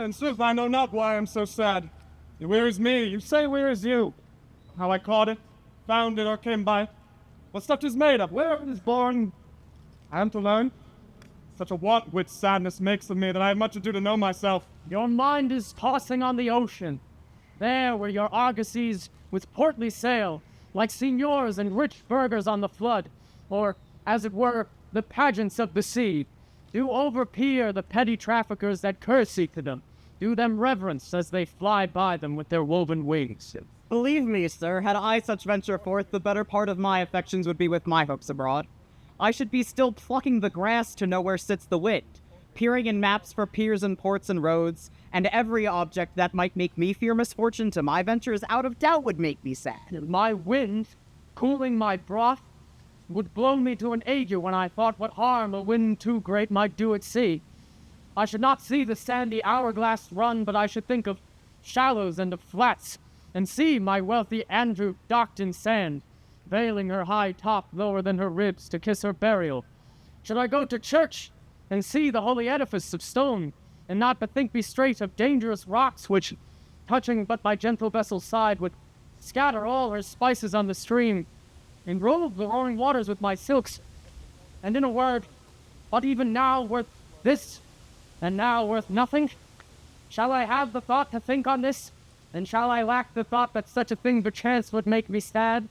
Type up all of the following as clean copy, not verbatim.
and sooth I know not why I am so sad. Where is me? You say where is you? How I caught it, found it, or came by it. What stuff 'tis made of, where it is born. I am to learn. Such a want which sadness makes of me that I have much ado to know myself. Your mind is tossing on the ocean. There where your argosies with portly sail, like signors and rich burghers on the flood, or, as it were, the pageants of the sea, do overpeer the petty traffickers that courtesy to them. Do them reverence as they fly by them with their woven wings. Believe me, sir, had I such venture forth, the better part of my affections would be with my hopes abroad. I should be still plucking the grass to know where sits the wind, peering in maps for piers and ports and roads, and every object that might make me fear misfortune to my ventures out of doubt would make me sad. My wind, cooling my broth, would blow me to an ague when I thought what harm a wind too great might do at sea. I should not see the sandy hourglass run, but I should think of shallows and of flats, and see my wealthy Andrew docked in sand, veiling her high top lower than her ribs to kiss her burial. Should I go to church, and see the holy edifice of stone, and not bethink me straight of dangerous rocks which, touching but my gentle vessel's side, would scatter all her spices on the stream, and robe the roaring waters with my silks, and in a word, what even now worth this, and now worth nothing? Shall I have the thought to think on this, and shall I lack the thought that such a thing perchance would make me sad?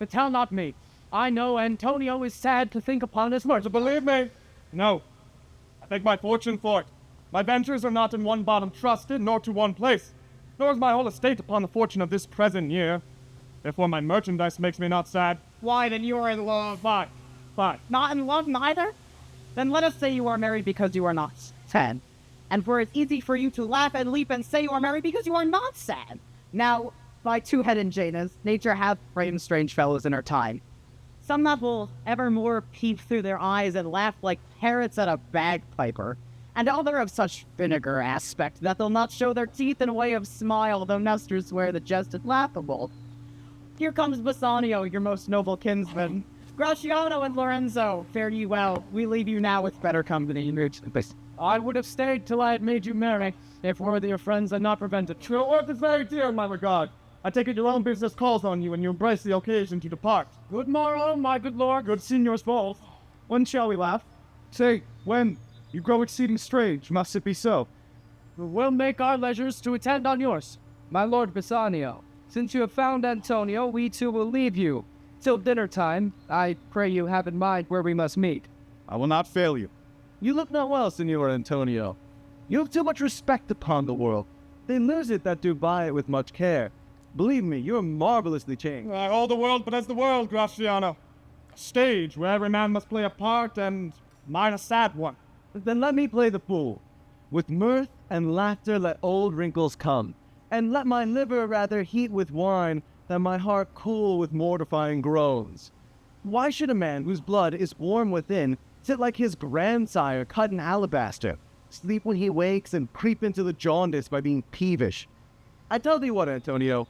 But tell not me, I know Antonio is sad to think upon this much. To believe me, no. I thank my fortune for it. My ventures are not in one bottom trusted, nor to one place, nor is my whole estate upon the fortune of this present year. Therefore my merchandise makes me not sad. Why, then you are in love. Fine. Not in love neither? Then let us say you are married because you are not sad. And for it's easy for you to laugh and leap and say you are married because you are not sad. Now, by two-headed Janus, nature hath framed strange fellows in her time. Some that will evermore peep through their eyes and laugh like parrots at a bagpiper, and other of such vinegar aspect that they'll not show their teeth in a way of smile, though Nestor swear the jest is laughable. Here comes Bassanio, your most noble kinsman. Gratiano and Lorenzo, fare ye well. We leave you now with better company. I would have stayed till I had made you merry, if worthier friends had not prevented. Your worth is very dear in my regard. I take it your own business calls on you, and you embrace the occasion to depart. Good morrow, my good lord. Good signors both. When shall we laugh? Say, when? You grow exceeding strange, must it be so? We'll make our leisures to attend on yours. My lord Bassanio, since you have found Antonio, we too will leave you. Till dinner time, I pray you have in mind where we must meet. I will not fail you. You look not well, Signor Antonio. You have too much respect upon the world. They lose it that do buy it with much care. Believe me, you're marvelously changed. All the world but as the world, Gratiano. A stage where every man must play a part, and mine a sad one. Then let me play the fool. With mirth and laughter let old wrinkles come, and let my liver rather heat with wine than my heart cool with mortifying groans. Why should a man whose blood is warm within sit like his grandsire cut in alabaster, sleep when he wakes, and creep into the jaundice by being peevish? I tell thee what, Antonio,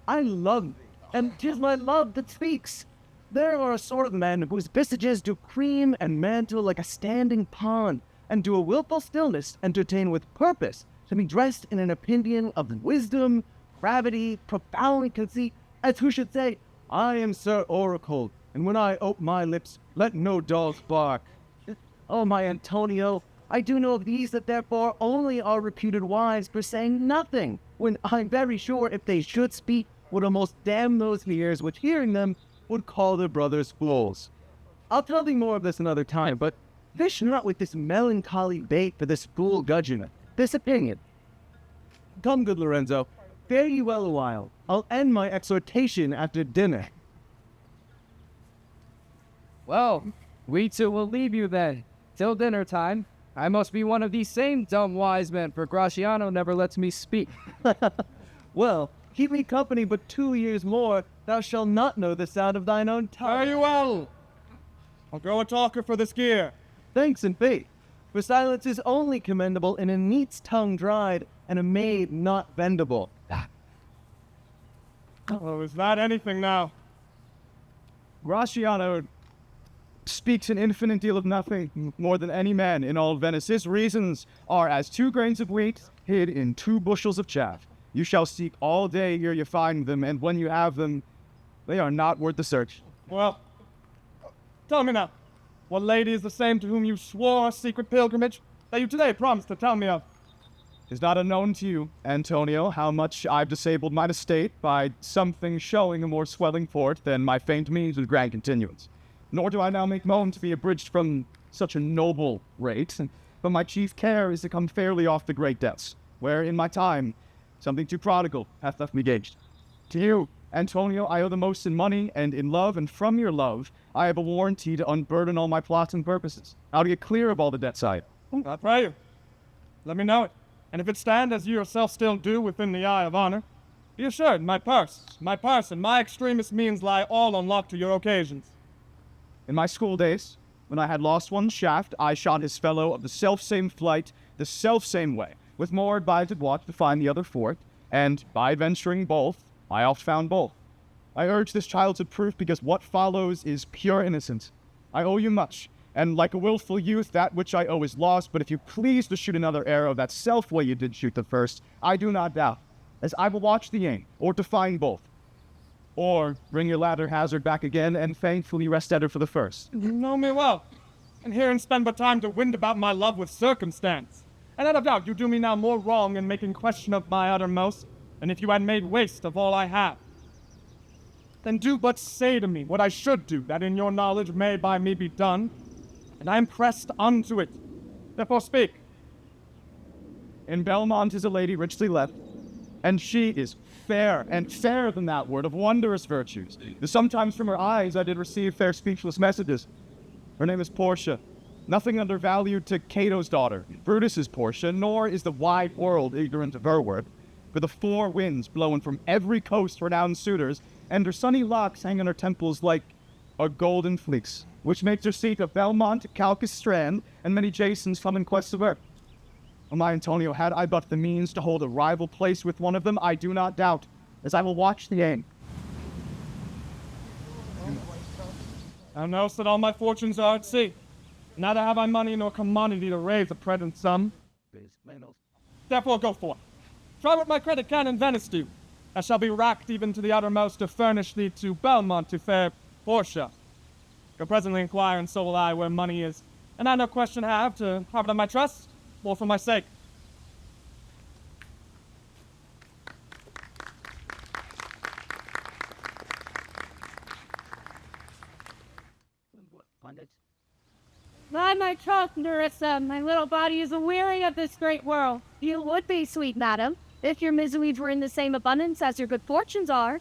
I love thee, and 'tis my love that speaks. There are a sort of men whose visages do cream and mantle like a standing pond, and do a wilful stillness entertain with purpose to be dressed in an opinion of wisdom, gravity, profound conceit, as who should say, I am Sir Oracle, and when I ope my lips, let no dogs bark. Oh, my Antonio, I do know of these that therefore only are reputed wise for saying nothing, when I'm very sure if they should speak, would almost damn those ears which hearing them would call their brothers fools. I'll tell thee more of this another time, but fish not with this melancholy bait for this fool gudgeon, this opinion. Come, good Lorenzo, fare ye well a while. I'll end my exhortation after dinner. Well, we too will leave you then. Till dinner time. I must be one of these same dumb wise men, for Gratiano never lets me speak. Well, keep me company but 2 years more, thou shalt not know the sound of thine own tongue. Fare you well. I'll grow a talker for this gear. Thanks and faith, for silence is only commendable in a neat's tongue dried and a maid not bendable. Oh, is that anything now? Gratiano, speaks an infinite deal of nothing more than any man in all Venice. His reasons are as 2 grains of wheat hid in 2 bushels of chaff. You shall seek all day ere you find them, and when you have them, they are not worth the search. Well, tell me now, what lady is the same to whom you swore a secret pilgrimage that you today promised to tell me of? Is not unknown to you, Antonio, how much I've disabled mine estate by something showing a more swelling port than my faint means with grand continuance. Nor do I now make moan to be abridged from such a noble rate, but my chief care is to come fairly off the great debts, where in my time something too prodigal hath left me gauged. To you, Antonio, I owe the most in money and in love, and from your love I have a warranty to unburden all my plots and purposes, how to get clear of all the debts I owe. I pray you, let me know it. And if it stand as you yourself still do within the eye of honor, be assured my purse, my person, my extremest means lie all unlocked to your occasions. In my school days, when I had lost one shaft, I shot his fellow of the self-same flight, the self-same way, with more advised watch to find the other forth, and by venturing both, I oft found both. I urge this child to proof because what follows is pure innocence. I owe you much, and like a willful youth, that which I owe is lost, but if you please to shoot another arrow that self-way you did shoot the first, I do not doubt, as I will watch the aim, or to find both. Or bring your latter hazard back again, and thankfully rest at her for the first. You know me well, and herein spend but time to wind about my love with circumstance. And out of doubt you do me now more wrong in making question of my uttermost, than if you had made waste of all I have. Then do but say to me what I should do, that in your knowledge may by me be done, and I am pressed unto it. Therefore speak. In Belmont is a lady richly left, and she is fair, and fairer than that word, of wondrous virtues. Though sometimes from her eyes I did receive fair speechless messages. Her name is Portia, nothing undervalued to Cato's daughter, Brutus's Portia, nor is the wide world ignorant of her worth. For the 4 winds blowing from every coast renowned suitors, and her sunny locks hang on her temples like a golden fleece, which makes her seat of Belmont, Calchas Strand, and many Jasons come in quest of her. O my Antonio, had I but the means to hold a rival place with one of them, I do not doubt, as I will watch the aim. Thou knowest that all my fortunes are at sea. Neither have I money nor commodity to raise a present sum. Therefore go forth. Try what my credit can in Venice do. I shall be racked even to the uttermost to furnish thee to Belmont to fair Portia. Go presently inquire, and so will I, where money is. And I no question have to have it on my trust, or for my sake. By my troth, Nerissa, my little body is aweary of this great world. You would be, sweet madam, if your miseries were in the same abundance as your good fortunes are.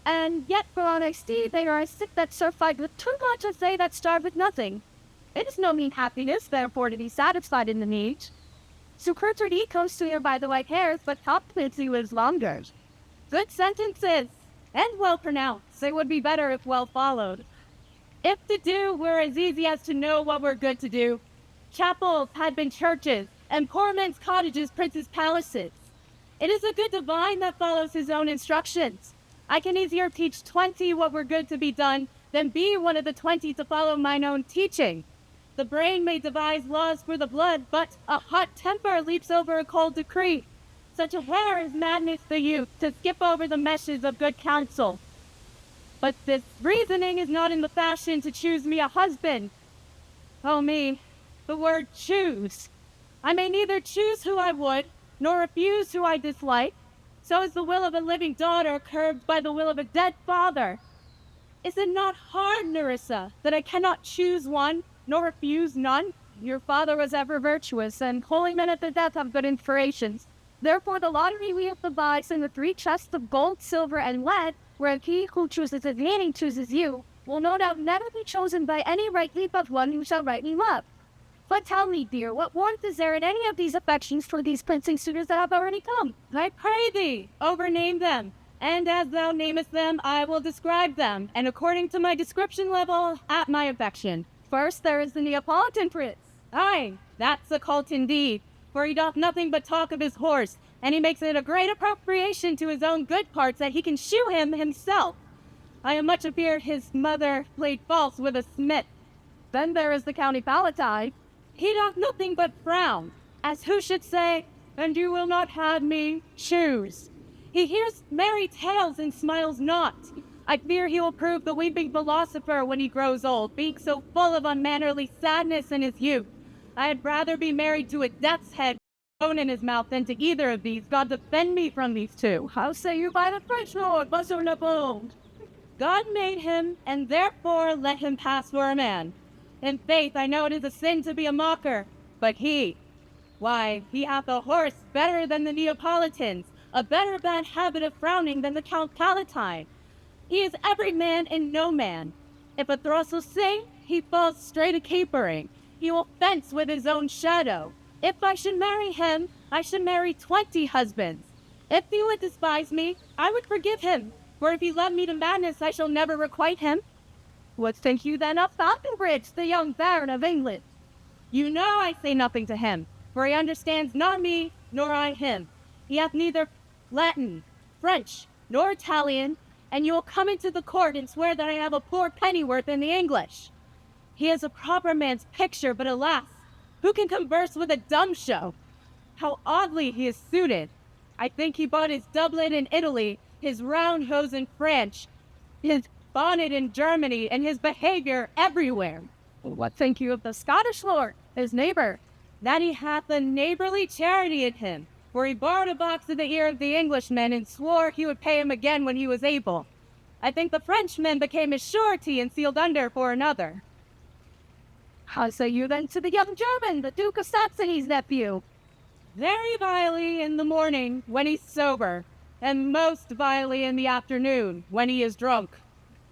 And yet, for honesty, they are as sick that surfeit with too much as they that starve with nothing. It is no mean happiness, therefore, to be satisfied in the need. So Curtard he comes to here by the white hairs, but compliments he lives longer. Good sentences, and well pronounced. They would be better if well followed. If to do were as easy as to know what were good to do, chapels had been churches, and poor men's cottages princes' palaces. It is a good divine that follows his own instructions. I can easier teach 20 what were good to be done than be one of the 20 to follow mine own teaching. The brain may devise laws for the blood, but a hot temper leaps over a cold decree. Such a rare is madness the youth to skip over the meshes of good counsel. But this reasoning is not in the fashion to choose me a husband. Oh me, the word choose. I may neither choose who I would, nor refuse who I dislike. So is the will of a living daughter curbed by the will of a dead father. Is it not hard, Nerissa, that I cannot choose one, nor refuse none? Your father was ever virtuous, and holy men at the death have good inspirations. Therefore the lottery we have devised in the 3 chests of gold, silver, and lead, where he who chooses his meaning chooses you, will no doubt never be chosen by any rightly but one who shall rightly love. But tell me, dear, what warmth is there in any of these affections for these princely suitors that have already come? I pray thee, overname them, and as thou namest them, I will describe them, and according to my description level, at my affection. First, there is the Neapolitan prince. Aye, that's a cult indeed, for he doth nothing but talk of his horse, and he makes it a great appropriation to his own good parts that he can shoe him himself. I am much afeard his mother played false with a smith. Then there is the County Palatine. He doth nothing but frown, as who should say, and you will not have me choose. He hears merry tales and smiles not. I fear he will prove the weeping philosopher when he grows old, being so full of unmannerly sadness in his youth. I had rather be married to a death's head bone in his mouth than to either of these. God defend me from these two. How say you by the French lord, Monsieur Napoleon? God made him, and therefore let him pass for a man. In faith, I know it is a sin to be a mocker, but why, he hath a horse better than the Neapolitans, a better bad habit of frowning than the Count Palatine. He is every man and no man. If a throstle sing, he falls straight a capering. He will fence with his own shadow. If I should marry him, I should marry 20 husbands. If he would despise me, I would forgive him, for if he led me to madness, I shall never requite him. What think you then of Falconbridge, the young Baron of England? You know I say nothing to him, for he understands not me, nor I him. He hath neither Latin, French, nor Italian, and you will come into the court and swear that I have a poor pennyworth in the English. He is a proper man's picture, but alas, who can converse with a dumb show? How oddly he is suited. I think he bought his doublet in Italy, his round hose in France, his bonnet in Germany, and his behavior everywhere. What think you of the Scottish lord, his neighbor? That he hath a neighborly charity in him, for he borrowed a box in the ear of the Englishman and swore he would pay him again when he was able. I think the Frenchman became his surety and sealed under for another. How say you then to the young German, the Duke of Saxony's nephew? Very vilely in the morning, when he's sober, and most vilely in the afternoon, when he is drunk.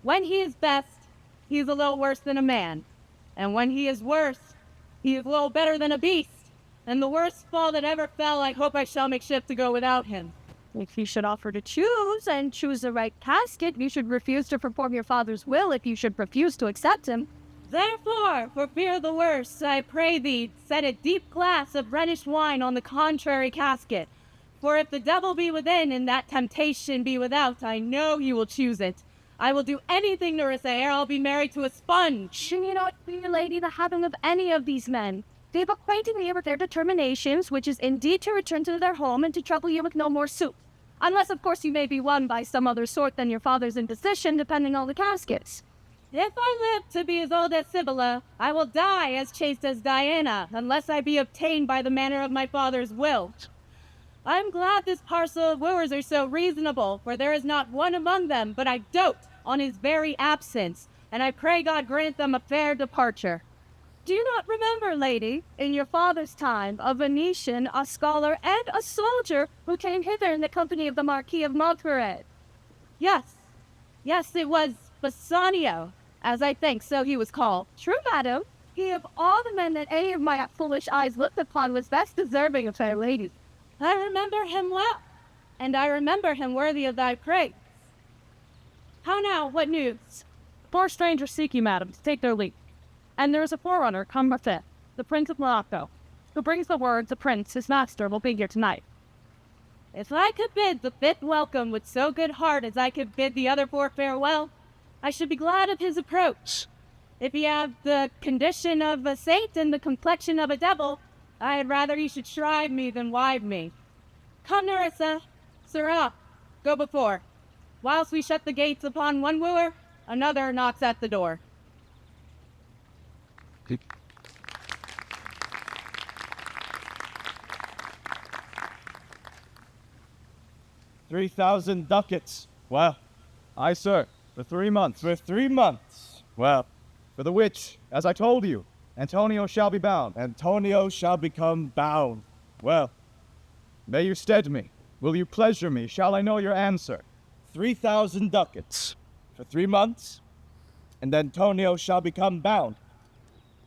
When he is best, he is a little worse than a man, and when he is worse, he is a little better than a beast, and the worst fall that ever fell, I hope I shall make shift to go without him. If you should offer to choose, and choose the right casket, you should refuse to perform your father's will if you should refuse to accept him. Therefore, for fear of the worst, I pray thee, set a deep glass of Rhenish wine on the contrary casket. For if the devil be within, and that temptation be without, I know he will choose it. I will do anything, Nerissa, ere I'll be married to a sponge. Should you not fear, lady, the having of any of these men? They have acquainted me with their determinations, which is indeed to return to their home and to trouble you with no more suit. Unless, of course, you may be won by some other sort than your father's indecision, depending on the caskets. If I live to be as old as Sibylla, I will die as chaste as Diana, unless I be obtained by the manner of my father's will. I am glad this parcel of wooers are so reasonable, for there is not one among them but I dote on his very absence, and I pray God grant them a fair departure. Do you not remember, lady, in your father's time, a Venetian, a scholar, and a soldier who came hither in the company of the Marquis of Montferrat? Yes, it was Bassanio, as I think so he was called. True, madam. He of all the men that any of my foolish eyes looked upon was best deserving of fair ladies. I remember him well, and I remember him worthy of thy praise. How now, what news? 4 strangers seek you, madam, to take their leave. And there is a forerunner come within, the Prince of Morocco, who brings the word the prince, his master, will be here tonight. If I could bid the 5th welcome with so good heart as I could bid the other 4 farewell, I should be glad of his approach. If he have the condition of a saint and the complexion of a devil, I had rather he should shrive me than wive me. Come, Nerissa, sirrah, go before. Whilst we shut the gates upon one wooer, another knocks at the door. $3,000 ducats. Well, aye, sir, for 3 months. For 3 months. Well, for the which, as I told you, Antonio shall be bound. Antonio shall become bound. Well, may you stead me. Will you pleasure me? Shall I know your answer? 3,000 ducats for 3 months, and Antonio shall become bound.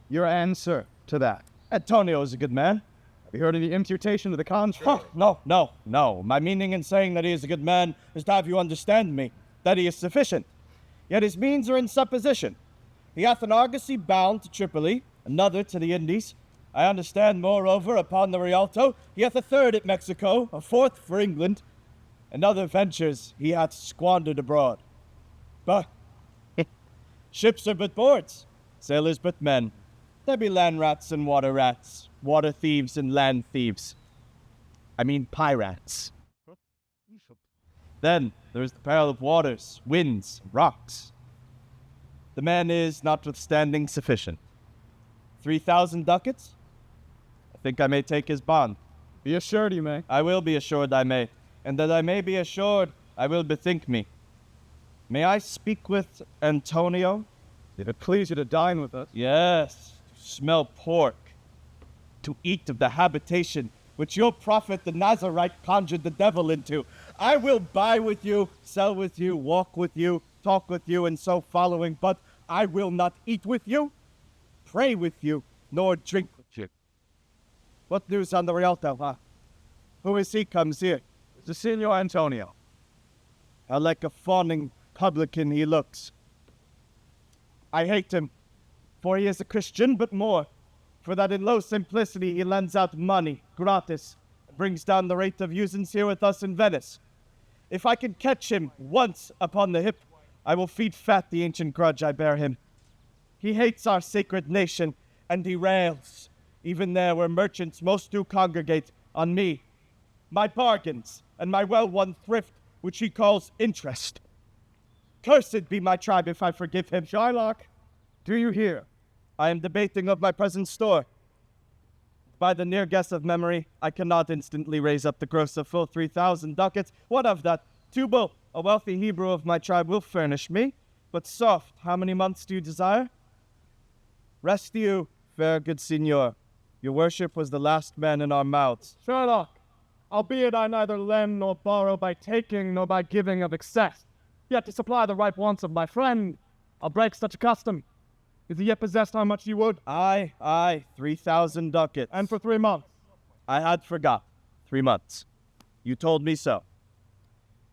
Your answer to that? Antonio is a good man. Have you heard any imputation to the contrary? Oh, no. My meaning in saying that he is a good man is to have you understand me, that he is sufficient. Yet his means are in supposition. He hath an argosy bound to Tripoli, another to the Indies. I understand, moreover, upon the Rialto, he hath a 3rd at Mexico, a 4th for England, and other ventures he hath squandered abroad. But ships are but boards. Sailors but men. There be land rats and water rats, water thieves and land thieves. I mean pirates. Then there is the peril of waters, winds, rocks. The man is, notwithstanding, sufficient. 3,000 ducats? I think I may take his bond. Be assured you may. I will be assured I may, and that I may be assured I will bethink me. May I speak with Antonio? If it please you to dine with us. Yes, to smell pork, to eat of the habitation which your prophet the Nazarite conjured the devil into. I will buy with you, sell with you, walk with you, talk with you, and so following, but I will not eat with you, pray with you, nor drink with you. What news on the Rialto, huh? Who is he comes here? The Signor Antonio. How like a fawning publican he looks. I hate him, for he is a Christian, but more, for that in low simplicity he lends out money, gratis, and brings down the rate of usance here with us in Venice. If I can catch him once upon the hip, I will feed fat the ancient grudge I bear him. He hates our sacred nation, and he rails, even there where merchants most do congregate, on me, my bargains, and my well-won thrift, which he calls interest. Cursed be my tribe if I forgive him. Shylock, do you hear? I am debating of my present store. By the near guess of memory, I cannot instantly raise up the gross of full 3,000 ducats. What of that? Tubal, a wealthy Hebrew of my tribe, will furnish me. But soft, how many months do you desire? Rest you, fair good signor. Your worship was the last man in our mouths. Sherlock, albeit I neither lend nor borrow by taking nor by giving of excess, yet to supply the ripe wants of my friend, I'll break such a custom. Is he yet possessed how much you would? Aye, 3,000 ducats. And for 3 months? I had forgot. 3 months. You told me so.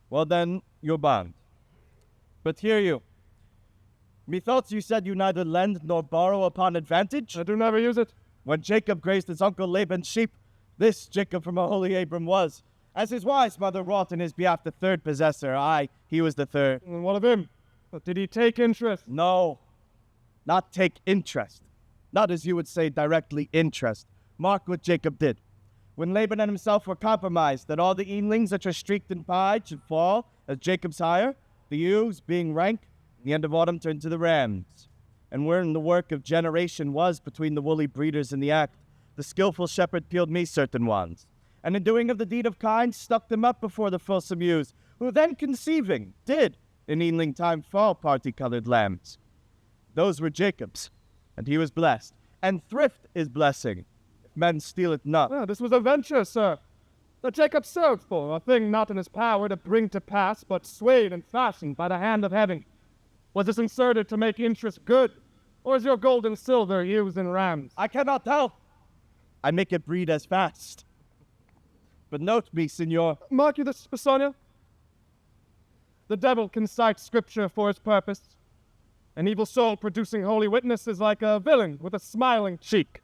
Well then, your bond. But hear you. Methought you said you neither lend nor borrow upon advantage? I do never use it. When Jacob grazed his uncle Laban's sheep, this Jacob from a holy Abram was. As his wise mother wrought in his behalf the third possessor, aye, he was the third. And what of him? Did he take interest? No, not take interest. Not as you would say directly interest. Mark what Jacob did. When Laban and himself were compromised, that all the eanlings that were streaked in pied should fall as Jacob's hire, the ewes, being rank, in the end of autumn turned to the rams. And wherein the work of generation was between the woolly breeders in the act, the skillful shepherd peeled me certain ones, and in doing of the deed of kind, stuck them up before the fulsome ewes, who then conceiving, did in eanling time fall party-colored lambs. Those were Jacob's, and he was blessed, and thrift is blessing, if men steal it not. Ah, this was a venture, sir, that Jacob served for, a thing not in his power to bring to pass, but swayed and fashioned by the hand of heaven. Was this inserted to make interest good, or is your gold and silver ewes and rams? I cannot tell. I make it breed as fast. But note me, signor. Mark you this, Bassanio? The devil can cite scripture for his purpose. An evil soul producing holy witness is like a villain with a smiling cheek.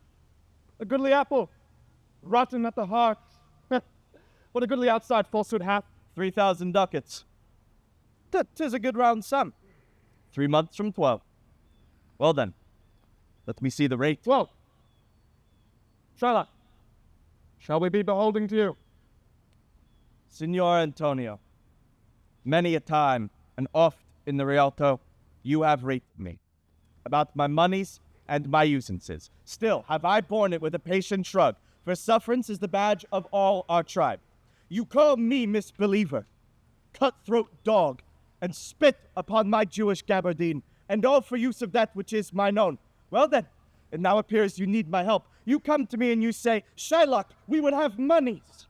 A goodly apple, rotten at the heart. What a goodly outside falsehood hath. 3,000 ducats. 'Tis a good round sum. 3 months from 12. Well then, let me see the rate. 12. Sherlock, shall we be beholding to you? Signor Antonio, many a time and oft in the Rialto, you have rated me about my monies and my usances. Still have I borne it with a patient shrug, for sufferance is the badge of all our tribe. You call me misbeliever, cutthroat dog, and spit upon my Jewish gabardine, and all for use of that which is mine own. Well then, it now appears you need my help. You come to me and you say, Shylock, we would have monies.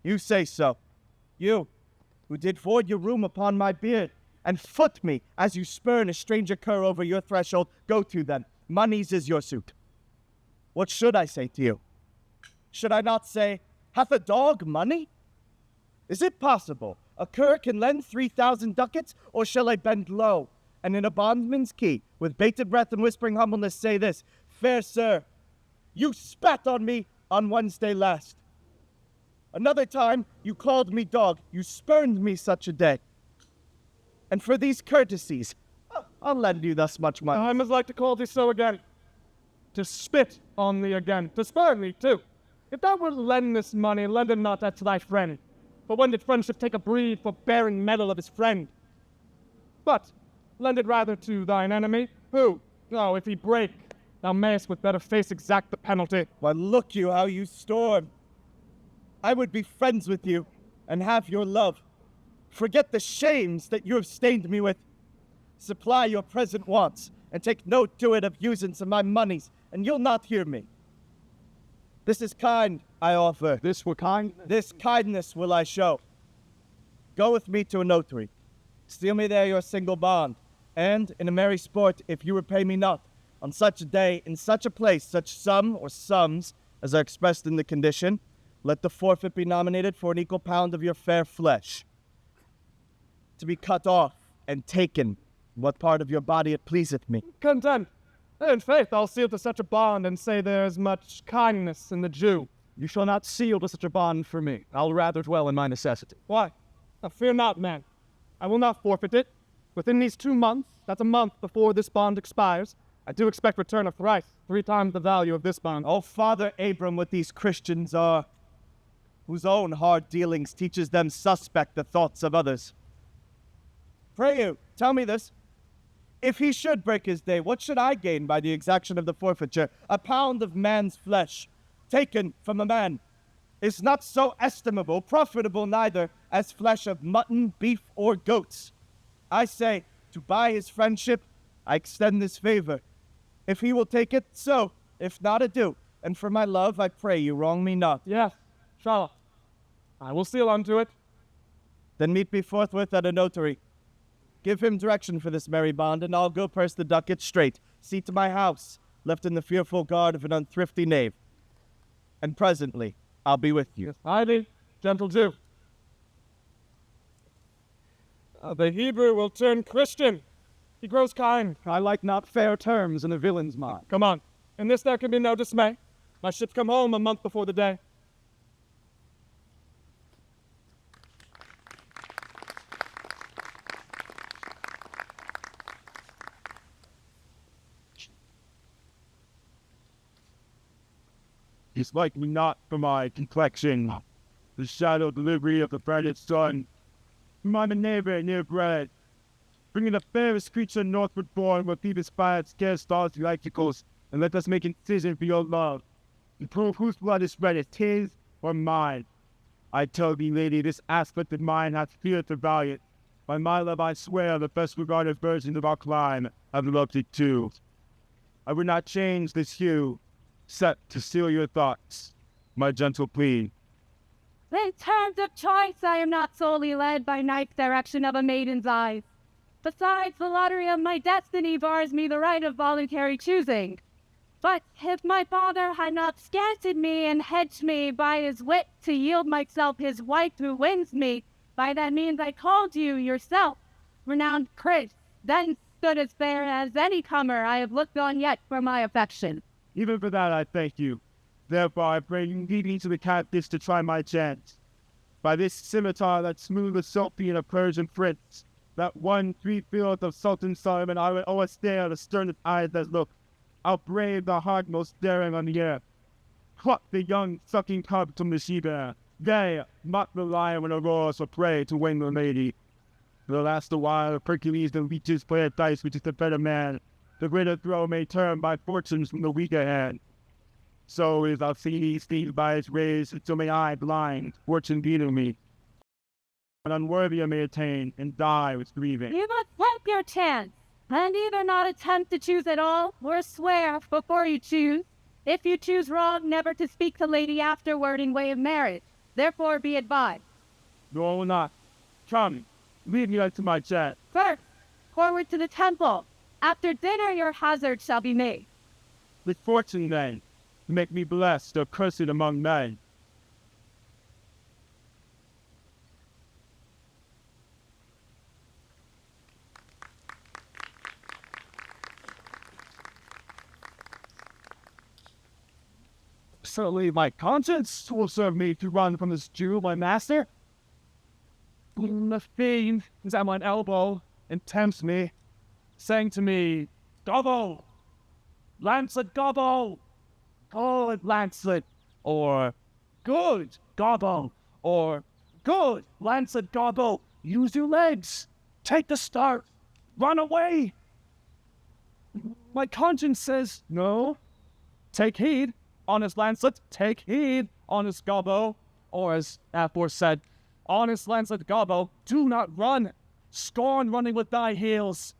You say so. You, who did void your room upon my beard, and foot me as you spurn a stranger cur over your threshold, go to then. Monies is your suit. What should I say to you? Should I not say, hath a dog money? Is it possible a cur can lend 3,000 ducats, or shall I bend low, and in a bondman's key, with bated breath and whispering humbleness, say this, fair sir, you spat on me on Wednesday last. Another time, you called me dog, you spurned me such a day. And for these courtesies, I'll lend you thus much money. I must like to call thee so again. To spit on thee again, to spurn thee too. If thou wilt lend this money, lend it not to thy friend. For when did friendship take a breed for bearing metal of his friend? But lend it rather to thine enemy, who, oh, if he break, thou mayest with better face exact the penalty. Why, look you how you storm. I would be friends with you and have your love. Forget the shames that you have stained me with. Supply your present wants, and take note to it of usance of my monies, and you'll not hear me. This is kind I offer. This were kind. This kindness will I show. Go with me to a notary. Steal me there your single bond, and, in a merry sport, if you repay me not, on such a day, in such a place, such sum or sums as are expressed in the condition, let the forfeit be nominated for an equal pound of your fair flesh, to be cut off and taken, what part of your body it pleaseth me. Content. In faith, I'll seal to such a bond, and say there is much kindness in the Jew. You shall not seal to such a bond for me. I'll rather dwell in my necessity. Why? Now, fear not, man. I will not forfeit it. Within these 2 months, that's a month before this bond expires, I do expect return of thrice, 3 times the value of this bond. Oh, Father Abram, what these Christians are, whose own hard dealings teaches them suspect the thoughts of others. Pray you, tell me this. If he should break his day, what should I gain by the exaction of the forfeiture? A pound of man's flesh, taken from a man, is not so estimable, profitable neither, as flesh of mutton, beef, or goats. I say, to buy his friendship, I extend this favor. If he will take it, so. If not, adieu. And for my love, I pray you wrong me not. Yes, shall I will seal unto it. Then meet me forthwith at a notary. Give him direction for this merry bond, and I'll go purse the ducat straight. See to my house, left in the fearful guard of an unthrifty knave. And presently, I'll be with you. Yes, I thee, gentle Jew. The Hebrew will turn Christian. He grows kind. I like not fair terms in a villain's mind. Come on. In this there can be no dismay. My ship come home a month before the day. It's like me not for my complexion, the shadow delivery of the brightest sun. I'm a neighbor near bread, bringing the fairest creature northward born, where people spy at scarce stars to icicles, and let us make incision for your love, and prove whose blood is reddest, his or mine. I tell thee, lady, this aspect of mine hath fear to valiant. By my love I swear the best regarded virgins of our clime have loved it too. I would not change this hue, set to seal your thoughts, my gentle plea. In terms of choice, I am not solely led by night's direction of a maiden's eyes. Besides, the lottery of my destiny bars me the right of voluntary choosing. But if my father had not scanted me and hedged me by his wit to yield myself his wife who wins me, by that means I called you yourself, renowned Chris, then stood as fair as any comer I have looked on yet for my affection. Even for that I thank you. Therefore I pray you lead me to the captives to try my chance. By this scimitar that smooth the Sultan of Persian prince, that 1/3 of Sultan Solomon, I will always stare the sternest eyes that look. I'll brave the heart most daring on the earth. Pluck the young sucking cub from the she-bear. They mock the lion when it roars for prey to win the lady. The last a while, Hercules the leeches play at dice which is the better man. The greater throw may turn by fortunes from the weaker hand. So is Alcides steed by his rays, so may I, blind, fortune beating me. An unworthy I may attain, and die with grieving. You must take your chance, and either not attempt to choose at all, or swear before you choose. If you choose wrong, never to speak to lady afterward in way of marriage. Therefore be advised. No, I will not. Come, lead me unto my chat. First, forward to the temple. After dinner your hazard shall be made. With fortune then, to make me blessed or cursed among men. Certainly my conscience will serve me to run from this Jew, my master. The fiend is at mine elbow and tempts me. saying to me, "Gobbo, Lancet Gobbo, good Lancet," or "Good Gobbo," or "Good Lancet Gobbo, use your legs, take the start, run away." My conscience says, "No, take heed, honest Lancet, take heed, honest Gobbo," or as aforesaid, "Honest Lancet Gobbo, do not run, scorn running with thy heels."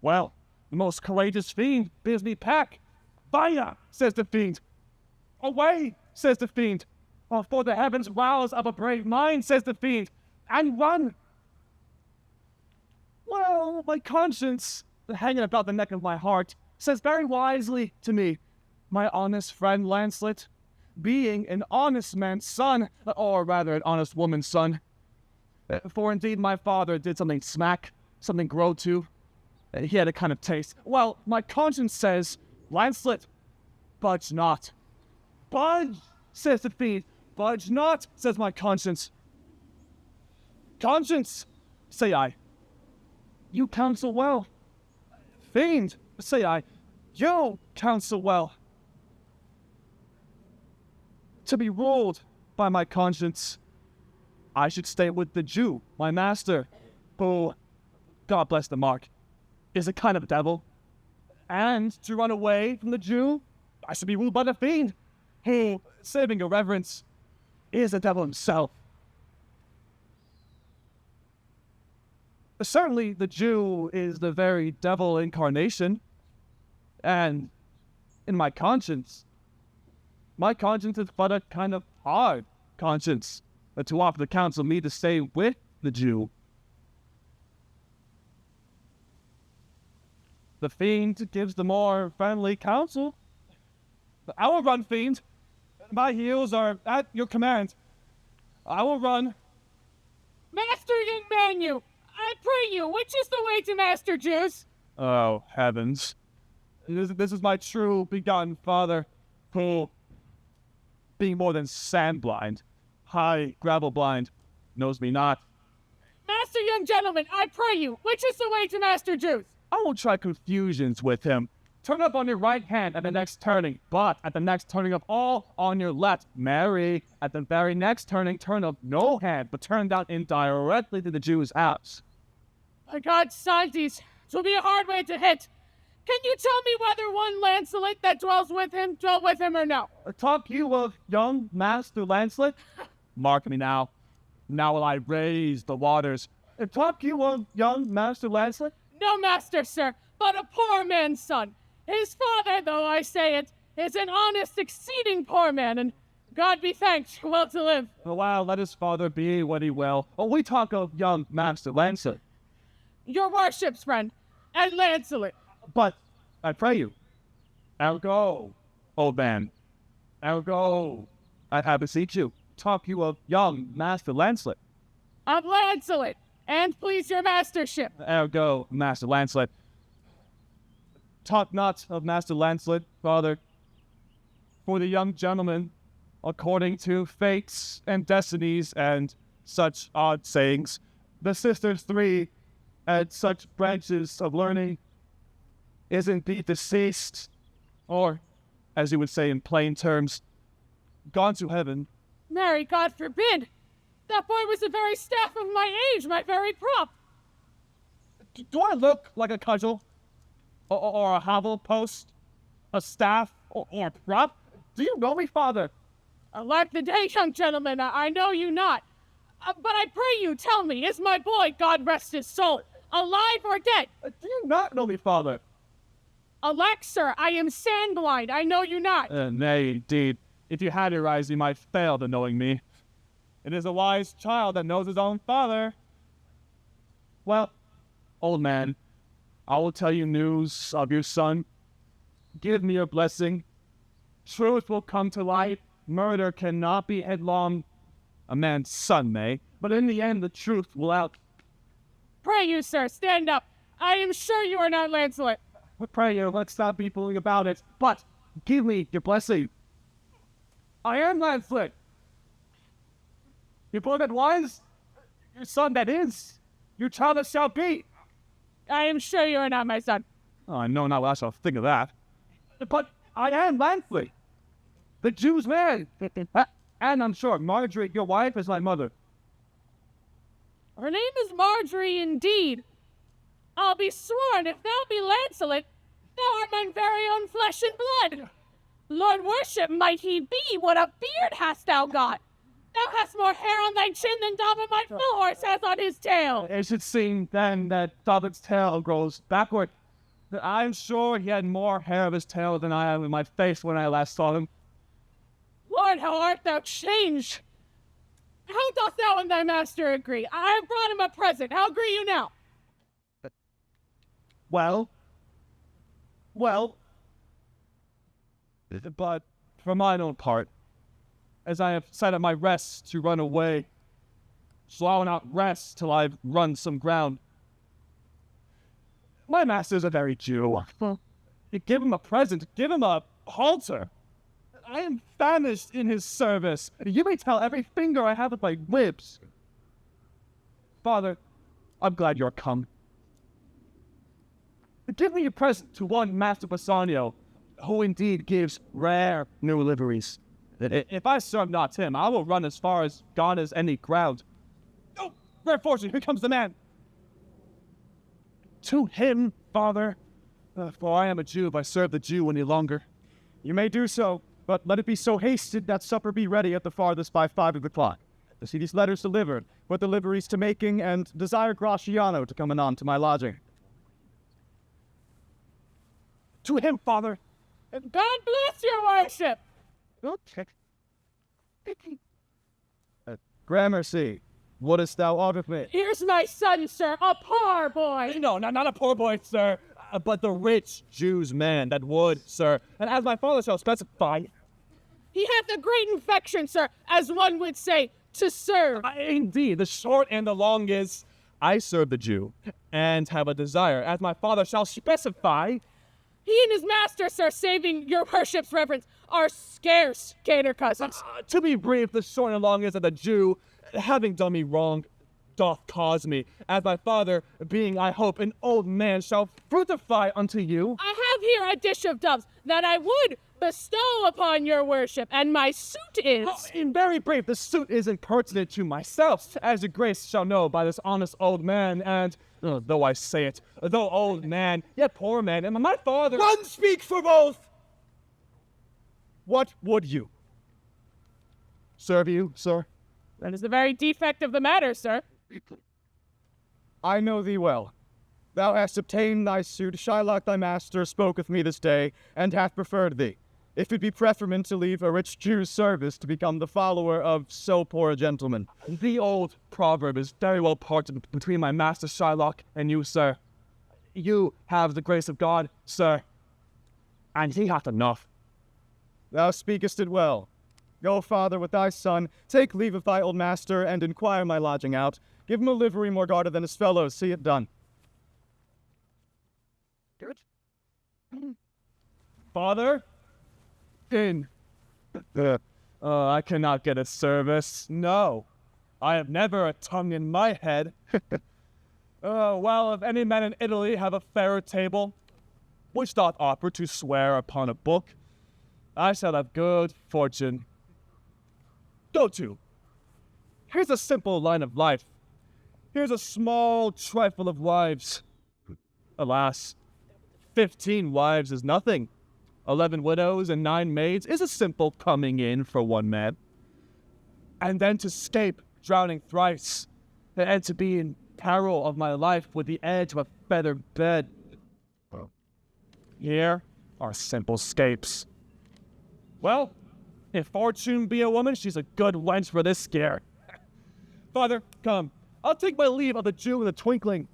Well, the most courageous fiend bids me pack. "Vaya," says the fiend. "Away," says the fiend. "Oh, for the heavens rouse up a brave mind," says the fiend, "and run." Well, my conscience, hanging about the neck of my heart, says very wisely to me, "My honest friend Lancelot, being an honest man's son, or rather an honest woman's son, for indeed my father did something smack, something grow to, he had a kind of taste. Well, my conscience says, Lancelot, budge not." "Budge," says the fiend. "Budge not," says my conscience. "Conscience," say I, "you counsel well." "Fiend," say I, "you counsel well." To be ruled by my conscience, I should stay with the Jew, my master, who, God bless the mark, is a kind of devil. And to run away from the Jew, I should be ruled by the fiend, who, saving your reverence, is the devil himself. Certainly the Jew is the very devil incarnation, and in my conscience is but a kind of hard conscience to offer to counsel me to stay with the Jew. The fiend gives the more friendly counsel. "I will run, fiend. My heels are at your command. I will run." Master young Manu, I pray you, which is the way to Master Jews? Oh, heavens. This is my true begotten father, who, being more than sand blind, high gravel blind, knows me not. Master young gentleman, I pray you, which is the way to Master Jews? I won't try confusions with him. Turn up on your right hand at the next turning, but at the next turning of all on your left. Marry, at the very next turning, turn of no hand, but turn down indirectly to the Jew's house. My God, Santis, 'twill be a hard way to hit. Can you tell me whether one Lancelot that dwelt with him or no? Talk you of young Master Lancelot? Mark me now. Now will I raise the waters. Talk you of young Master Lancelot? No, master, sir, but a poor man's son. His father, though I say it, is an honest, exceeding poor man, and God be thanked, well to live. Well, let his father be what he will. Oh, we talk of young Master Lancelot. Your worship's friend, and Lancelot. But, I pray you, ergo, old man, ergo, I beseech you, talk you of young Master Lancelot. Of Lancelot, and please your mastership. Ergo, Master Lancelot. Talk not of Master Lancelot, father, for the young gentleman, according to fates and destinies and such odd sayings, the sisters three at such branches of learning is indeed deceased, or, as you would say in plain terms, gone to heaven. Mary, God forbid! That boy was the very staff of my age, my very prop. Do I look like a cudgel? Or a hovel post? A staff? Or a prop? Do you know me, father? Alack the day, young gentleman, I know you not. But I pray you, tell me, is my boy, God rest his soul, alive or dead? Do you not know me, father? Alack, sir, I am sand blind, I know you not. Nay, indeed. If you had your eyes, you might fail to knowing me. It is a wise child that knows his own father. Well, old man, I will tell you news of your son. Give me your blessing. Truth will come to light. Murder cannot be headlong. A man's son may, but in the end the truth will out. Pray you, sir, stand up. I am sure you are not Lancelot. Pray you, let's not be fooling about it. But give me your blessing. I am Lancelot. Your boy that was, your son that is, your child that shall be. I am sure you are not my son. Oh, I know not what I shall think of that. But I am Lansley, the Jew's man. And I'm sure Marjorie, your wife, is my mother. Her name is Marjorie indeed. I'll be sworn, if thou be Lancelot, thou art mine very own flesh and blood. Lord worship might he be, what a beard hast thou got! Thou hast more hair on thy chin than Dobbin my full horse has on his tail. It should seem then that Dobbin's tail grows backward. I'm sure he had more hair of his tail than I have in my face when I last saw him. Lord, how art thou changed! How doth thou and thy master agree? I have brought him a present. How agree you now? Well, but for mine own part, as I have set at my rest to run away, so I will not rest till I've run some ground. My master's a very Jew. You give him a present, give him a halter. I am famished in his service. You may tell every finger I have with my lips. Father, I'm glad you're come. Give me a present to one Master Bassanio, who indeed gives rare new liveries. If I serve not him, I will run as far as gone as any ground. Oh, rare fortune, here comes the man. To him, father, for I am a Jew if I serve the Jew any longer. You may do so, but let it be so hasted that supper be ready at the farthest by 5 o'clock. To see these letters delivered, put the liveries to making, and desire Graciano to come anon to my lodging. To him, father. God bless your worship. Okay. Gramercy, wouldst thou order me? Here's my son, sir, a poor boy. No, not a poor boy, sir, but the rich Jew's man that would, sir. And as my father shall specify, He hath a great infection, sir, as one would say, to serve. indeed, the short and the long is, I serve the Jew, and have a desire, as my father shall specify. He and his master, sir, saving your worship's reverence, are scarce gainer cousins. To be brief, the short and long is that the Jew, having done me wrong, doth cause me, as my father, being, I hope, an old man, shall fructify unto you. I have here a dish of doves that I would bestow upon your worship, and my suit is... In very brief, the suit is impertinent to myself, as your grace shall know by this honest old man, and, though I say it, though old man, yet poor man, and my father... One speak for both! What would you? Serve you, sir? That is the very defect of the matter, sir. I know thee well. Thou hast obtained thy suit, Shylock thy master spoke with me this day, and hath preferred thee. If it be preferment to leave a rich Jew's service to become the follower of so poor a gentleman. The old proverb is very well parted between my master Shylock and you, sir. You have the grace of God, sir, and he hath enough. Thou speakest it well. Go, father, with thy son, take leave of thy old master, and inquire my lodging out. Give him a livery more guarded than his fellows, see it done. Good. Father? In. I cannot get a service. No. I have never a tongue in my head. Well, if any man in Italy have a fairer table, which doth offer to swear upon a book, I shall have good fortune. Go to. Here's a simple line of life. Here's a small trifle of wives. Alas, 15 wives is nothing. 11 widows and 9 maids is a simple coming in for one man. And then to scape drowning thrice, and to be in peril of my life with the edge of a feather bed. Here are simple scapes. Well, if fortune be a woman, she's a good wench for this scare. Father, come. I'll take my leave of the Jew in a twinkling.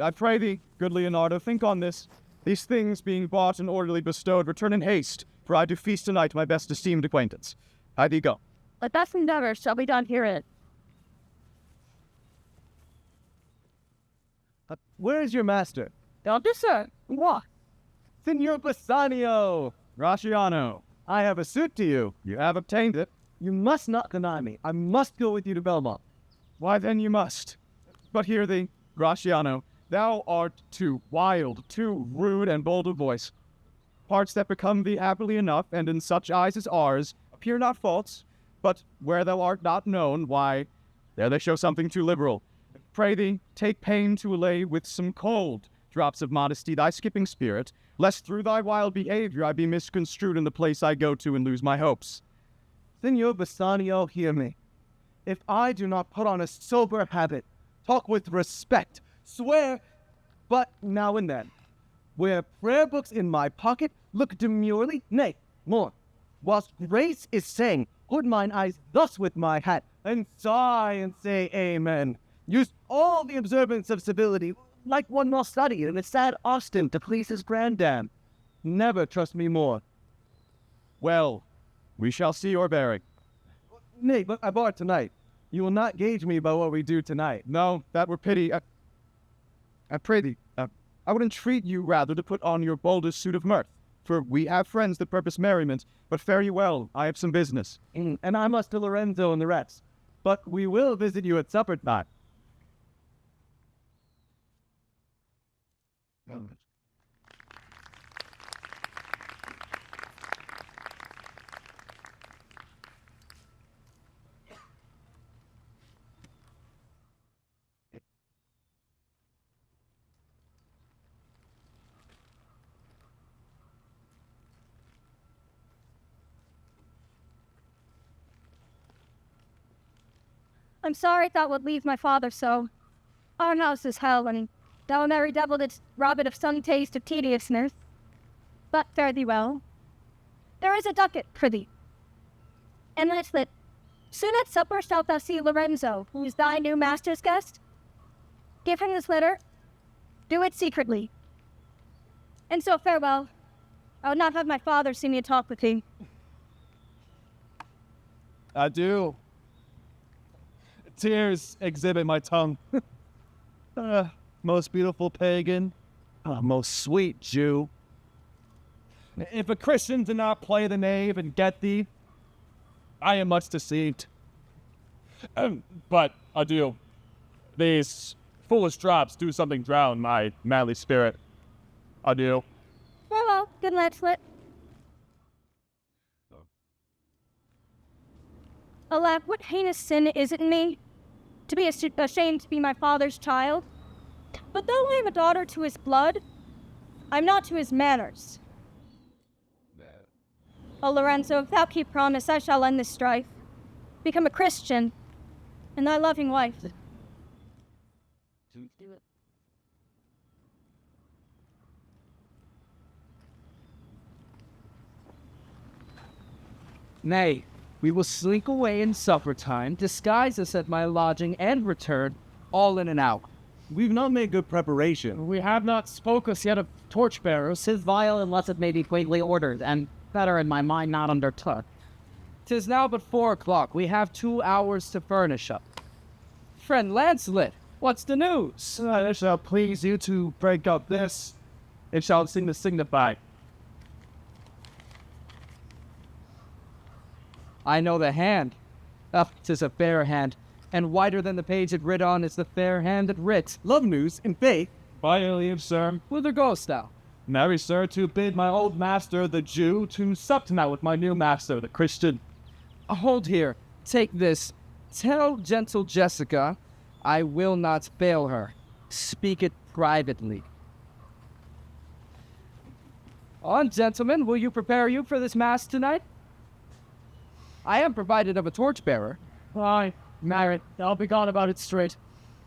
I pray thee, good Leonardo, think on this. These things being bought and orderly bestowed, return in haste, for I do feast tonight my best esteemed acquaintance. I thee go. Let best endeavor shall be done herein. Where is your master? Don't sir. What? Signor Bassanio! Graciano, I have a suit to you. You have obtained it. You must not deny me. I must go with you to Belmont. Why then you must. But hear thee, Graciano, Thou art too wild, too rude and bold of voice. Parts that become thee happily enough, and in such eyes as ours, appear not faults, but where thou art not known, why, there they show something too liberal. Pray thee, take pain to allay with some cold drops of modesty thy skipping spirit, lest through thy wild behavior I be misconstrued in the place I go to and lose my hopes. Senor Bassanio, hear me. If I do not put on a sober habit, talk with respect, swear, but now and then, wear prayer books in my pocket, look demurely, nay, more, whilst grace is saying, hold mine eyes thus with my hat, and sigh and say amen. Use all the observance of civility, like one well studied in a sad Austin to please his granddam. Never trust me more. Well, we shall see your bearing. Nay, but I bar tonight. You will not gauge me by what we do tonight. No, that were pity. I pray thee, I would entreat you rather to put on your boldest suit of mirth, for we have friends that purpose merriment, but fare you well, I have some business. And I must to Lorenzo and the rest. But we will visit you at supper time. I'm sorry thou would leave my father so. Our house is hell, and thou merry devil didst rob it of some taste of tediousness. But fare thee well. There is a ducat for thee. And that soon at supper shalt thou see Lorenzo, who is thy new master's guest. Give him this letter. Do it secretly. And so farewell. I would not have my father see me talk with thee. Adieu. Tears exhibit my tongue. Most beautiful pagan, most sweet Jew. If a Christian did not play the knave and get thee, I am much deceived. But adieu. These foolish drops do something drown my manly spirit. Adieu. Farewell, good Lancelot. Alack, what heinous sin is it in me to be ashamed to be my father's child? But though I am a daughter to his blood, I'm not to his manners. Oh, Lorenzo, if thou keep promise, I shall end this strife, become a Christian, and thy loving wife. Nay, we will slink away in supper time, disguise us at my lodging, and return, all in an hour. We've not made good preparation. We have not spoke us yet of torchbearers. 'Tis vile unless it may be quaintly ordered, and better in my mind not undertook. 'Tis now but 4 o'clock. We have 2 hours to furnish up. Friend Lancelot, what's the news? It shall please you to break up this. It shall seem to signify. I know the hand. 'Tis a fair hand, and whiter than the page it writ on is the fair hand that writ. Love news, in faith. By your leave, sir. Whither goest thou? Marry, sir, to bid my old master, the Jew, to sup tonight with my new master, the Christian. Hold here. Take this. Tell gentle Jessica I will not fail her. Speak it privately. On, gentlemen, will you prepare you for this mass tonight? I am provided of a torchbearer. Aye, marry, I'll be gone about it straight.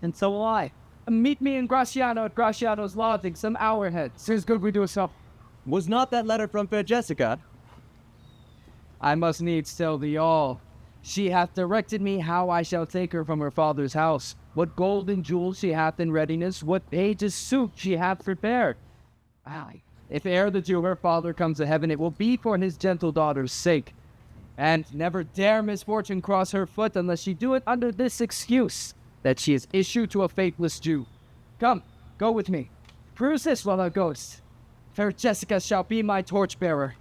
And so will I. Meet me in Graciano at Graciano's lodging some hour hence. 'Tis good we do so. Was not that letter from fair Jessica? I must needs tell thee all. She hath directed me how I shall take her from her father's house, what gold and jewels she hath in readiness, what page's suit she hath prepared. Aye, if e'er the Jew her father comes to heaven, it will be for his gentle daughter's sake. And never dare misfortune cross her foot unless she do it under this excuse, that she is issue to a faithless Jew. Come, go with me. Peruse this while thou goest. Fair Jessica shall be my torchbearer.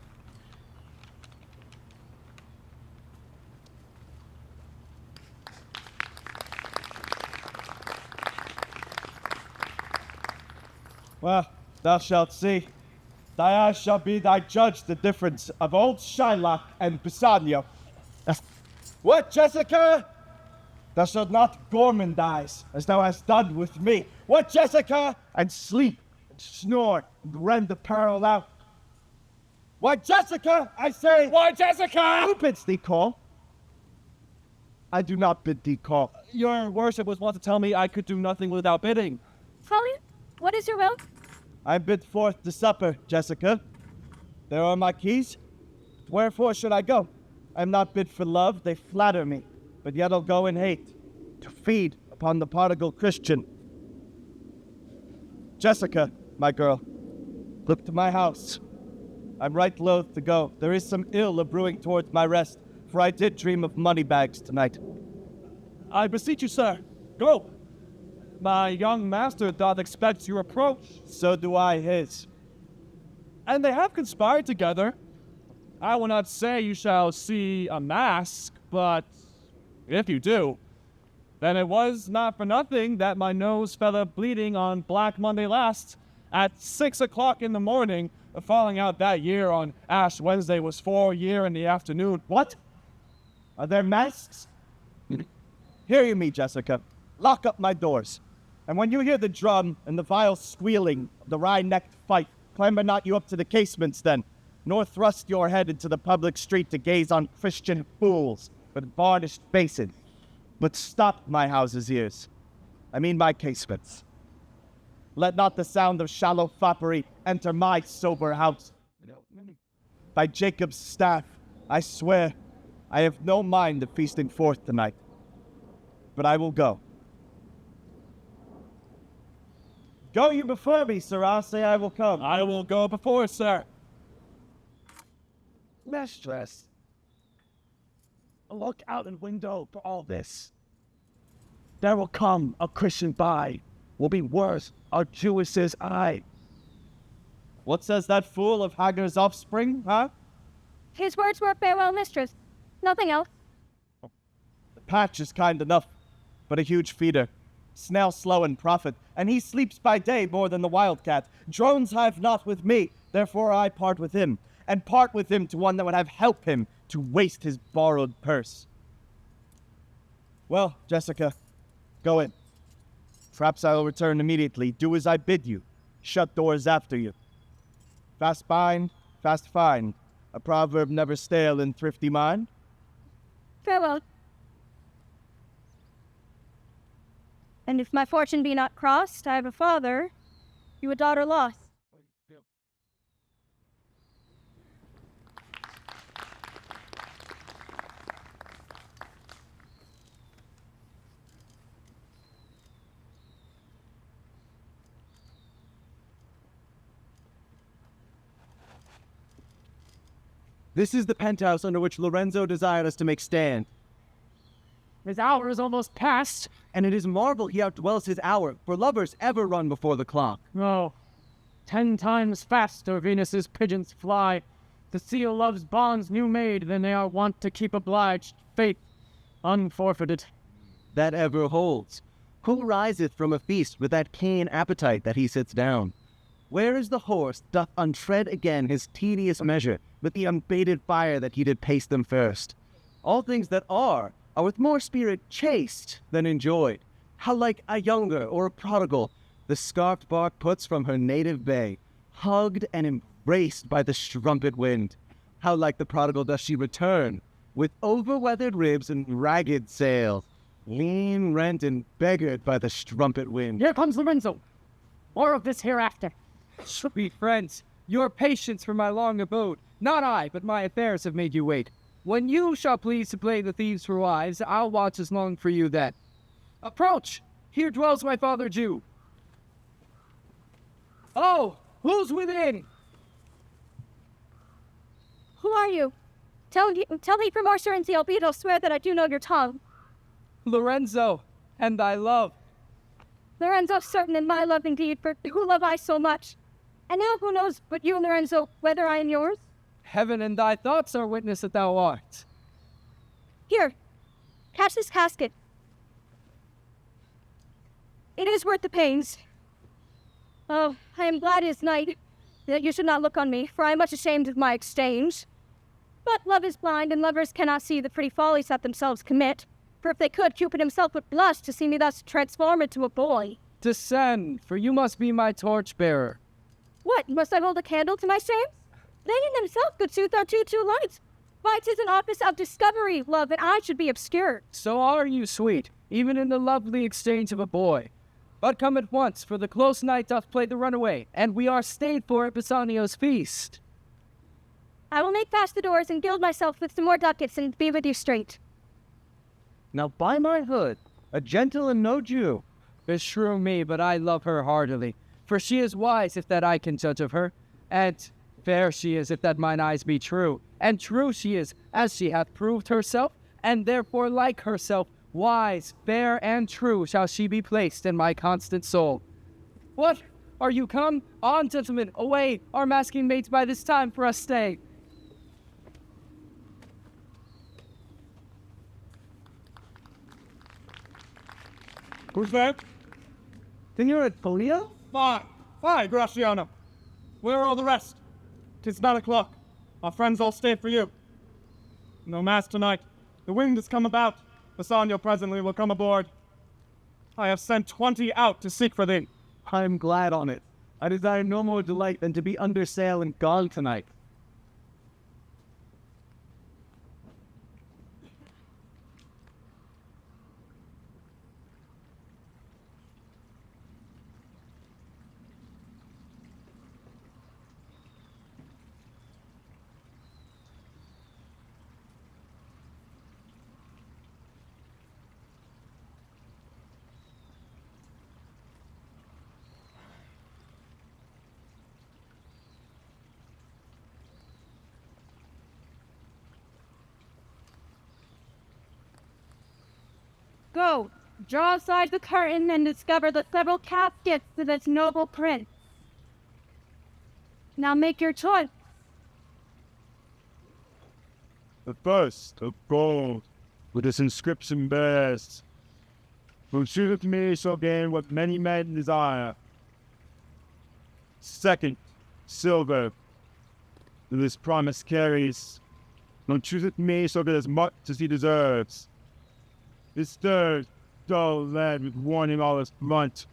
Well, thou shalt see. Thy eyes shall be thy judge the difference of old Shylock and Bassanio. What, Jessica? Thou shalt not gormandize as thou hast done with me. What, Jessica? And sleep and snore and rend the peril out. Why, Jessica, I say. Why, Jessica? Who bids thee call? I do not bid thee call. Your worship was wont to tell me I could do nothing without bidding. Folly, what is your will? I bid forth to supper, Jessica. There are my keys. Wherefore should I go? I am not bid for love, they flatter me, but yet I'll go in hate, to feed upon the prodigal Christian. Jessica, my girl, look to my house. I'm right loath to go. There is some ill a-brewing towards my rest, for I did dream of money bags tonight. I beseech you, sir, go. My young master doth expect your approach. So do I his. And they have conspired together. I will not say you shall see a mask, but if you do, then it was not for nothing that my nose fell a-bleeding on Black Monday last. At 6 o'clock in the morning, the falling out that year on Ash Wednesday was 4 year in the afternoon. What? Are there masks? Hear you me, Jessica. Lock up my doors. And when you hear the drum and the vile squealing of the wry-necked fife, clamber not you up to the casements then, nor thrust your head into the public street to gaze on Christian fools with varnished faces. But stop my house's ears. I mean my casements. Let not the sound of shallow foppery enter my sober house. By Jacob's staff, I swear, I have no mind of feasting forth tonight. But I will go. Go you before me, sirrah, say I will come. I will go before, sir. Mistress, look out the window for all this. There will come a Christian by, will be worth a Jewess's eye. What says that fool of Hagar's offspring, huh? His words were farewell, mistress. Nothing else. The patch is kind enough, but a huge feeder. Snail slow in profit, and he sleeps by day more than the wildcat. Drones hive not with me, therefore I part with him, and part with him to one that would have help him to waste his borrowed purse. Well, Jessica, go in. Perhaps I will return immediately. Do as I bid you. Shut doors after you. Fast bind, fast find. A proverb never stale in thrifty mind. Farewell. And if my fortune be not crossed, I have a father, you a daughter lost. This is the penthouse under which Lorenzo desired us to make stand. His hour is almost past. And it is marvel he outdwells his hour, for lovers ever run before the clock. Oh, 10 times faster Venus's pigeons fly, to seal love's bonds new made than they are wont to keep obliged, faith unforfeited. That ever holds. Who riseth from a feast with that keen appetite that he sits down? Where is the horse doth untread again his tedious measure, with the unbated fire that he did pace them first? All things that are with more spirit chased than enjoyed. How like a younger or a prodigal, the scarfed bark puts from her native bay, hugged and embraced by the strumpet wind. How like the prodigal does she return, with over-weathered ribs and ragged sails, lean, rent, and beggared by the strumpet wind. Here comes Lorenzo. More of this hereafter. Sweet friends, your patience for my long abode. Not I, but my affairs have made you wait. When you shall please to play the thieves for wives, I'll watch as long for you then. Approach! Here dwells my father Jew. Oh, who's within? Who are you? Tell me for more certainty, albeit I'll swear that I do know your tongue. Lorenzo, and thy love. Lorenzo, certain in my love indeed, for who love I so much? And now who knows but you, Lorenzo, whether I am yours? Heaven and thy thoughts are witness that thou art. Here, catch this casket. It is worth the pains. Oh, I am glad it is night, that you should not look on me, for I am much ashamed of my exchange. But love is blind, and lovers cannot see the pretty follies that themselves commit. For if they could, Cupid himself would blush to see me thus transformed into a boy. Descend, for you must be my torchbearer. What, must I hold a candle to my shame? They in themselves could soothe our two lights. Why, 'tis an office of discovery, love, and I should be obscure. So are you, sweet, even in the lovely exchange of a boy. But come at once, for the close night doth play the runaway, and we are stayed for at Bassanio's feast. I will make fast the doors and gild myself with some more ducats and be with you straight. Now by my hood, a gentleman no Jew. Beshrew me, but I love her heartily, for she is wise, if that I can judge of her, and fair she is, if that mine eyes be true, and true she is, as she hath proved herself, and therefore like herself, wise, fair, and true shall she be placed in my constant soul. What? Are you come? On, gentlemen, away! Our masking mates by this time for us stay. Who's that? Signor Polio? Fine, Graciano. Where are all the rest? 'Tis 9 o'clock. Our friends all stay for you. No mass tonight. The wind has come about. Bassanio presently will come aboard. I have sent 20 out to seek for thee. I am glad on it. I desire no more delight than to be under sail and gone tonight. Go, draw aside the curtain and discover the several caskets of this noble prince. Now make your choice. The first of gold, with this inscription bears, "Who shooteth me shall gain what many men desire." Second, silver, that this promise carries, "Who chooseth me shall get as much as he deserves." This third, dull lead with warning all his blunt,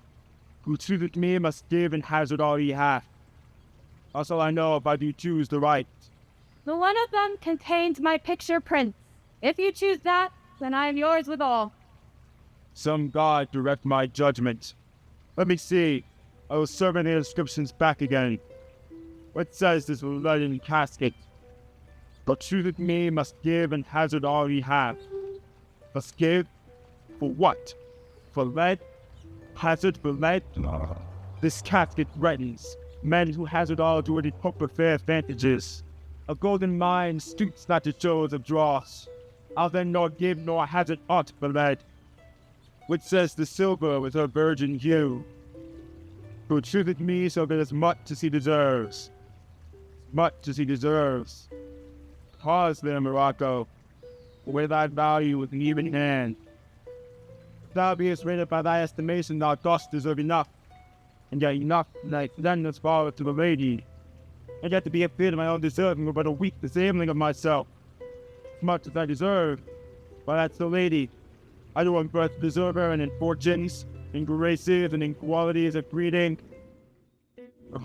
"Who chooseth me must give and hazard all he hath." How shall I know if I do choose the right? The one of them contains my picture prince. If you choose that, then I am yours with all. Some god direct my judgment. Let me see. I will survey the inscriptions back again. What says this leaden casket? "But chooseth me must give and hazard all he hath." Must give? For what? For lead? Hazard for lead? This casket threatens men who hazard all to it in hope of fair advantages. A golden mine stoops not to shows of dross. I'll then nor give nor hazard aught for lead. What says the silver with her virgin hue? "Who chooseth me shall get as much as he deserves." Much as he deserves. Pause there, Morocco. Weigh thy value with an even hand. If thou beest rated by thy estimation, thou dost deserve enough, and yet enough like then as far to the lady, and yet to be afraid of my own deserving were but a weak disabling of myself. As much as I deserve, why that's the lady. I do on birth deserve her, and in fortunes, in graces, and in qualities of breeding,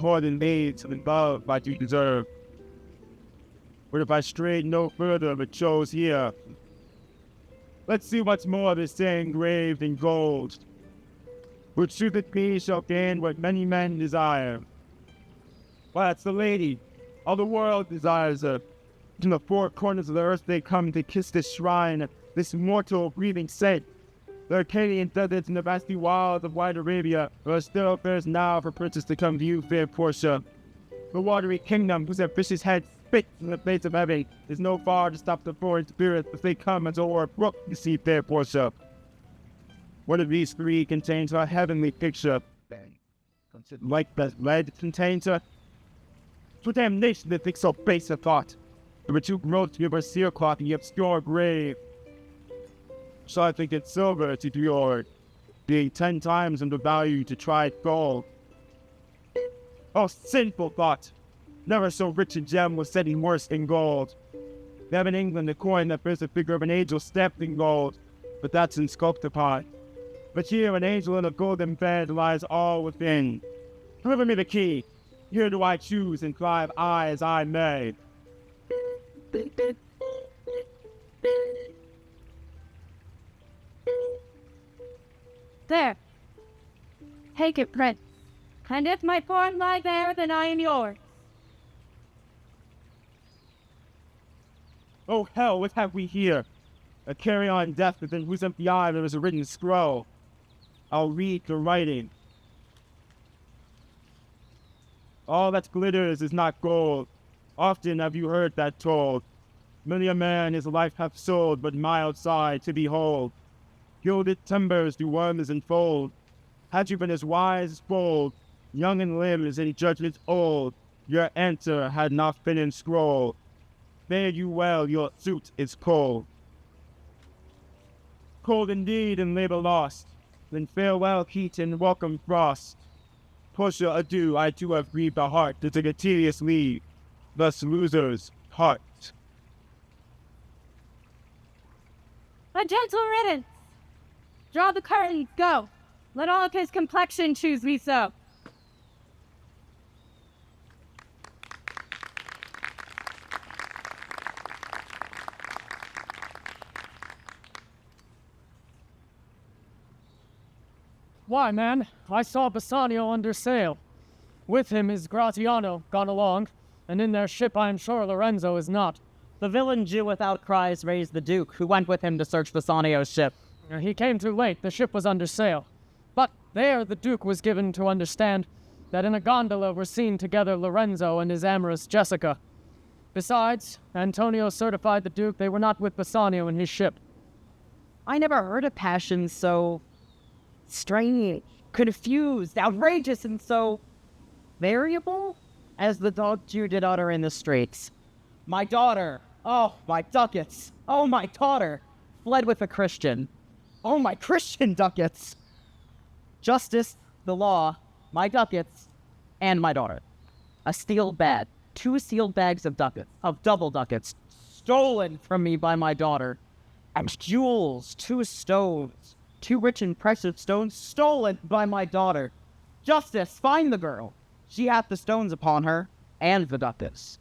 more than maids and love I do deserve. But if I strayed no further but chose here, let's see what's more this day engraved in gold. "Who chooseth me shall gain what many men desire." Why, that's the lady. All the world desires her. From the four corners of the earth they come to kiss this shrine, this mortal breathing saint. The Arcadian deserts and the vasty wilds of wide Arabia are still affairs now for princes to come view fair Portia. The watery kingdom, whose ambitious head spits in the face of heaven, is no far to stop the foreign spirits if they come as o'er a brook to see fair Portia. One of these three contains a heavenly picture. Like that lead contains her. What damnation that thinks so base a thought? There were two groats to give her cerecloth in the obscure grave. So I think it's silver to your, being 10 times in the value to tried gold. Oh, sinful thought! Never so rich a gem was setting worse in gold. They have in England a coin that bears the figure of an angel stamped in gold, but that's in sculpted upon. But here an angel in a golden bed lies all within. Deliver me the key. Here do I choose and thrive I as I may. There. Take it, Prince. And if my form lie there, then I am yours. Oh hell, what have we here? A carry-on death within whose empty eye there is a written scroll. I'll read the writing. All that glitters is not gold. Often have you heard that told. Many a man his life hath sold, but mild side to behold. Gilded timbers do worms enfold. Had you been as wise as bold, young in limbs and judgment old, your answer had not been inscrolled. Fare you well, your suit is cold. Cold indeed and labor lost. Then farewell heat and welcome frost. Portia, adieu, I too have grieved a heart to take a tedious leave. Thus losers part. A gentle riddance. Draw the curtain, go. Let all of his complexion choose me so. Why, man, I saw Bassanio under sail. With him is Gratiano gone along, and in their ship I am sure Lorenzo is not. The villain Jew without cries raised the Duke, who went with him to search Bassanio's ship. He came too late, the ship was under sail. But there the Duke was given to understand that in a gondola were seen together Lorenzo and his amorous Jessica. Besides, Antonio certified the Duke they were not with Bassanio in his ship. I never heard a passion so strange, confused, outrageous, and so variable as the dog Jew did utter in the streets. My daughter, oh, my ducats, oh, my daughter, fled with a Christian. Oh, my Christian ducats. Justice, the law, my ducats, and my daughter. A steel bag, 2 sealed bags of ducats, of double ducats, stolen from me by my daughter. And jewels, 2 stones, 2 rich and precious stones stolen by my daughter. Justice, find the girl. She hath the stones upon her, and the ducats.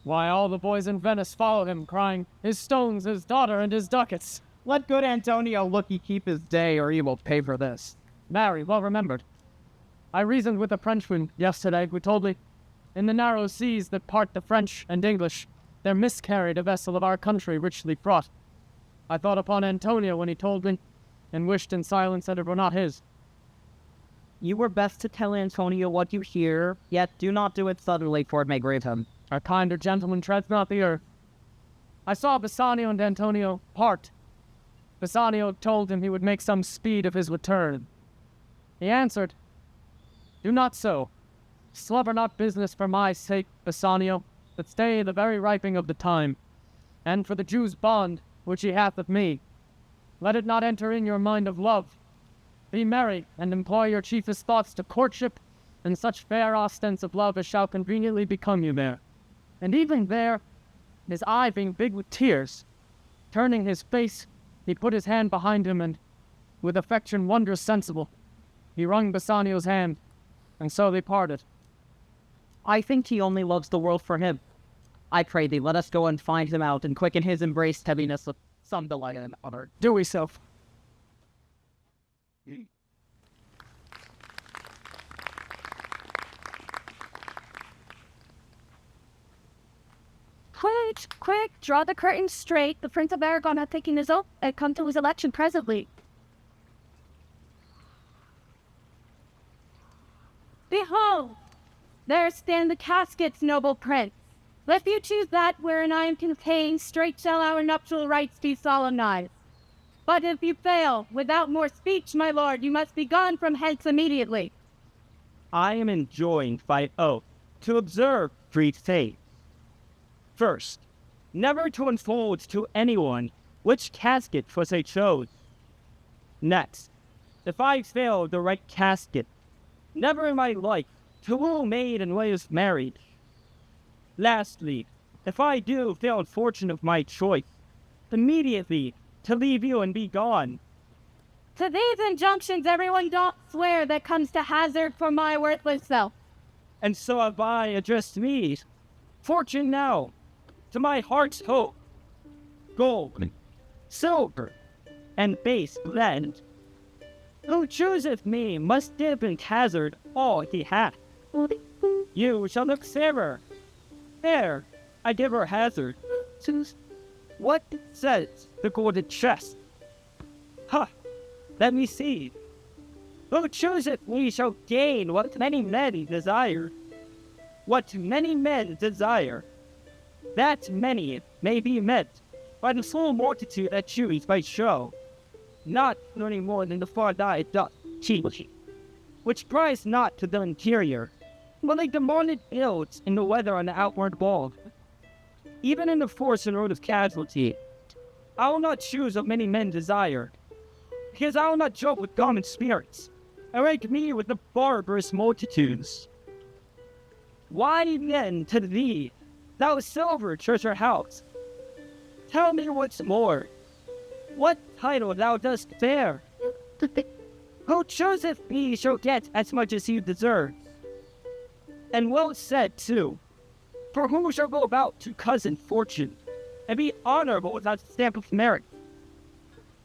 Why, all the boys in Venice follow him, crying, his stones, his daughter, and his ducats. Let good Antonio looky keep his day, or he will pay for this. Marry, well remembered. I reasoned with a Frenchman yesterday who told me, in the narrow seas that part the French and English, there miscarried a vessel of our country richly fraught. I thought upon Antonio when he told me, and wished in silence that it were not his. You were best to tell Antonio what you hear, yet do not do it suddenly, for it may grieve him. A kinder gentleman treads not the earth. I saw Bassanio and Antonio part. Bassanio told him he would make some speed of his return. He answered, do not so. Slubber not business for my sake, Bassanio, but stay the very riping of the time. And for the Jew's bond, which he hath with me, let it not enter in your mind of love. Be merry, and employ your chiefest thoughts to courtship, and such fair ostents of love as shall conveniently become you there. And even there, his eye being big with tears, turning his face, he put his hand behind him, and, with affection wondrous sensible, he wrung Bassanio's hand, and so they parted. I think he only loves the world for him. I pray thee, let us go and find him out, and quicken his embraced heaviness with some delight in honor. Do we so? Quick, quick, draw the curtain straight. The Prince of Aragon hath taken his oath and come to his election presently. Behold, there stand the caskets, noble prince. If you choose that wherein I am contained, straight shall our nuptial rites be solemnized. But if you fail, without more speech, my lord, you must be gone from hence immediately. I am enjoined by oath to observe 3 things. First, never to unfold to anyone which casket 'twas I chose. Next, if I fail the right casket, never in my life to woo maid and was married. Lastly, if I do fail fortune of my choice, immediately to leave you and be gone. To these injunctions everyone doth swear that comes to hazard for my worthless self. And so have I addressed me, fortune now, to my heart's hope, gold, silver, and base lead. Who chooseth me must dip and hazard all he hath. You shall look fairer. There, I give her hazard. What says the golden chest? Ha! Let me see. Who chooseth me shall gain what many men desire. What many men desire, that many may be met by the full multitude that choose by show, not learning more than the far diet doth teach, which prize not to the interior, but like the morning builds in the weather on the outward wall. Even in the force and road of casualty, I will not choose what many men desire, because I will not joke with common spirits, and rank me with the barbarous multitudes. Why then to thee, thou silver treasure house? Tell me what's more, what title thou dost bear? Who chooseth me shall get as much as he deserves. And well said too, for who shall go about to cousin fortune, and be honorable without stamp of merit?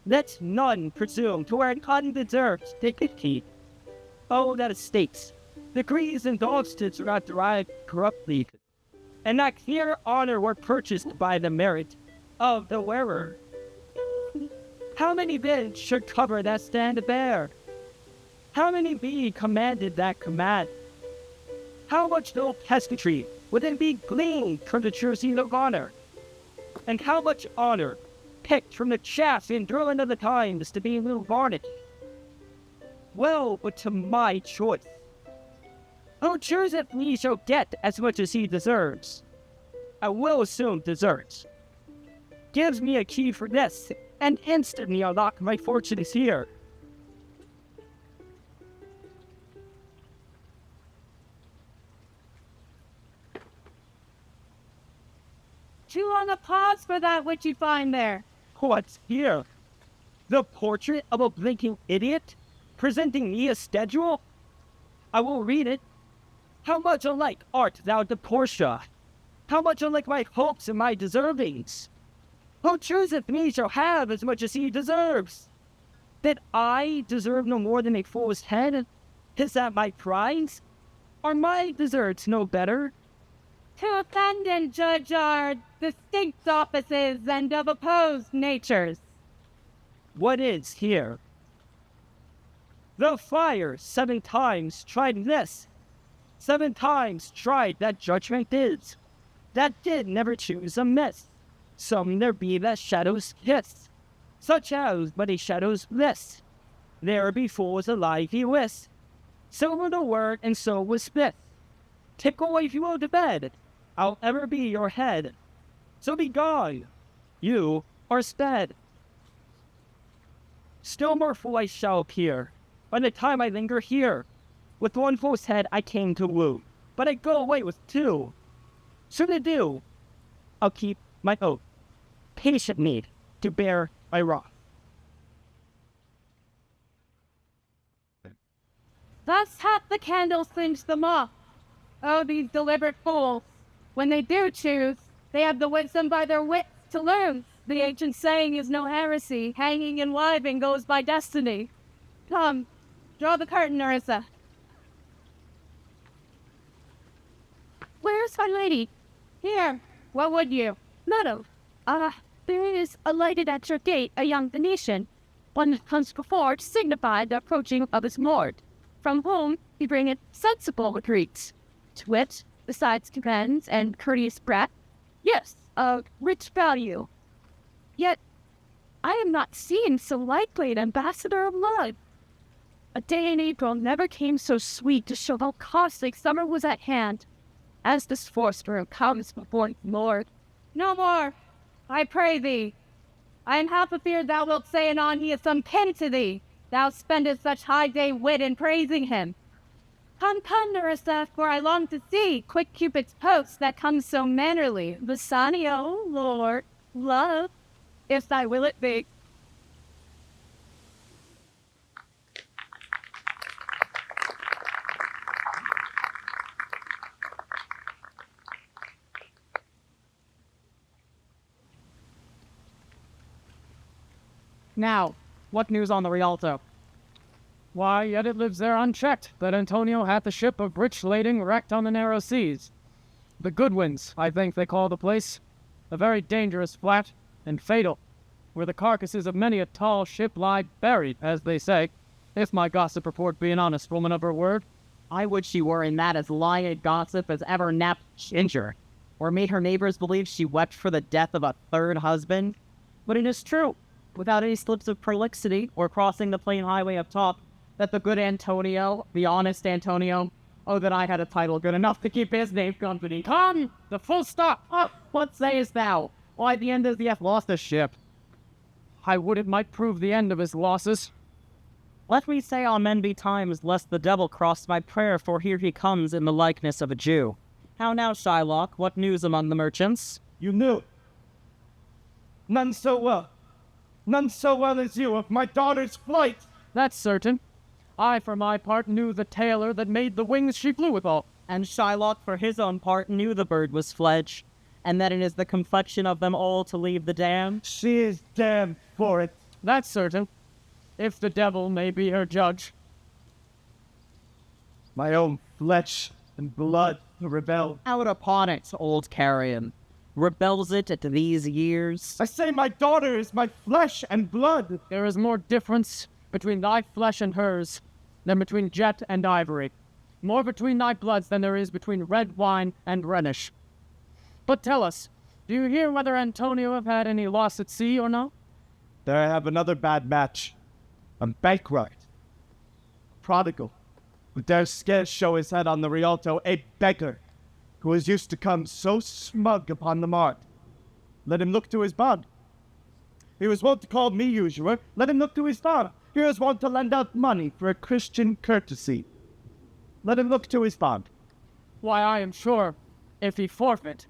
Let none presume to wear an undeserved dignity. Oh, that estates, degrees and dogsteds are not derived corruptly, and that clear honor were purchased by the merit of the wearer. How many men should cover that stand bare? How many be commanded that command? How much no peasantry would then be gleaned from the true seal of honor? And how much honor picked from the chaff and drilling of the times to be a little varnished? Well, but to my choice, who chooseth me shall get as much as he deserves. I will assume deserts. Gives me a key for this, and instantly unlock my fortune is here. Too long a pause for that which you find there. What's here? The portrait of a blinking idiot, presenting me a schedule? I will read it. How much alike art thou to Portia? How much unlike my hopes and my deservings? Who chooseth me shall have as much as he deserves. That I deserve no more than a fool's head? Is that my prize? Are my deserts no better? To offend and judge are distinct offices and of opposed natures. What is here? The fire 7 times tried this. 7 times tried that judgment is. That did never choose amiss. Some there be that shadows kiss, such as but a shadow's bliss. There be fools alive he wis. So were the word, and so was Smith. Tickle if you will to bed, I'll ever be your head. So be gone, you are sped. Still more fool I shall appear, by the time I linger here. With 1 fool's head I came to woo, but I go away with 2. So to do, I'll keep my oath, patient need to bear my wrath. Thus hath the candle singed them off. Oh, these deliberate fools! When they do choose, they have the wisdom by their wits to learn. The ancient saying is no heresy. Hanging and wiving goes by destiny. Come, draw the curtain, Nerissa. Where's our lady? Here, what would you? Madam, there is alighted at your gate a young Venetian, one that comes before to signify the approaching of his lord, from whom he bringeth sensible greets, to wit, besides commands and courteous breath, yes, of rich value. Yet, I am not seen so likely an ambassador of love. A day in April never came so sweet to show how costly summer was at hand, as this forester comes before his lord. No more, I pray thee. I am half afeard thou wilt say anon he is some kin to thee. Thou spendest such high day wit in praising him. Come, come, Nerissa, for I long to see quick Cupid's post that comes so mannerly. Bassanio, Lord, love, if thy will it be. Now, what news on the Rialto? Why, yet it lives there unchecked, that Antonio hath a ship of rich lading wrecked on the narrow seas. The Goodwins, I think they call the place. A very dangerous flat, and fatal, where the carcasses of many a tall ship lie buried, as they say, if my gossip report be an honest woman of her word. I would she were in that as lying gossip as ever napped Ginger, or made her neighbors believe she wept for the death of a third husband. But it is true, without any slips of prolixity or crossing the plain highway of talk, that the good Antonio, the honest Antonio, oh, that I had a title good enough to keep his name company. Come, the full stop. What sayest thou? Why, the end is he hath lost a ship. I would it might prove the end of his losses. Let me say amen betimes, lest the devil cross my prayer, for here he comes in the likeness of a Jew. How now, Shylock, what news among the merchants? You knew. None so well as you of my daughter's flight. That's certain. I, for my part, knew the tailor that made the wings she flew withal. And Shylock, for his own part, knew the bird was fledged, and that it is the complexion of them all to leave the dam. She is damned for it. That's certain, if the devil may be her judge. My own flesh and blood rebel. Out upon it, old carrion. Rebels it at these years? I say my daughter is my flesh and blood. There is more difference between thy flesh and hers than between jet and ivory. More between thy bloods than there is between red wine and Rhenish. But tell us, do you hear whether Antonio have had any loss at sea or no? There I have another bad match. I'm bankrupt. Prodigal, who dares scarce show his head on the Rialto, a beggar, who is used to come so smug upon the mart. Let him look to his bond. He was wont to call me usurer. Let him look to his bond. He was wont to lend out money for a Christian courtesy. Let him look to his bond. Why, I am sure, if he forfeit,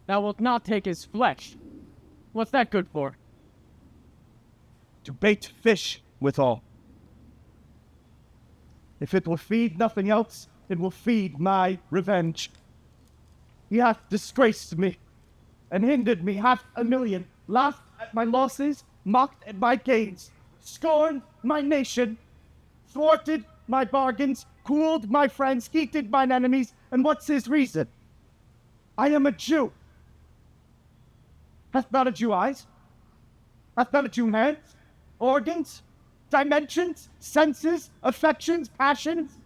thou wilt not take his flesh. What's that good for? To bait fish withal. If it will feed nothing else, it will feed my revenge. He hath disgraced me, and hindered me 500,000, laughed at my losses, mocked at my gains, scorned my nation, thwarted my bargains, cooled my friends, heated mine enemies, and what's his reason? I am a Jew. Hath not a Jew eyes? Hath not a Jew hands, organs, dimensions, senses, affections, passions?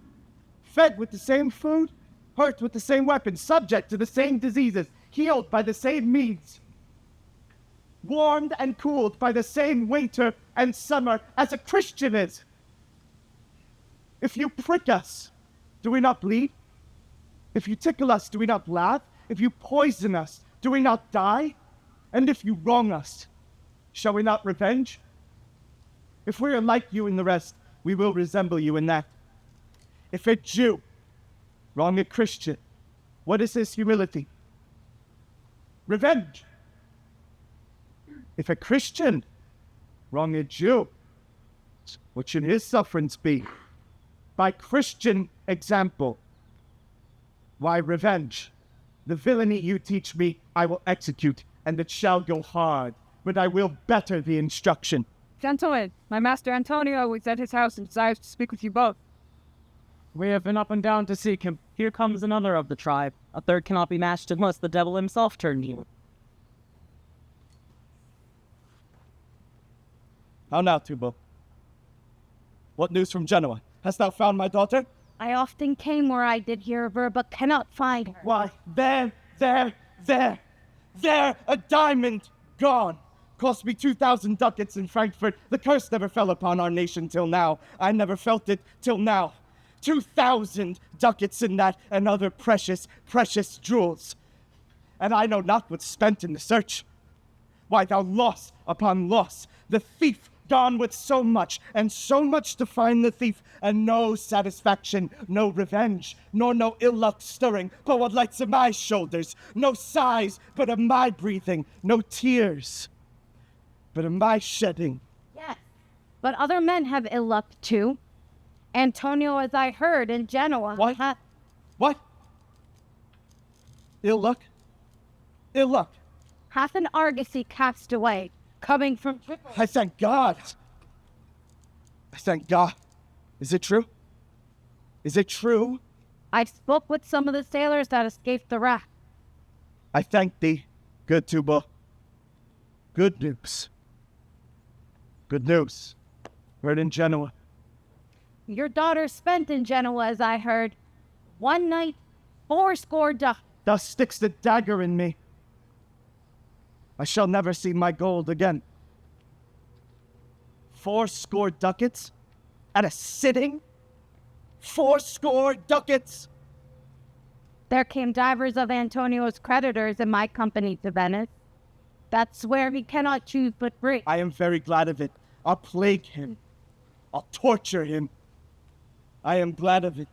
Fed with the same food, hurt with the same weapons, subject to the same diseases, healed by the same means, warmed and cooled by the same winter and summer as a Christian is. If you prick us, do we not bleed? If you tickle us, do we not laugh? If you poison us, do we not die? And if you wrong us, shall we not revenge? If we are like you in the rest, we will resemble you in that. If a Jew wrong a Christian, what is his humility? Revenge. If a Christian wrong a Jew, what should his sufferance be? By Christian example. Why revenge? The villainy you teach me, I will execute, and it shall go hard, but I will better the instruction. Gentlemen, my master Antonio is at his house and desires to speak with you both. We have been up and down to seek him. Here comes another of the tribe. A third cannot be matched unless the devil himself turn you. How now, Tubo? What news from Genoa? Hast thou found my daughter? I often came where I did hear of her, but cannot find her. Why, there, a diamond gone. Cost me 2,000 ducats in Frankfurt. The curse never fell upon our nation till now. I never felt it till now. 2,000 ducats in that and other precious, precious jewels. And I know not what's spent in the search. Why, thou loss upon loss. The thief gone with so much, and so much to find the thief, and no satisfaction, no revenge, nor no ill luck stirring, but what lights of my shoulders, no sighs, but of my breathing, no tears, but of my shedding. Yes, but other men have ill luck too. Antonio, as I heard in Genoa. What? What? Ill luck? Ill luck. Hath an argosy cast away, coming from Tripoli. I thank God. I thank God. Is it true? Is it true? I spoke with some of the sailors that escaped the wreck. I thank thee, good Tubal. Good news. Good news. Heard in Genoa. Your daughter spent in Genoa, as I heard, one night, 80 ducats. Thou sticks the dagger in me. I shall never see my gold again. 80 ducats? At a sitting? 80 ducats? There came divers of Antonio's creditors in my company to Venice. That's where he cannot choose but bring. I am very glad of it. I'll plague him. I'll torture him. I am glad of it.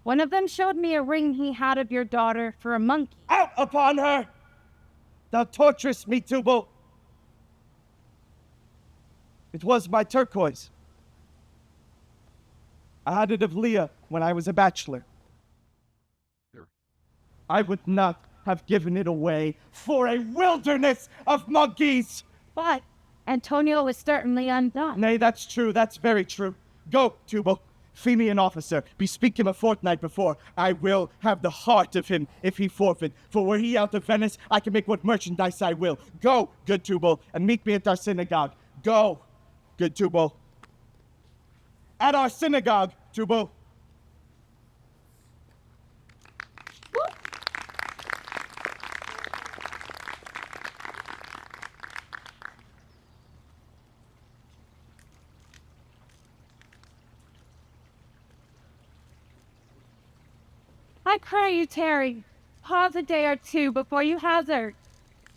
One of them showed me a ring he had of your daughter for a monkey. Out upon her! Thou torturest me, Tubal. It was my turquoise. I had it of Leah when I was a bachelor. I would not have given it away for a wilderness of monkeys. But Antonio is certainly undone. Nay, that's true. That's very true. Go, Tubal. Fee me an officer. Bespeak him a fortnight before. I will have the heart of him if he forfeit. For were he out of Venice, I can make what merchandise I will. Go, good Tubal, and meet me at our synagogue. Go, good Tubal. At our synagogue, Tubal. I pray you, tarry. Pause a day or two before you hazard.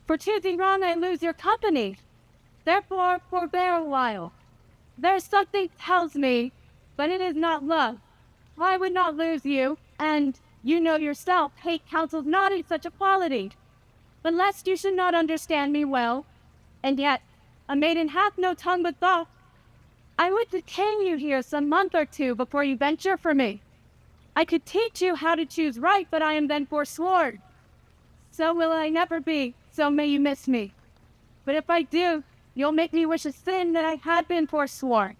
For choosing wrong, I lose your company. Therefore, forbear a while. There's something tells me, but it is not love. I would not lose you, and you know yourself, hate counsels not in such a quality. But lest you should not understand me well, and yet a maiden hath no tongue but thought, I would detain you here some month or two before you venture for me. I could teach you how to choose right, but I am then forsworn. So will I never be, so may you miss me. But if I do, you'll make me wish a sin that I had been forsworn.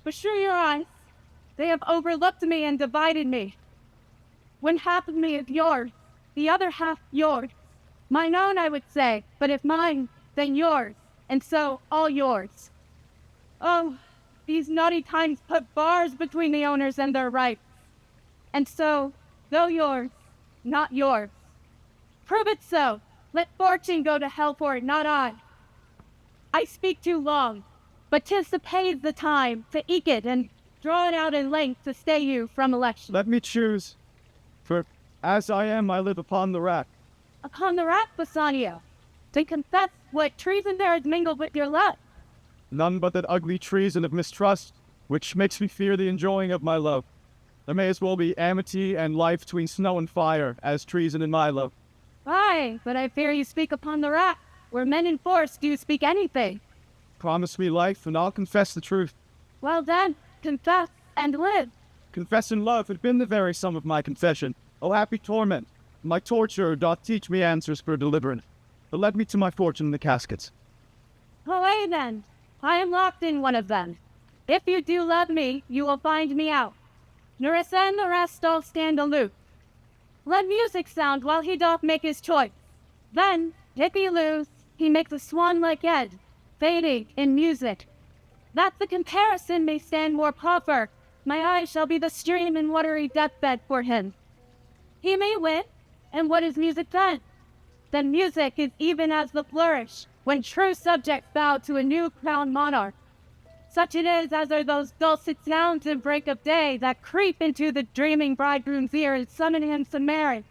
But sure your eyes, they have overlooked me and divided me. One half of me is yours, the other half yours. Mine own, I would say, but if mine, then yours, and so all yours. Oh, these naughty times put bars between the owners and their rights. And so, though yours, not yours. Prove it so. Let fortune go to hell for it, not I. I speak too long, but 'tis to pay the time to eke it and draw it out in length to stay you from election. Let me choose. For as I am, I live upon the rack. Upon the rack, Bassanio, to confess what treason there is mingled with your love. None but that ugly treason of mistrust, which makes me fear the enjoying of my love. There may as well be amity and life between snow and fire as treason in my love. Aye, but I fear you speak upon the rack, where men in force do speak anything. Promise me life, and I'll confess the truth. Well then, confess and live. Confess and love had been the very sum of my confession. O happy torment! My torture doth teach me answers for deliverance. But led me to my fortune in the caskets. Away then, I am locked in one of them. If you do love me, you will find me out. Nerissa and the rest all stand aloof. Let music sound while he doth make his choice. Then, if he lose, he makes a swan-like head, fading in music. That the comparison may stand more proper, my eyes shall be the stream and watery deathbed for him. He may win, and what is music then? Then music is even as the flourish, when true subjects bow to a new crowned monarch. Such it is as are those dulcet sounds in break of day that creep into the dreaming bridegroom's ear and summon him to marriage.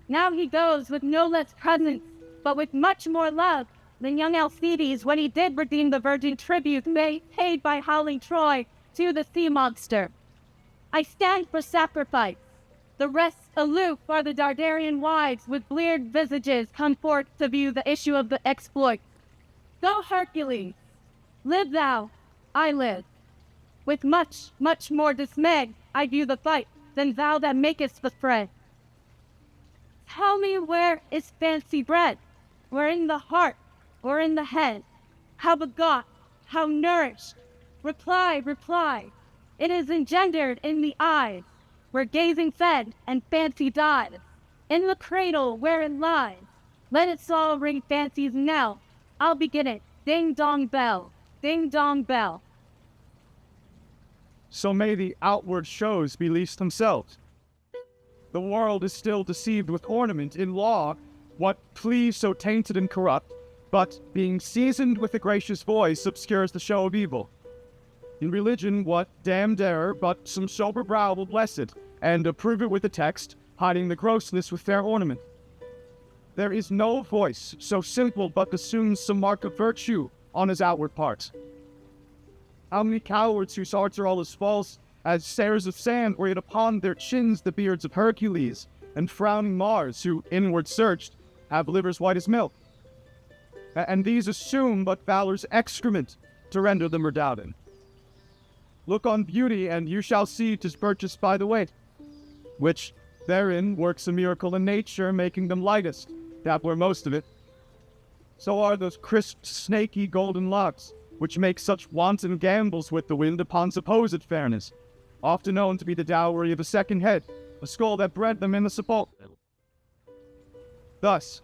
Now he goes with no less presence, but with much more love, than young Alcides when he did redeem the virgin tribute paid by howling Troy to the sea monster. I stand for sacrifice. The rest aloof are the Dardarian wives with bleared visages come forth to view the issue of the exploit. Go, Hercules! Live thou, I live. With much, much more dismay I view the fight than thou that makest the fray. Tell me, where is fancy bred? Where in the heart or in the head? How begot, how nourished? Reply, reply. It is engendered in the eyes, where gazing fed and fancy died. In the cradle where it lies, let its all ring fancy's knell. I'll begin it. Ding dong bell, ding dong bell. So may the outward shows be least themselves. The world is still deceived with ornament. In law, what please so tainted and corrupt, but being seasoned with a gracious voice obscures the show of evil. In religion, what damned error, but some sober brow will bless it, and approve it with the text, hiding the grossness with fair ornament. There is no voice so simple but assumes some mark of virtue on his outward parts. How many cowards whose hearts are all as false as stairs of sand, or yet upon their chins the beards of Hercules, and frowning Mars, who, inward searched, have livers white as milk. And these assume but valor's excrement to render them redoubted. Look on beauty, and you shall see 'tis purchased by the weight, which therein works a miracle in nature, making them lightest, that were most of it. So are those crisp, snaky golden locks, which make such wanton gambols with the wind upon supposed fairness, often known to be the dowry of a second head, a skull that bred them in the sepulchre. Thus,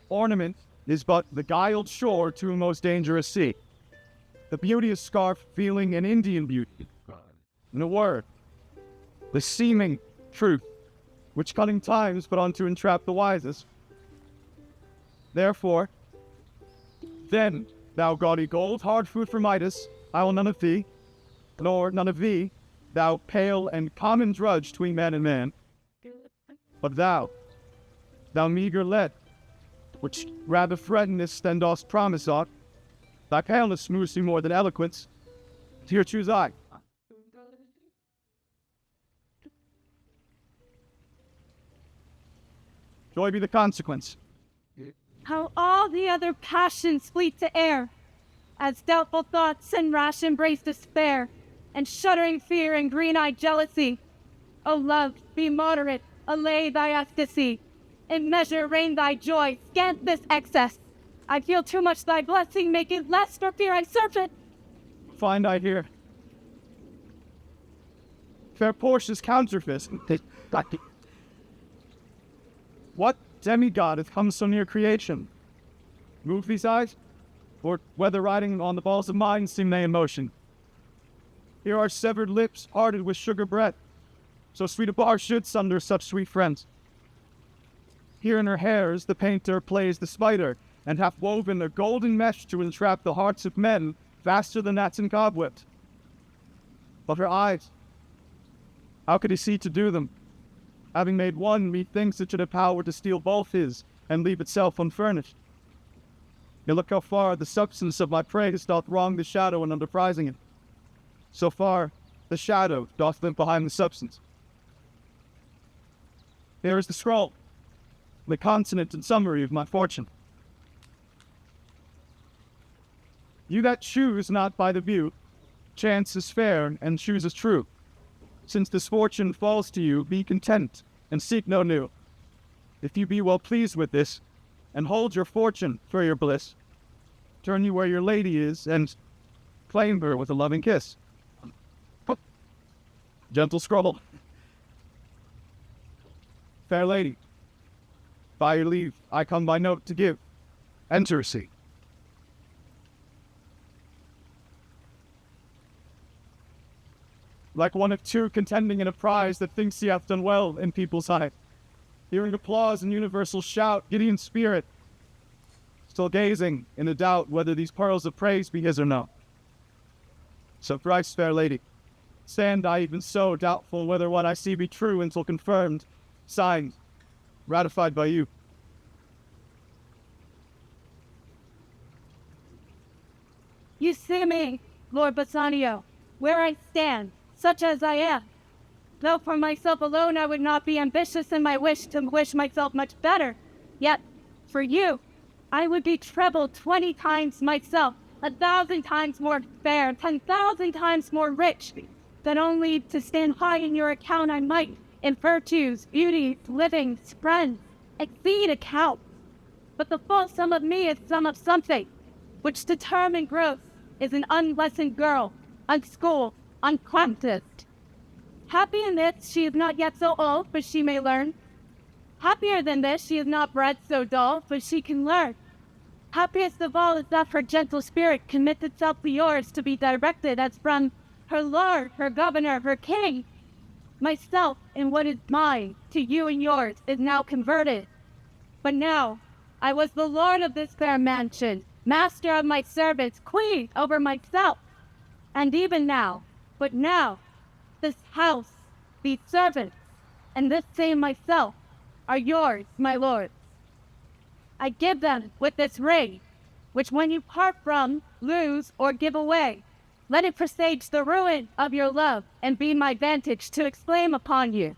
ornament is but the guiled shore to a most dangerous sea. The beauteous scarf feeling an Indian beauty. In a word, the seeming truth, which cunning times put on to entrap the wisest. Therefore, then, thou gaudy gold, hard food for Midas, I will none of thee, nor none of thee, thou pale and common drudge between man and man. But thou meager lead, which rather threatenest than dost promise aught, thy paleness moves me more than eloquence. Here choose I. Joy be the consequence. How all the other passions fleet to air, as doubtful thoughts and rash embrace despair, and shuddering fear and green-eyed jealousy. O love, be moderate, allay thy ecstasy. In measure reign thy joy, scant this excess. I feel too much thy blessing, make it less for fear I surf it. Find I here fair Portia's counterfeit. What demigod hath come so near creation? Move these eyes? Or whether riding on the balls of mine seem they in motion? Here are severed lips parted with sugar breath. So sweet a bar should sunder such sweet friends. Here in her hairs the painter plays the spider, and hath woven a golden mesh to entrap the hearts of men faster than gnats and cobwebs. But her eyes, how could he see to do them? Having made one, methinks it should have power to steal both his, and leave itself unfurnished. Yet look how far the substance of my praise doth wrong the shadow in underprising it. So far the shadow doth limp behind the substance. Here is the scroll, the consonant and summary of my fortune. You that choose not by the view, chance is fair and chooses true. Since this fortune falls to you, be content and seek no new. If you be well pleased with this, and hold your fortune for your bliss, turn you where your lady is, and claim her with a loving kiss. Gentle scroll. Fair lady, by your leave, I come by note to give. Enter, see. Like one of two contending in a prize that thinks he hath done well in people's eye. Hearing applause and universal shout, giddy in spirit, still gazing in a doubt whether these pearls of praise be his or no. So thrice, fair lady, stand I even so, doubtful whether what I see be true until confirmed, signed, ratified by you. You see me, Lord Bassanio, where I stand, such as I am. Though for myself alone I would not be ambitious in my wish to wish myself much better, yet, for you, I would be treble 20 times myself, 1,000 times more fair, 10,000 times more rich, that only to stand high in your account I might, in virtues, beauty, living, friends, exceed account. But the full sum of me is sum of something, which determined growth is an unlessoned girl, unschooled, unpracticed. Happy in this, she is not yet so old, but she may learn. Happier than this, she is not bred so dull, but she can learn. Happiest of all is that her gentle spirit commits itself to yours to be directed as from her lord, her governor, her king. Myself, in what is mine, to you and yours, is now converted. But now, I was the lord of this fair mansion, master of my servants, queen over myself. And even now, but now, this house, these servants, and this same myself, are yours, my lord. I give them with this ring, which when you part from, lose, or give away, let it presage the ruin of your love, and be my vantage to exclaim upon you.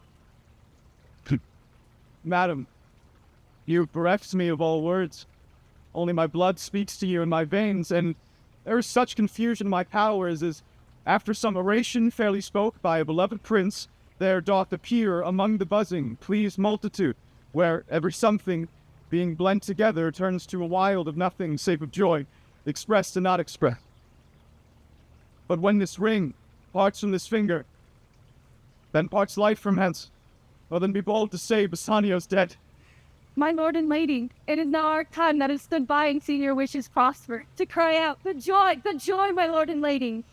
Madam, you bereft me of all words. Only my blood speaks to you in my veins, and there is such confusion in my powers as, after some oration fairly spoke by a beloved prince, there doth appear among the buzzing, pleased multitude, where every something, being blent together, turns to a wild of nothing save of joy, expressed and not expressed. But when this ring parts from this finger, then parts life from hence, well then be bold to say Bassanio's dead. My lord and lady, it is now our time that has stood by and seen your wishes prosper, to cry out, the joy, my lord and lady.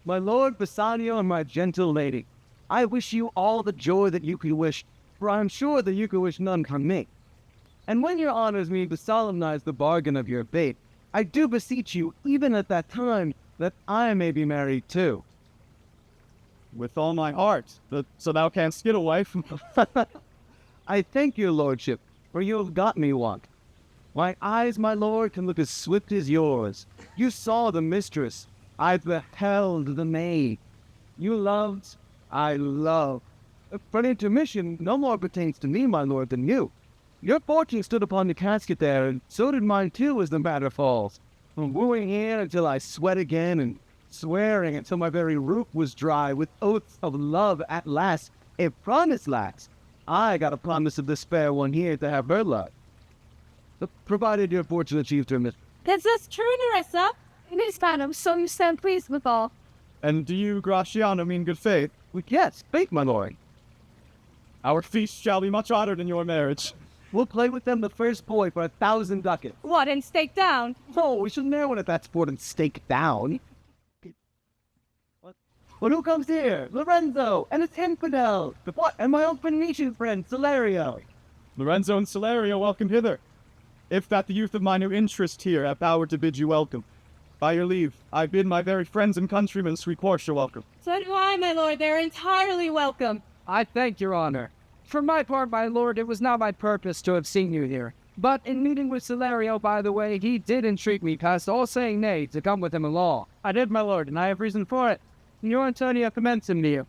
My lord Bassanio and my gentle lady, I wish you all the joy that you could wish, for I am sure that you could wish none from me. And when your honors me to solemnize the bargain of your bait, I do beseech you, even at that time, that I may be married too. With all my heart, so thou canst get a wife. I thank your lordship, for you have got me one. My eyes, my lord, can look as swift as yours. You saw the mistress, I beheld the maid. You loved, I love. For intermission no more pertains to me, my lord, than you. Your fortune stood upon the casket there, and so did mine too, as the matter falls. From wooing here until I sweat again, and swearing until my very roof was dry, with oaths of love at last, if promise lacks, I got a promise of this fair one here to have her love. Provided your fortune achieved her mistress. Is this true, Nerissa? It is, madam, so you stand pleased withal. And do you, Graciano, mean good faith? Yes, faith, my lord. Our feast shall be much honored in your marriage. We'll play with them the first boy for 1,000 ducats. What, and stake down? Oh, we should know when that's sport and stake down. But who comes here? Lorenzo and his infidel. What? And my old Venetian friend, Celerio. Lorenzo and Celerio, welcome hither. If that the youth of my new interest here have power to bid you welcome. By your leave, I bid my very friends and countrymen sweet Portia welcome. So do I, my lord. They're entirely welcome. I thank your honor. For my part, my lord, it was not my purpose to have seen you here. But in meeting with Celerio, by the way, he did entreat me, past all saying nay, to come with him along. I did, my lord, and I have reason for it. Your Antonio commends him to you.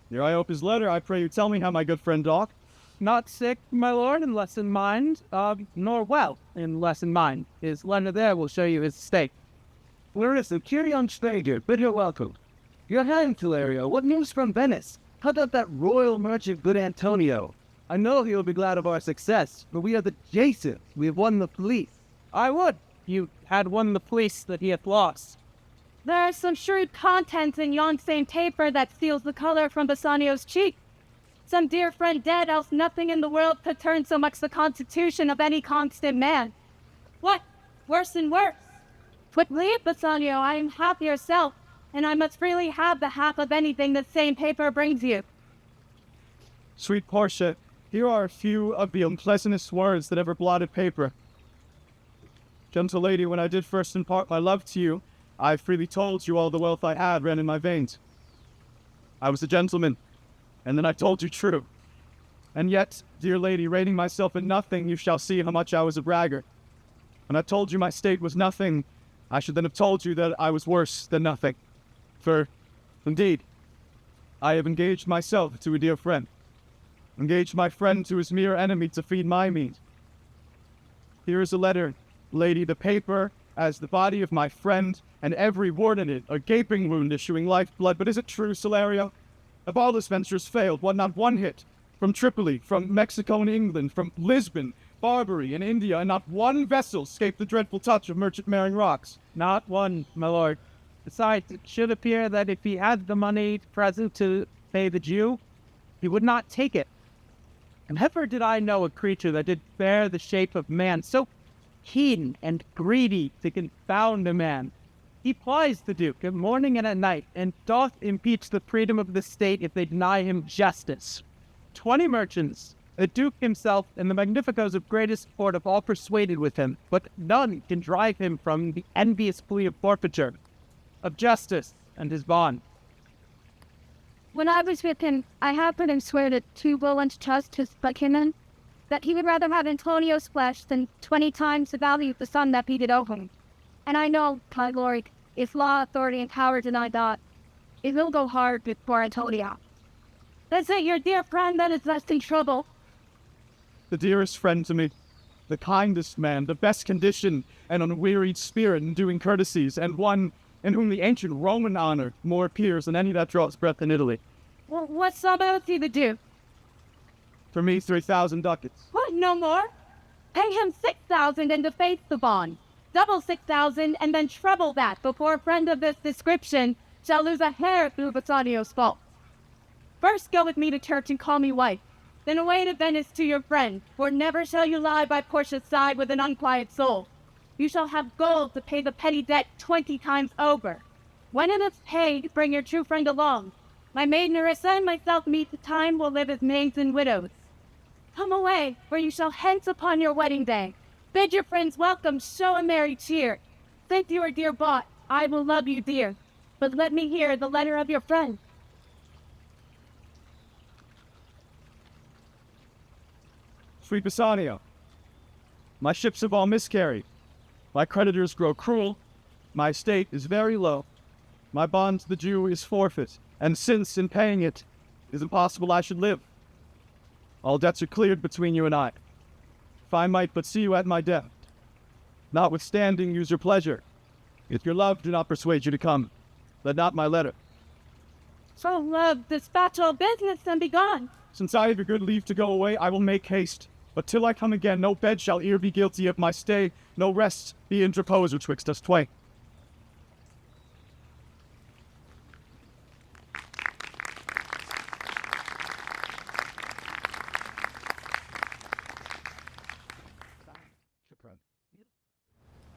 Here I ope his letter. I pray you tell me how my good friend Doc. Not sick, my lord, and less in mind, nor well, in less in mind. His letter there will show you his state. Larissa, young stranger, bid her welcome. Your hand, Celerio, what news from Venice? How about that royal merchant, good Antonio? I know he will be glad of our success, for we are the Jasons. We have won the police. I would. You had won the police that he hath lost. There are some shrewd contents in yon same paper that steals the color from Bassanio's cheek. Some dear friend dead, else nothing in the world could turn so much the constitution of any constant man. What? Worse and worse. With leave, Bassanio, I am half yourself, and I must freely have the half of anything the same paper brings you. Sweet Portia, here are a few of the unpleasantest words that ever blotted paper. Gentle lady, when I did first impart my love to you, I freely told you all the wealth I had ran in my veins. I was a gentleman, and then I told you true. And yet, dear lady, rating myself at nothing, you shall see how much I was a braggart. When I told you my state was nothing, I should then have told you that I was worse than nothing. For, indeed, I have engaged myself to a dear friend. Engaged my friend to his mere enemy to feed my meat. Here is a letter, lady, the paper, as the body of my friend, and every word in it, a gaping wound issuing lifeblood. But is it true, Solario? Have all his ventures failed? Not one hit? From Tripoli, from Mexico and England, from Lisbon, Barbary, and India, and not one vessel escaped the dreadful touch of merchant-bearing rocks. Not one, my lord. Besides, it should appear that if he had the money present to pay the Jew, he would not take it. And never did I know a creature that did bear the shape of man, so keen and greedy to confound a man. He plies the Duke at morning and at night, and doth impeach the freedom of the state if they deny him justice. 20 merchants, the Duke himself, and the magnificos of greatest court have all persuaded with him, but none can drive him from the envious plea of forfeiture, of justice, and his bond. When I was with him, I had heard him swear to will and trust his buccaneer, that he would rather have Antonio's flesh than 20 times the value of the son that he did owe him. And I know, my lord, if law, authority, and power deny that, it will go hard with poor Antonio. Is it your dear friend that is less in trouble? The dearest friend to me, the kindest man, the best conditioned and unwearied spirit in doing courtesies, and one in whom the ancient Roman honor more appears than any that draws breath in Italy. Well, what sum owes he the Duke? For me, 3,000 ducats. What, no more? Pay him 6,000 and deface the bond. Double 6,000 and then treble that before a friend of this description shall lose a hair through Bassanio's fault. First go with me to church and call me wife, then away to Venice to your friend, for never shall you lie by Portia's side with an unquiet soul. You shall have gold to pay the petty debt 20 times over. When it is paid, bring your true friend along. My maid Nerissa and myself meet the time will live as maids and widows. Come away, for you shall hence upon your wedding day. Bid your friends welcome, show a merry cheer. Since you are dear bought, I will love you dear. But let me hear the letter of your friend. Sweet Bassanio, my ships have all miscarried. My creditors grow cruel. My estate is very low. My bond to the Jew is forfeit, and since in paying it, it is impossible I should live. All debts are cleared between you and I. If I might but see you at my death, notwithstanding use your pleasure. If your love do not persuade you to come, let not my letter. So, love, dispatch all business and be gone. Since I have your good leave to go away, I will make haste. But till I come again, no bed shall e'er be guilty of my stay, no rest be interposed betwixt us twain.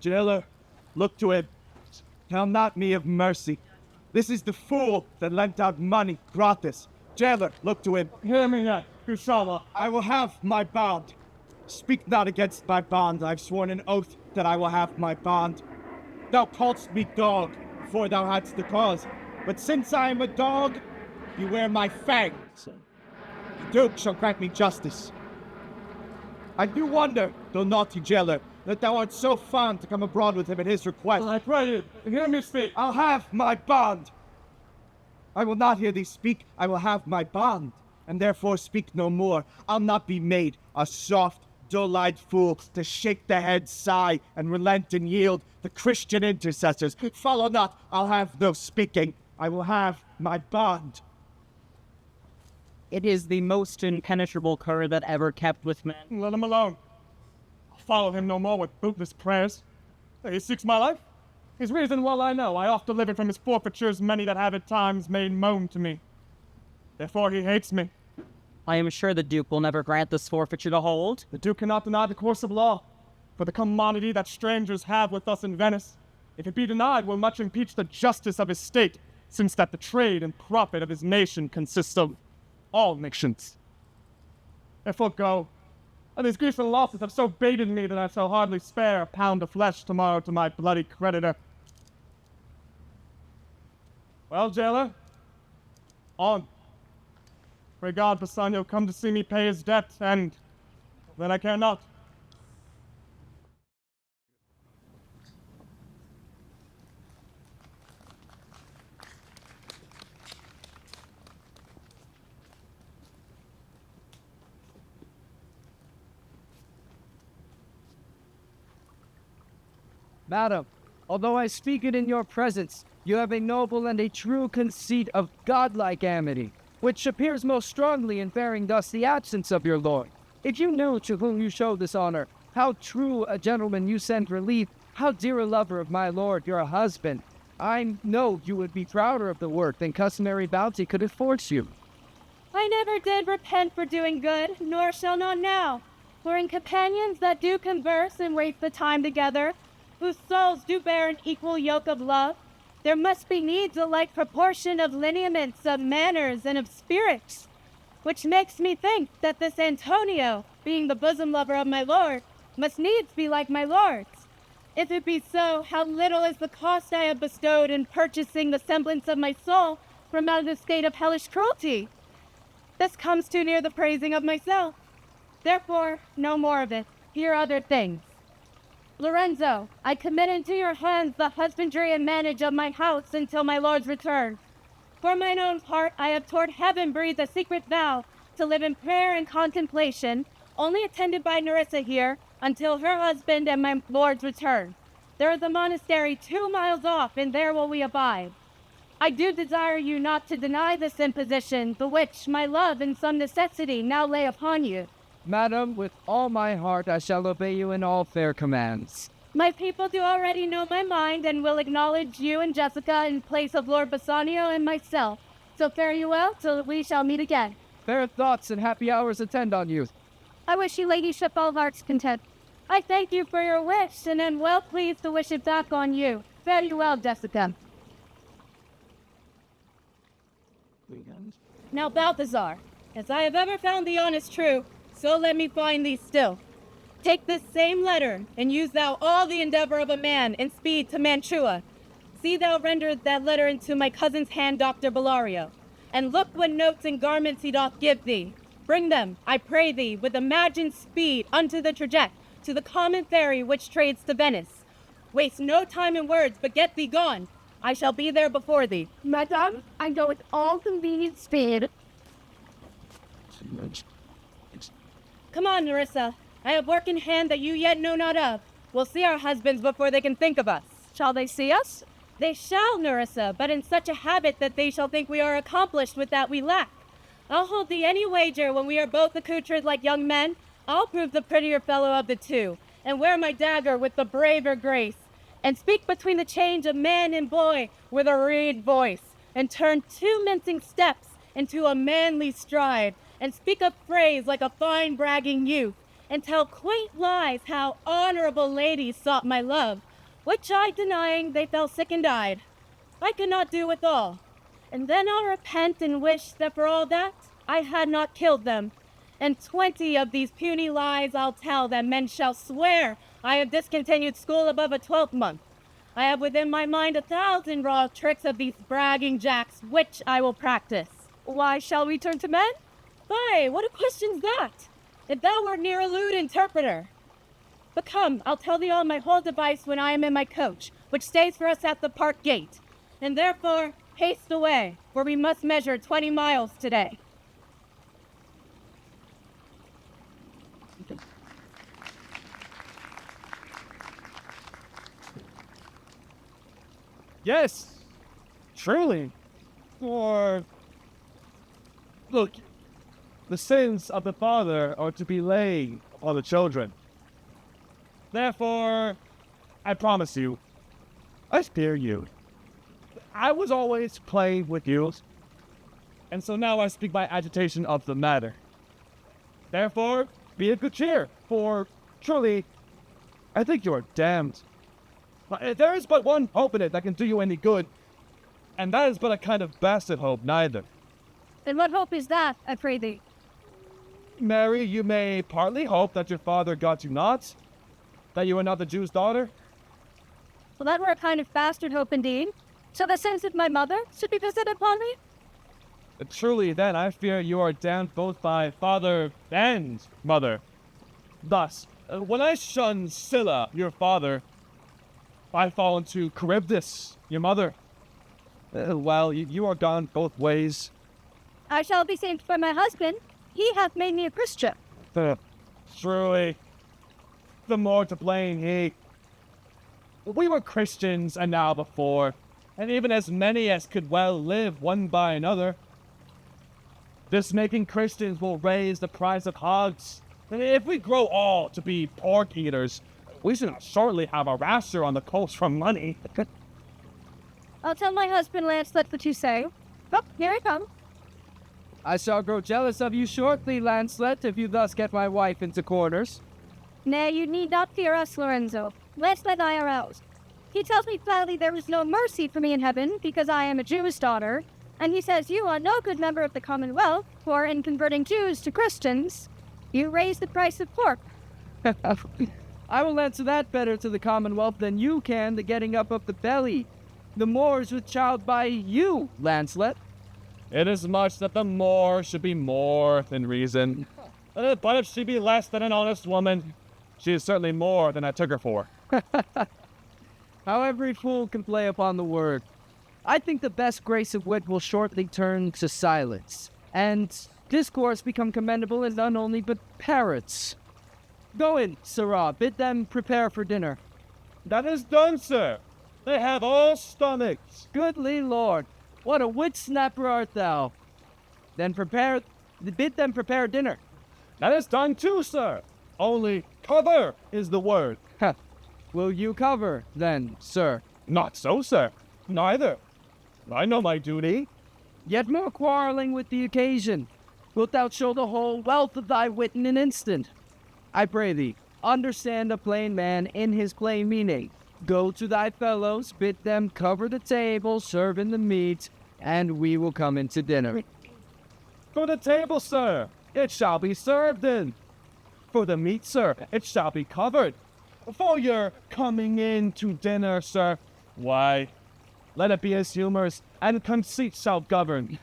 Jailer, look to him. Tell not me of mercy. This is the fool that lent out money gratis. Jailer, look to him. Hear me yet, Kushala. I will have my bond. Speak not against my bond. I've sworn an oath that I will have my bond. Thou calledst me dog before thou hadst the cause, but since I am a dog, beware my fangs. The Duke shall grant me justice. I do wonder, though naughty jailer, that thou art so fond to come abroad with him at his request. I pray you, hear me speak. I'll have my bond. I will not hear thee speak. I will have my bond, and therefore speak no more. I'll not be made a soft, dull-eyed fool to shake the head, sigh, and relent and yield. The Christian intercessors, follow not. I'll have no speaking. I will have my bond. It is the most impenetrable cur that ever kept with men. Let him alone. I'll follow him no more with bootless prayers. He seeks my life. His reason well I know. I oft delivered from his forfeitures many that have at times made moan to me. Therefore he hates me. I am sure the Duke will never grant this forfeiture to hold. The Duke cannot deny the course of law, for the commodity that strangers have with us in Venice, if it be denied, will much impeach the justice of his state, since that the trade and profit of his nation consists of all nations. Therefore go. And these griefs and losses have so baited me that I shall hardly spare a pound of flesh tomorrow to my bloody creditor. Well, jailer, on. Pray God Bassanio come to see me pay his debt, and then I care not. Madam, although I speak it in your presence, you have a noble and a true conceit of godlike amity, which appears most strongly in bearing thus the absence of your lord. If you knew to whom you show this honor, how true a gentleman you send relief, how dear a lover of my lord, your husband, I know you would be prouder of the work than customary bounty could afford you. I never did repent for doing good, nor shall not now. For in companions that do converse and waste the time together, whose souls do bear an equal yoke of love, there must be needs a like proportion of lineaments, of manners, and of spirits. Which makes me think that this Antonio, being the bosom lover of my lord, must needs be like my lord's. If it be so, how little is the cost I have bestowed in purchasing the semblance of my soul from out of the state of hellish cruelty. This comes too near the praising of myself. Therefore, no more of it. Here are other things. Lorenzo, I commit into your hands the husbandry and manage of my house until my lord's return. For mine own part, I have toward heaven breathed a secret vow to live in prayer and contemplation, only attended by Nerissa here, until her husband and my lord's return. There is a monastery 2 miles off, and there will we abide. I do desire you not to deny this imposition, the which my love and some necessity now lay upon you. Madam, with all my heart I shall obey you in all fair commands. My people do already know my mind, and will acknowledge you and Jessica in place of Lord Bassanio and myself. So fare you well, till we shall meet again. Fair thoughts and happy hours attend on you. I wish your ladyship all heart's content. I thank you for your wish, and am well pleased to wish it back on you. Fare you well, Jessica. Now, Balthazar, as I have ever found thee honest true, so let me find thee still. Take this same letter, and use thou all the endeavor of a man, and speed to Mantua. See thou render that letter into my cousin's hand, Dr. Bellario, and look what notes and garments he doth give thee. Bring them, I pray thee, with imagined speed unto the traject, to the common ferry which trades to Venice. Waste no time in words, but get thee gone. I shall be there before thee. Madame, I go with all convenient speed. Come on, Nerissa. I have work in hand that you yet know not of. We'll see our husbands before they can think of us. Shall they see us? They shall, Nerissa, but in such a habit that they shall think we are accomplished with that we lack. I'll hold thee any wager when we are both accoutred like young men. I'll prove the prettier fellow of the two, and wear my dagger with the braver grace, and speak between the change of man and boy with a reed voice, and turn 2 mincing steps into a manly stride, and speak a phrase like a fine bragging youth, and tell quaint lies how honorable ladies sought my love, which I denying, they fell sick and died. I could not do withal, and then I'll repent and wish that for all that I had not killed them. And 20 of these puny lies I'll tell, that men shall swear I have discontinued school above a 12th month. I have within my mind 1,000 raw tricks of these bragging jacks, which I will practice. Why shall we turn to men? Why, what a question's that? If thou wert near a lewd interpreter. But come, I'll tell thee all my whole device when I am in my coach, which stays for us at the park gate. And therefore, haste away, for we must measure 20 miles today. Yes, truly. For, look, the sins of the father are to be laid on the children. Therefore, I promise you, I spare you. I was always playing with you, and so now I speak by agitation of the matter. Therefore, be of good cheer, for truly, I think you are damned. There is but one hope in it that can do you any good, and that is but a kind of bastard hope neither. And what hope is that, I pray thee? Mary, you may partly hope that your father got you not, that you are not the Jew's daughter. Well, that were a kind of bastard hope indeed. So the sins of my mother should be visited upon me? Truly, then, I fear you are damned both by father and mother. Thus, when I shun Scylla, your father, I fall into Charybdis, your mother. Well, you are gone both ways. I shall be saved by my husband. He hath made me a Christian. Truly, the more to blame he. We were Christians and now before, and even as many as could well live one by another. This making Christians will raise the price of hogs. If we grow all to be pork eaters, we should shortly have a rasher on the coast for money. I'll tell my husband Lancelot what you say. Oh, here I come. I shall grow jealous of you shortly, Lancelot, if you thus get my wife into corners. Nay, you need not fear us, Lorenzo. Lancelot and I are out. He tells me flatly there is no mercy for me in heaven, because I am a Jew's daughter, and he says you are no good member of the Commonwealth, for in converting Jews to Christians, you raise the price of pork. I will answer that better to the Commonwealth than you can the getting up of the belly. The Moors with child by you, Lancelot. It is much that the more should be more than reason. But if she be less than an honest woman, she is certainly more than I took her for. How every fool can play upon the word. I think the best grace of wit will shortly turn to silence, and discourse become commendable in none only but parrots. Go in, sirrah, bid them prepare for dinner. That is done, sir. They have all stomachs. Goodly Lord, what a wit snapper art thou. Then bid them prepare dinner. That is done too, sir. Only cover is the word. Will you cover, then, sir? Not so, sir. Neither. I know my duty. Yet more quarreling with the occasion. Wilt thou show the whole wealth of thy wit in an instant? I pray thee, understand a plain man in his plain meaning. Go to thy fellows, bid them cover the table, serve in the meat, and we will come into dinner. For the table, sir, it shall be served in. For the meat, sir, it shall be covered. For your coming in to dinner, sir, why, let it be as humors and conceit shall govern.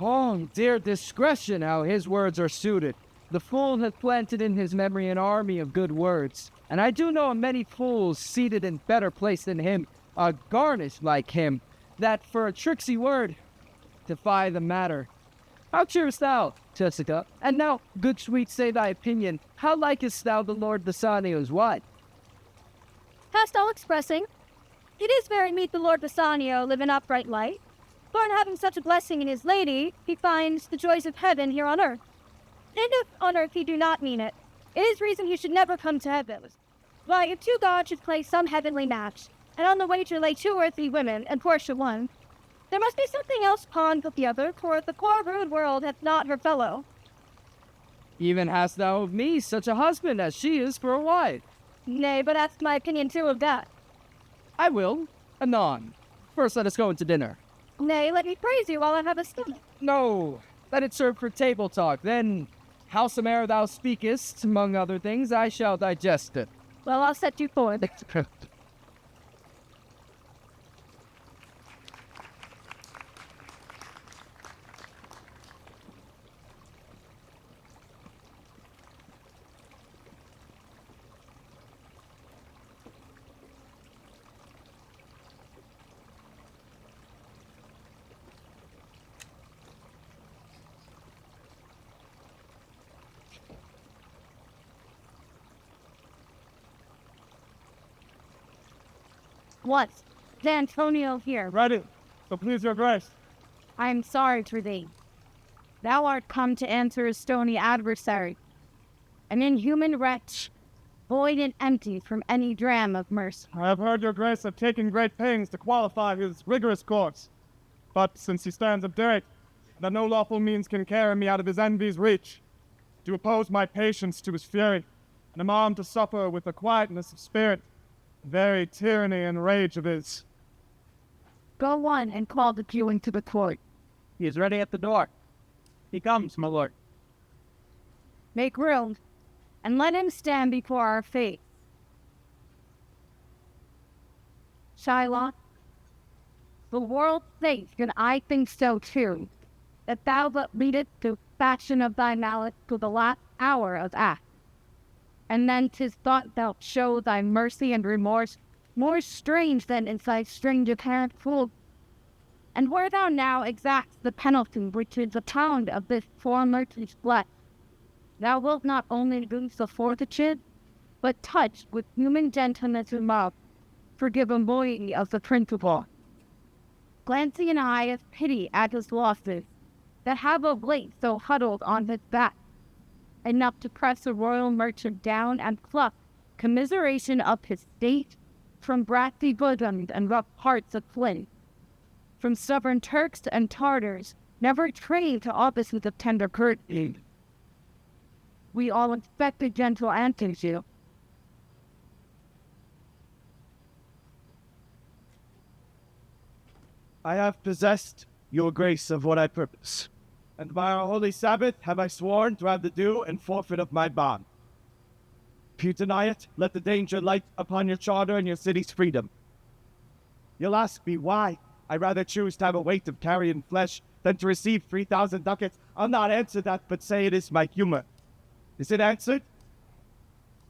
Oh, dear discretion, how his words are suited. The fool hath planted in his memory an army of good words, and I do know many fools seated in better place than him, are garnished like him, that for a tricksy word defy the matter. How cheerest thou, Jessica? And now, good sweet, say thy opinion. How likest thou the Lord Bassanio's wife? Past all expressing, it is very meet the Lord Bassanio live an upright life, for in having such a blessing in his lady, he finds the joys of heaven here on earth. And if on earth he do not mean it, it is reason he should never come to heaven. Why, if two gods should play some heavenly match, and on the wager lay 2 or 3 women, and Portia one, there must be something else pawned with the other, for the poor rude world hath not her fellow. Even hast thou of me such a husband as she is for a wife? Nay, but ask my opinion too of that. I will, anon. First let us go into dinner. Nay, let me praise you while I have a study. No, let it serve for table talk, then howsoe'er thou speakest, among other things, I shall digest it. Well, I'll set you forth. What? D'Antonio here. Ready, so please your grace. I am sorry for thee. Thou art come to answer a stony adversary, an inhuman wretch, void and empty from any dram of mercy. I have heard your grace have taken great pains to qualify his rigorous course. But since he stands obdurate, that no lawful means can carry me out of his envy's reach, to oppose my patience to his fury, and am armed to suffer with a quietness of spirit, very tyranny and rage of his. Go on and call the Jew into the court. He is ready at the door. He comes, my lord. Make room, and let him stand before our face. Shylock, the world thinks, and I think so too, that thou but leadest the fashion of thy malice to the last hour of act. And then 'tis thought thou'lt show thy mercy and remorse more strange than in thy strange apparent fool. And where thou now exacts the penalty which is a pound of this poor merchant's blood, thou wilt not only lose the fortitude, but touched with human gentleness and love, forgive a moiety of the principal. Glancing an eye of pity at his losses, that have of late so huddled on his back, enough to press the royal merchant down and pluck commiseration of his state from brassy bosoms and rough hearts of flint, from stubborn Turks and Tartars, never trained to offices of tender courtesy. We all expect a gentle answer to you. I have possessed your grace of what I purpose, and by our holy Sabbath have I sworn to have the due and forfeit of my bond. If you deny it, let the danger light upon your charter and your city's freedom. You'll ask me why I rather choose to have a weight of carrion flesh than to receive 3,000 ducats. I'll not answer that, but say it is my humor. Is it answered?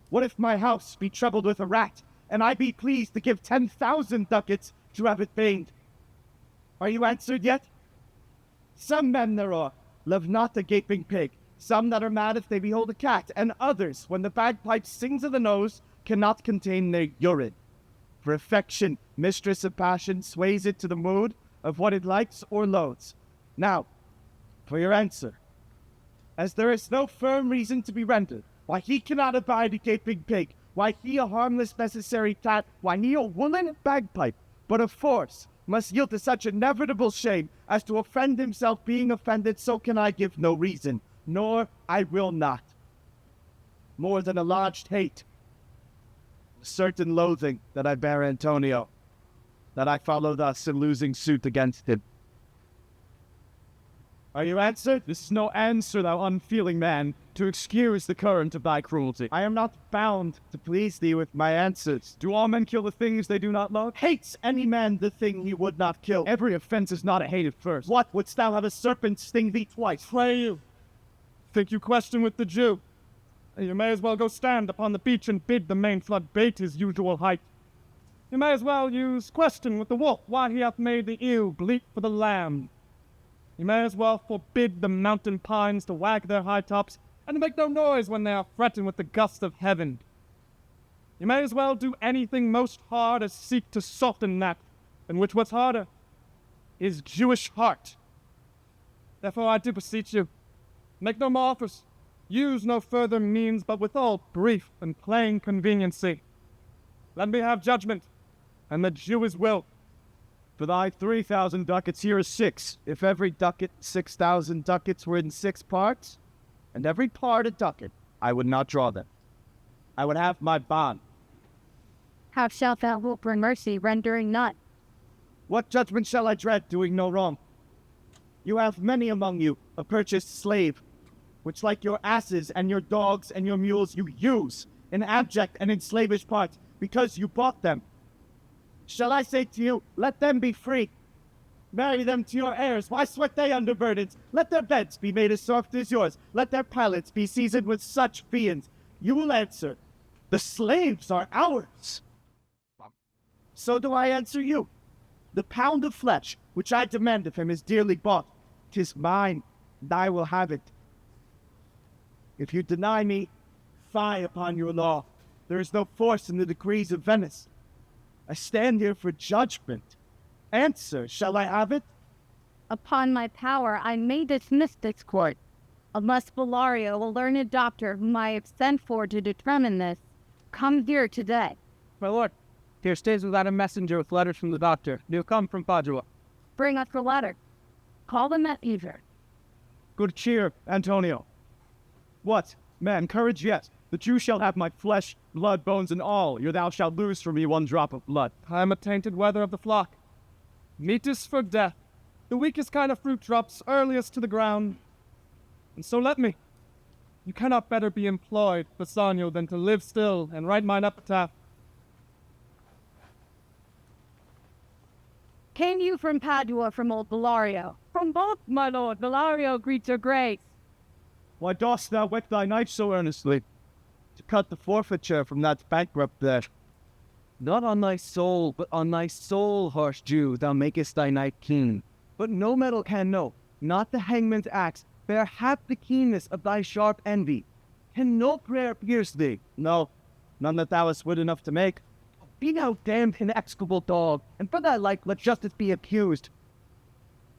What if my house be troubled with a rat, and I be pleased to give 10,000 ducats to have it baned? Are you answered yet? Some men there are, love not a gaping pig, some that are mad if they behold a cat, and others, when the bagpipe sings of the nose, cannot contain their urine. For affection, mistress of passion, sways it to the mood of what it likes or loathes. Now, for your answer. As there is no firm reason to be rendered, why he cannot abide a gaping pig, why he a harmless necessary cat, why he a woolen bagpipe, but of force, must yield to such inevitable shame as to offend himself being offended, so can I give no reason, nor I will not. More than a lodged hate, a certain loathing that I bear Antonio, that I follow thus in losing suit against him. Are you answered? This is no answer, thou unfeeling man, to excuse the current of thy cruelty. I am not bound to please thee with my answers. Do all men kill the things they do not love? Hates any man the thing he would not kill. Every offense is not a hate at first. What, wouldst thou have a serpent sting thee twice? Pray you. Think you question with the Jew? You may as well go stand upon the beach and bid the main flood bait his usual height. You may as well use question with the wolf why he hath made the ewe bleat for the lamb. You may as well forbid the mountain pines to wag their high tops and to make no noise when they are fretting with the gust of heaven. You may as well do anything most hard as seek to soften that, than which what's harder is Jewish heart. Therefore I do beseech you, make no more offers, use no further means, but with all brief and plain conveniency. Let me have judgment, and the Jew is will. For thy 3,000 ducats here is 6. If every ducat 6,000 ducats were in 6 parts, and every part a ducat, I would not draw them. I would have my bond. How shalt thou hope for mercy, rendering none? What judgment shall I dread, doing no wrong? You have many among you a purchased slave, which like your asses and your dogs and your mules you use in abject and in slavish parts, because you bought them. Shall I say to you, let them be free? Marry them to your heirs. Why sweat they under burdens? Let their beds be made as soft as yours. Let their palates be seasoned with such viands. You will answer, the slaves are ours. So do I answer you. The pound of flesh, which I demand of him, is dearly bought. 'Tis mine, and I will have it. If you deny me, fie upon your law. There is no force in the decrees of Venice. I stand here for judgment. Answer, shall I have it? Upon my power, I may dismiss this court, unless Bellario, a learned doctor whom I have sent for to determine this, come here today. My lord, here stays without a messenger with letters from the doctor. They have come from Padua. Bring us the letter. Call the messenger. Good cheer, Antonio. What, man, courage yet. The Jew shall have my flesh, blood, bones, and all, ere thou shalt lose for me one drop of blood. I am a tainted wether of the flock. Meat is for death. The weakest kind of fruit drops earliest to the ground. And so let me. You cannot better be employed, Bassanio, than to live still and write mine epitaph. Came you from Padua from old Bellario? From both, my lord. Bellario greets your grace. Why dost thou whet thy knife so earnestly? To cut the forfeiture from that bankrupt there. Not on thy soul, but on thy soul, harsh Jew, thou makest thy knife keen. But no metal can know, not the hangman's axe, bear half the keenness of thy sharp envy. Can no prayer pierce thee? No, None that thou hast wit enough to make. Be thou damned inexcusable dog, and for thy like let justice be accused.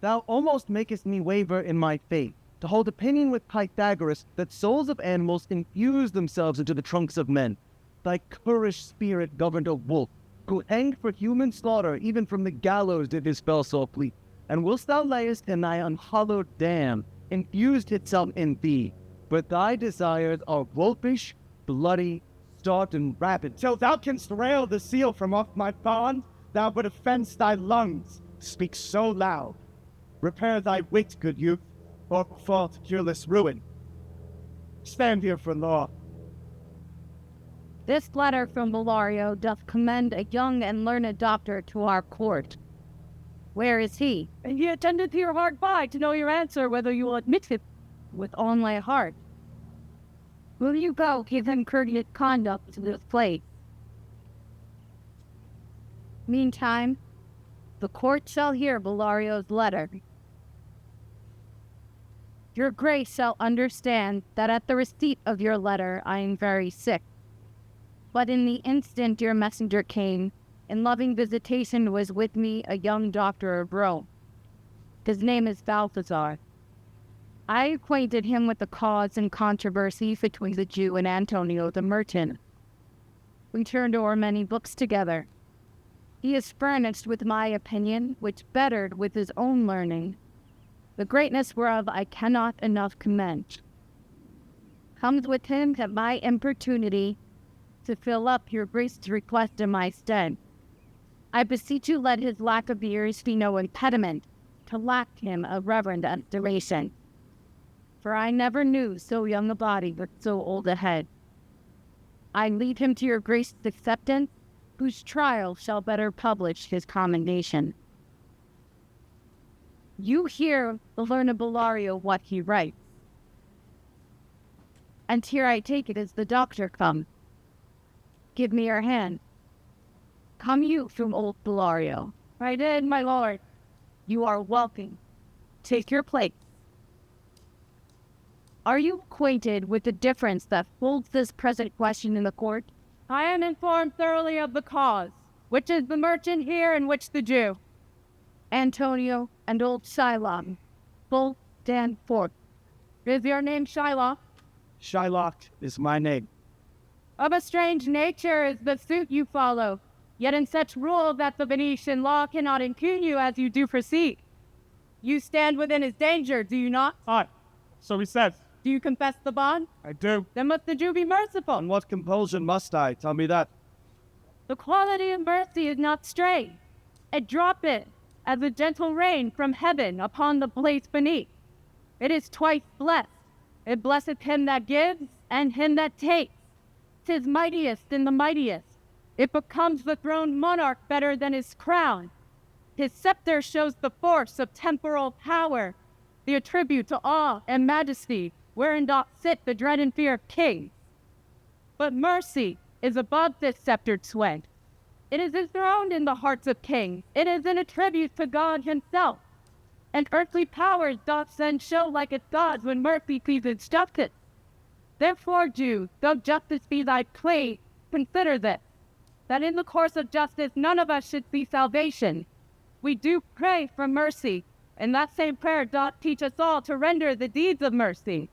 Thou almost makest me waver in my faith, to hold opinion with Pythagoras that souls of animals infuse themselves into the trunks of men. Thy currish spirit governed a wolf, who hanged for human slaughter, even from the gallows did his spell so fleet. And whilst thou layest in thy unhallowed dam, infused itself in thee, but thy desires are wolfish, bloody, starved, and rabid. Till thou canst rail the seal from off my bond, thou but offense thy lungs, speak so loud. Repair thy wit, good youth, or fall to cureless ruin. Stand here for law. This letter from Bellario doth commend a young and learned doctor to our court. Where is he? And he attendeth here hard by to know your answer, whether you will admit him. With all my heart. Will you go give him courteous conduct to this place? Meantime, the court shall hear Bellario's letter. Your grace shall understand that at the receipt of your letter I am very sick. But in the instant your messenger came, in loving visitation was with me a young doctor of Rome. His name is Balthazar. I acquainted him with the cause and controversy between the Jew and Antonio the merchant. We turned over many books together. He is furnished with my opinion, which bettered with his own learning, the greatness whereof I cannot enough commend. Comes with him at my importunity to fill up your grace's request in my stead. I beseech you let his lack of years be no impediment to lack him a reverend estimation. For I never knew so young a body with so old a head. I leave him to your grace's acceptance, whose trial shall better publish his commendation. You hear the learned Bellario what he writes. And here I take it is the doctor come. Give me your hand. Come you from old Bellario. I did, my lord. You are welcome. Take your place. Are you acquainted with the difference that holds this present question in the court? I am informed thoroughly of the cause, which is the merchant here and which the Jew. Antonio and old Shylock both stand forth. Is your name Shylock? Shylock is my name. Of a strange nature is the suit you follow, yet in such rule that the Venetian law cannot impugn you as you do proceed. You stand within his danger, do you not? Aye, so he says. Do you confess the bond? I do. Then must the Jew be merciful. On what compulsion must I? Tell me that. The quality of mercy is not stray. It droppeth as a gentle rain from heaven upon the place beneath. It is twice blessed. It blesseth him that gives and him that takes. 'Tis mightiest in the mightiest. It becomes the throned monarch better than his crown. His scepter shows the force of temporal power, the attribute to awe and majesty, wherein doth sit the dread and fear of kings. But mercy is above this sceptred sway. It is enthroned in the hearts of kings. It is an attribute to God himself. And earthly powers doth then show like its gods when mercy pleases justice. Therefore, Jew, though justice be thy plea, consider this, that in the course of justice none of us should see salvation. We do pray for mercy, and that same prayer doth teach us all to render the deeds of mercy.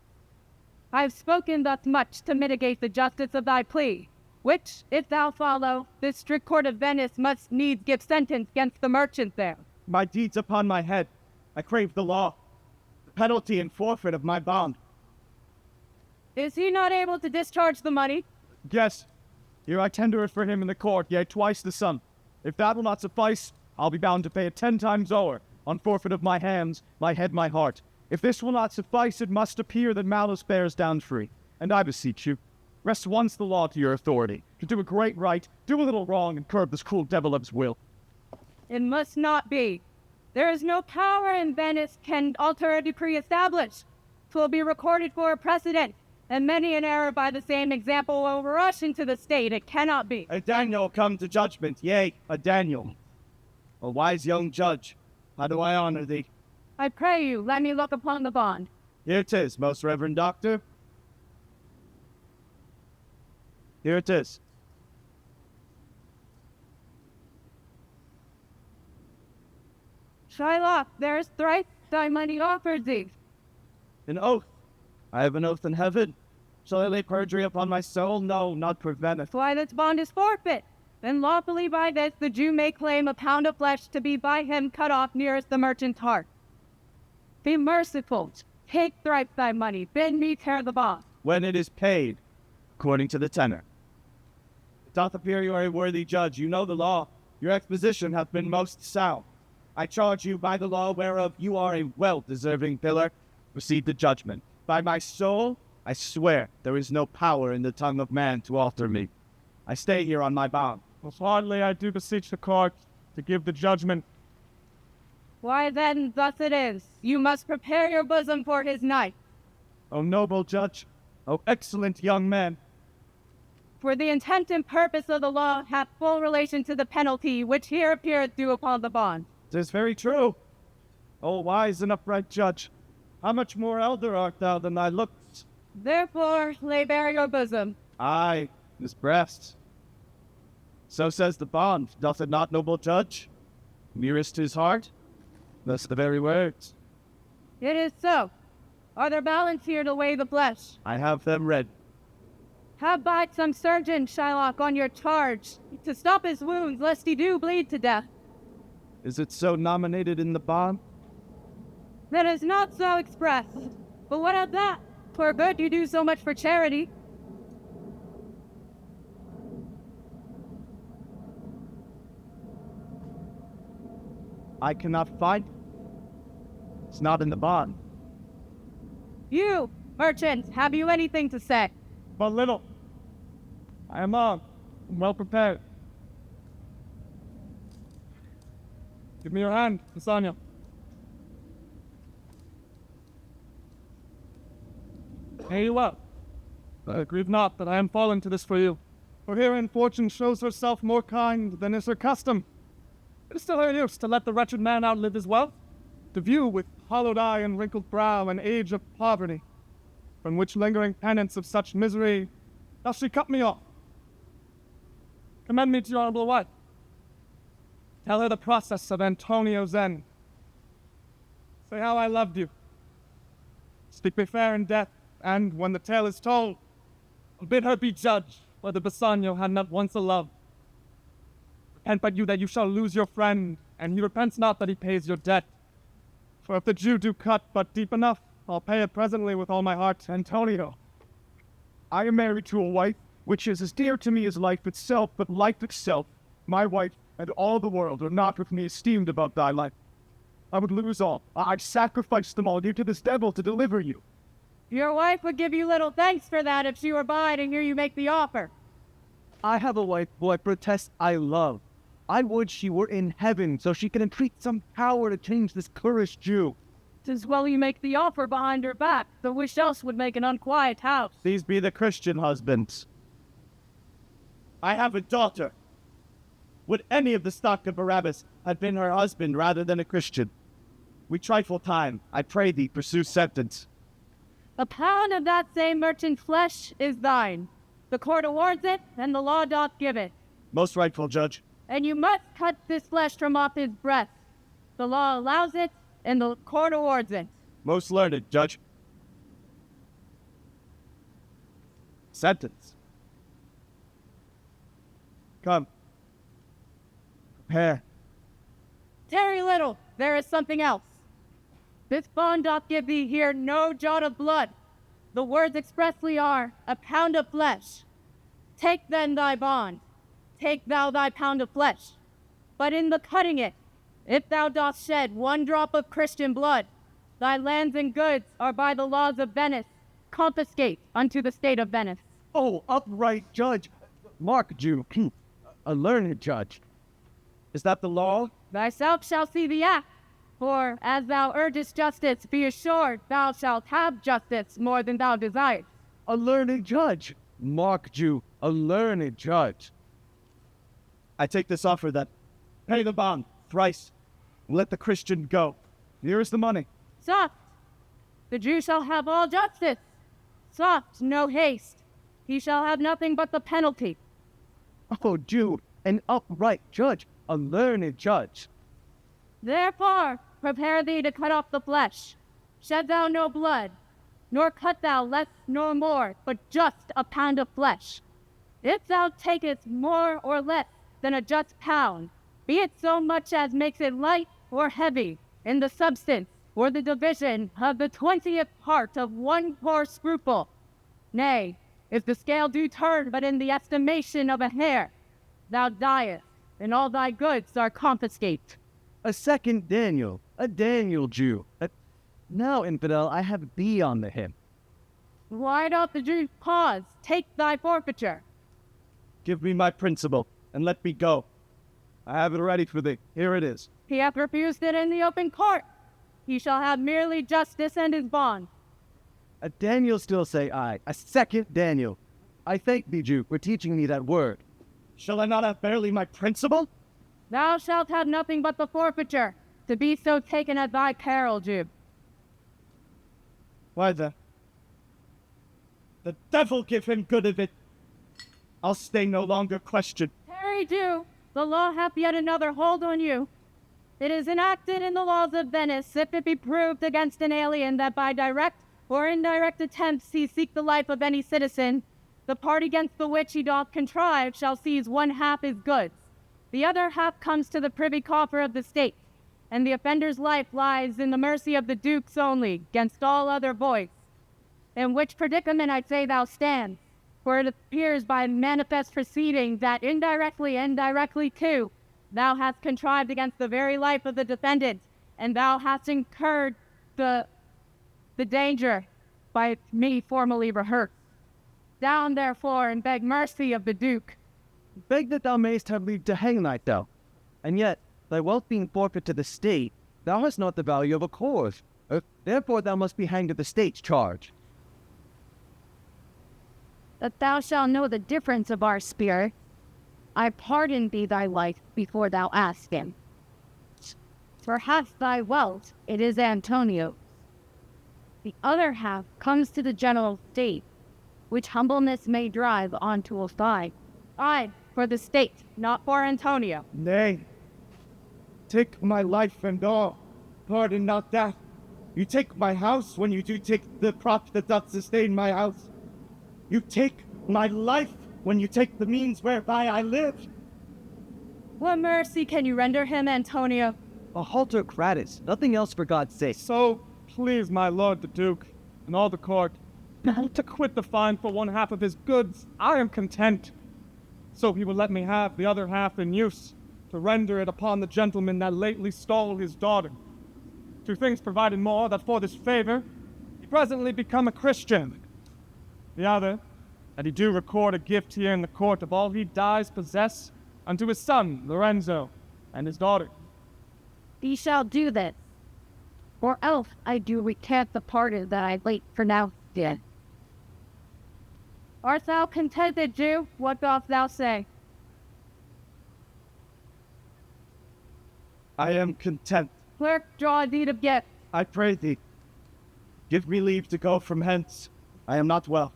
I have spoken thus much to mitigate the justice of thy plea, which, if thou follow, this strict court of Venice must needs give sentence against the merchant there. My deeds upon my head. I crave the law, the penalty and forfeit of my bond. Is he not able to discharge the money? Yes, here I tender it for him in the court, yea, twice the sum. If that will not suffice, I'll be bound to pay it 10 times over, on forfeit of my hands, my head, my heart. If this will not suffice, it must appear that malice bears down free. And I beseech you, rest once the law to your authority, to do a great right, do a little wrong, and curb this cruel devil of his will. It must not be. There is no power in Venice can alter a decree established. 'Twill be recorded for a precedent, and many an error by the same example will rush into the state. It cannot be. A Daniel come to judgment, yea, a Daniel. A wise young judge, how do I honor thee? I pray you, let me look upon the bond. Here it is, most reverend doctor. Here it is. Shylock, there is thrice thy money offered thee. An oath. I have an oath in heaven. Shall I lay perjury upon my soul? No, not preventeth. Why, this bond is forfeit. Then lawfully by this the Jew may claim a pound of flesh to be by him cut off nearest the merchant's heart. Be merciful. Take thrice thy money. Bid me tear the bond. When it is paid, according to the tenor. It doth appear you are a worthy judge. You know the law. Your exposition hath been most sound. I charge you by the law whereof you are a well-deserving pillar. Receive the judgment. By my soul, I swear there is no power in the tongue of man to alter me. I stay here on my bond. Most hardly I do beseech the court to give the judgment. Why then, thus it is. You must prepare your bosom for his knife. O noble judge, O excellent young man, For the intent and purpose of the law hath full relation to the penalty which here appeareth due upon the bond. 'tis very true. O wise and upright judge, how much more elder art thou than thy looks? Therefore lay bare your bosom. Aye, his breast. So says the bond, doth it not, noble judge? Nearest his heart? Thus the very words. It is so. Are there balance here to weigh the flesh? I have them read. Have by some surgeon, Shylock, on your charge, to stop his wounds, lest he do bleed to death. Is it so nominated in the bond? That is not so expressed. But what of that? 'Twere good you do so much for charity. I cannot find it. It's not in the bond. You, merchant, have you anything to say? But little. I am armed and well prepared. Give me your hand, Bassanio. Pay you well. Grieve not that I am fallen to this for you. For herein fortune shows herself more kind than is her custom. It is still her use to let the wretched man outlive his wealth, to view with hollowed eye and wrinkled brow an age of poverty, from which lingering penance of such misery doth she cut me off. Commend me to your honorable wife. Tell her the process of Antonio's end. Say how I loved you. Speak me fair in death, and when the tale is told, bid her be judge whether Bassanio had not once a love. Repent but you that you shall lose your friend, and he repents not that he pays your debt. For if the Jew do cut but deep enough, I'll pay it presently with all my heart. Antonio, I am married to a wife which is as dear to me as life itself, but life itself, my wife, and all the world are not with me esteemed above thy life. I would lose all. I'd sacrifice them all due to this devil to deliver you. Your wife would give you little thanks for that if she were by to hear you make the offer. I have a wife who I protest I love. I would she were in heaven, so she can entreat some power to change this currish Jew. 'Tis well you make the offer behind her back, though which else would make an unquiet house. These be the Christian husbands. I have a daughter. Would any of the stock of Barabbas had been her husband rather than a Christian? We trifle time. I pray thee, pursue sentence. A pound of that same merchant's flesh is thine. The court awards it, and the law doth give it. Most rightful judge. And you must cut this flesh from off his breast. The law allows it, and the court awards it. Most learned judge. Sentence. Come. Prepare. Tarry little, there is something else. This bond doth give thee here no jot of blood. The words expressly are, a pound of flesh. Take then thy bond. Take thou thy pound of flesh. But in the cutting it, if thou dost shed one drop of Christian blood, thy lands and goods are by the laws of Venice confiscate unto the state of Venice. Oh, upright judge. Mark, Jew. A learned judge. Is that the law? Thyself shall see the act. For as thou urgest justice, be assured thou shalt have justice more than thou desires. A learned judge. Mark, Jew. A learned judge. I take this offer that pay the bond thrice. Let the Christian go. Here is the money. Soft. The Jew shall have all justice. Soft, no haste. He shall have nothing but the penalty. Oh, Jew, an upright judge, a learned judge. Therefore, prepare thee to cut off the flesh. Shed thou no blood, nor cut thou less nor more, but just a pound of flesh. If thou takest more or less than a just pound, be it so much as makes it light or heavy in the substance, or the division of the 20th part of one poor scruple. Nay, if the scale do turn but in the estimation of a hair, thou diest, and all thy goods are confiscate. A second Daniel, a Daniel Jew. Now, infidel, I have thee on the hip. Why doth the Jew pause? Take thy forfeiture. Give me my principal, and let me go. I have it ready for thee. Here it is. He hath refused it in the open court. He shall have merely justice and his bond. A Daniel still say I. A second Daniel. I thank thee, Jew, for teaching me that word. Shall I not have barely my principal? Thou shalt have nothing but the forfeiture, to be so taken at thy peril, Jew. Why the devil give him good of it. I'll stay no longer questioned. Tarry, Jew, the law hath yet another hold on you. It is enacted in the laws of Venice, if it be proved against an alien that by direct or indirect attempts he seek the life of any citizen, the part against the which he doth contrive shall seize one half his goods. The other half comes to the privy coffer of the state, and the offender's life lies in the mercy of the dukes only, against all other voice. In which predicament I say thou stand, for it appears by manifest proceeding that indirectly and directly too, thou hast contrived against the very life of the defendant, and thou hast incurred the danger by me formally rehearsed. Down therefore and beg mercy of the Duke. Beg that thou mayst have leave to hang thyself. And yet, thy wealth being forfeit to the state, thou hast not the value of a corse. Therefore thou must be hanged at the state's charge. That thou shalt know the difference of our spirit, I pardon thee thy life before thou ask him. For half thy wealth it is Antonio's. The other half comes to the general state, which humbleness may drive on to a fine. Aye, for the state, not for Antonio. Nay, take my life and all. Pardon not that. You take my house when you do take the prop that doth sustain my house. You take my life when you take the means whereby I live. What mercy can you render him, Antonio? A halter gratis, nothing else for God's sake. So, please my lord the Duke, and all the court, to quit the fine for one half of his goods, I am content. So he will let me have the other half in use, to render it upon the gentleman that lately stole his daughter. Two things provided more, that for this favor, he presently become a Christian. The other, that he do record a gift here in the court of all he dies possess unto his son, Lorenzo, and his daughter. He shall do this, or else I do recant the pardon that I late pronounced did. Art thou contented, Jew? What dost thou say? I am content. Clerk, draw a deed of gift. I pray thee, give me leave to go from hence. I am not well.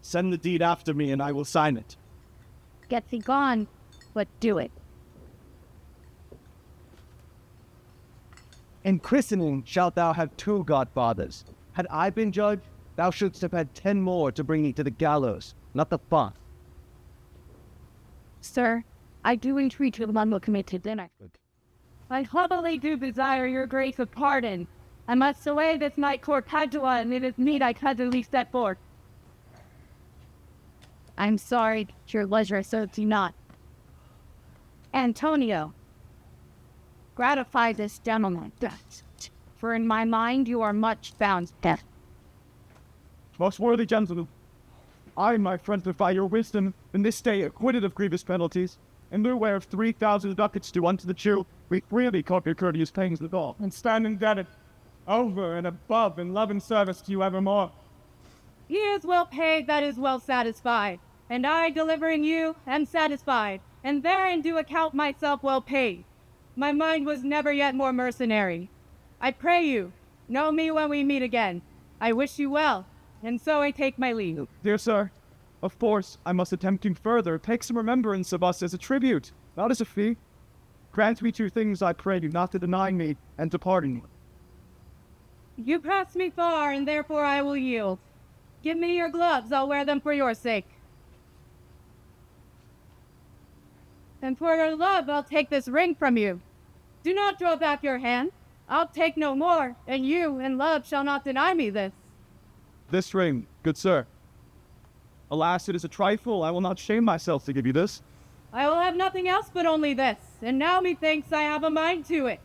Send the deed after me, and I will sign it. Get thee gone, but do it. In christening shalt thou have 2 godfathers. Had I been judge, thou shouldst have had 10 more to bring thee to the gallows, not the font. Sir, I do entreat you to commit to dinner. I humbly do desire your grace of pardon. I must away this night court Padua, and it is meet I casually set forth. I'm sorry that your leisure serves you not. Antonio, gratify this gentleman, for in my mind you are much bound to death. Most worthy gentlemen, I, my friend, by your wisdom, in this day acquitted of grievous penalties, in lieu whereof 3,000 ducats due unto the Jew, we freely court your courteous pangs withal, And stand indebted, over and above in love and service to you evermore. He is well paid that is well satisfied, and I, delivering you, am satisfied, and therein do account myself well paid. My mind was never yet more mercenary. I pray you, know me when we meet again. I wish you well, and so I take my leave. Dear sir, of course, I must attempt to further take some remembrance of us as a tribute, not as a fee. Grant me two things, I pray you, not to deny me and to pardon me. You pass me far, and therefore I will yield. Give me your gloves, I'll wear them for your sake. And for your love, I'll take this ring from you. Do not draw back your hand. I'll take no more, and you, in love, shall not deny me this. This ring, good sir. Alas, it is a trifle. I will not shame myself to give you this. I will have nothing else but only this, and now methinks I have a mind to it.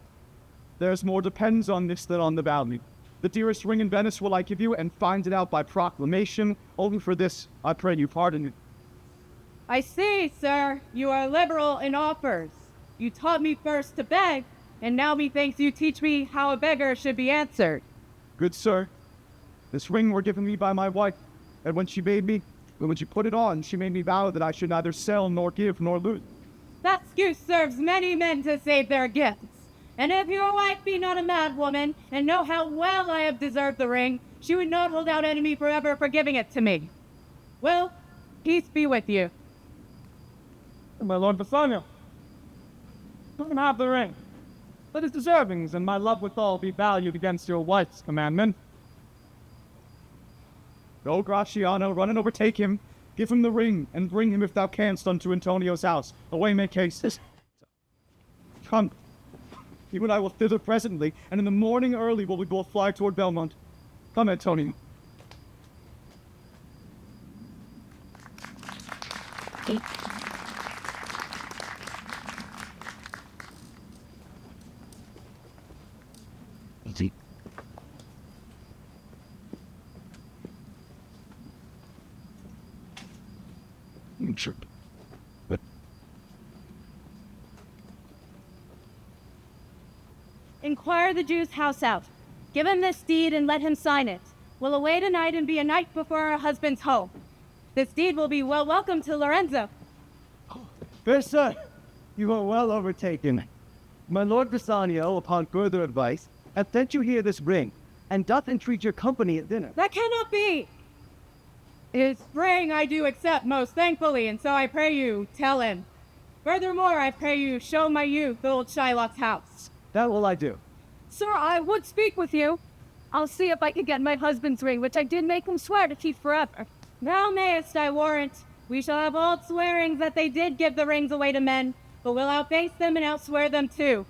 There's more depends on this than on the value. The dearest ring in Venice will I give you, and find it out by proclamation. Only for this, I pray you pardon me. I see, sir, you are liberal in offers. You taught me first to beg, and now methinks you teach me how a beggar should be answered. Good sir, this ring were given me by my wife, and when she put it on, she made me vow that I should neither sell nor give nor lose. That excuse serves many men to save their gifts. And if your wife be not a mad woman, and know how well I have deserved the ring, she would not hold out enemy forever for giving it to me. Well, peace be with you. My lord Bassanio, let him have the ring. Let his deservings and my love withal be valued against your wife's commandment. Go, Graciano, run and overtake him. Give him the ring, and bring him if thou canst unto Antonio's house. Away make haste. Come. You and I will thither presently, and in the morning early will we both fly toward Belmont. Come, Antonio. Sure. Inquire the Jew's house out. Give him this deed and let him sign it. We'll away tonight and be a night before our husband's home. This deed will be well welcome to Lorenzo. Fair sir, you are well overtaken. My lord Bassanio, upon further advice, hath sent you here this ring, and doth entreat your company at dinner. That cannot be. His ring I do accept most thankfully, and so I pray you tell him. Furthermore, I pray you show my youth old Shylock's house. That will I do. Sir, I would speak with you. I'll see if I can get my husband's ring, which I did make him swear to keep forever. Thou mayest, I warrant. We shall have old swearings that they did give the rings away to men, but we'll outface them and outswear them too.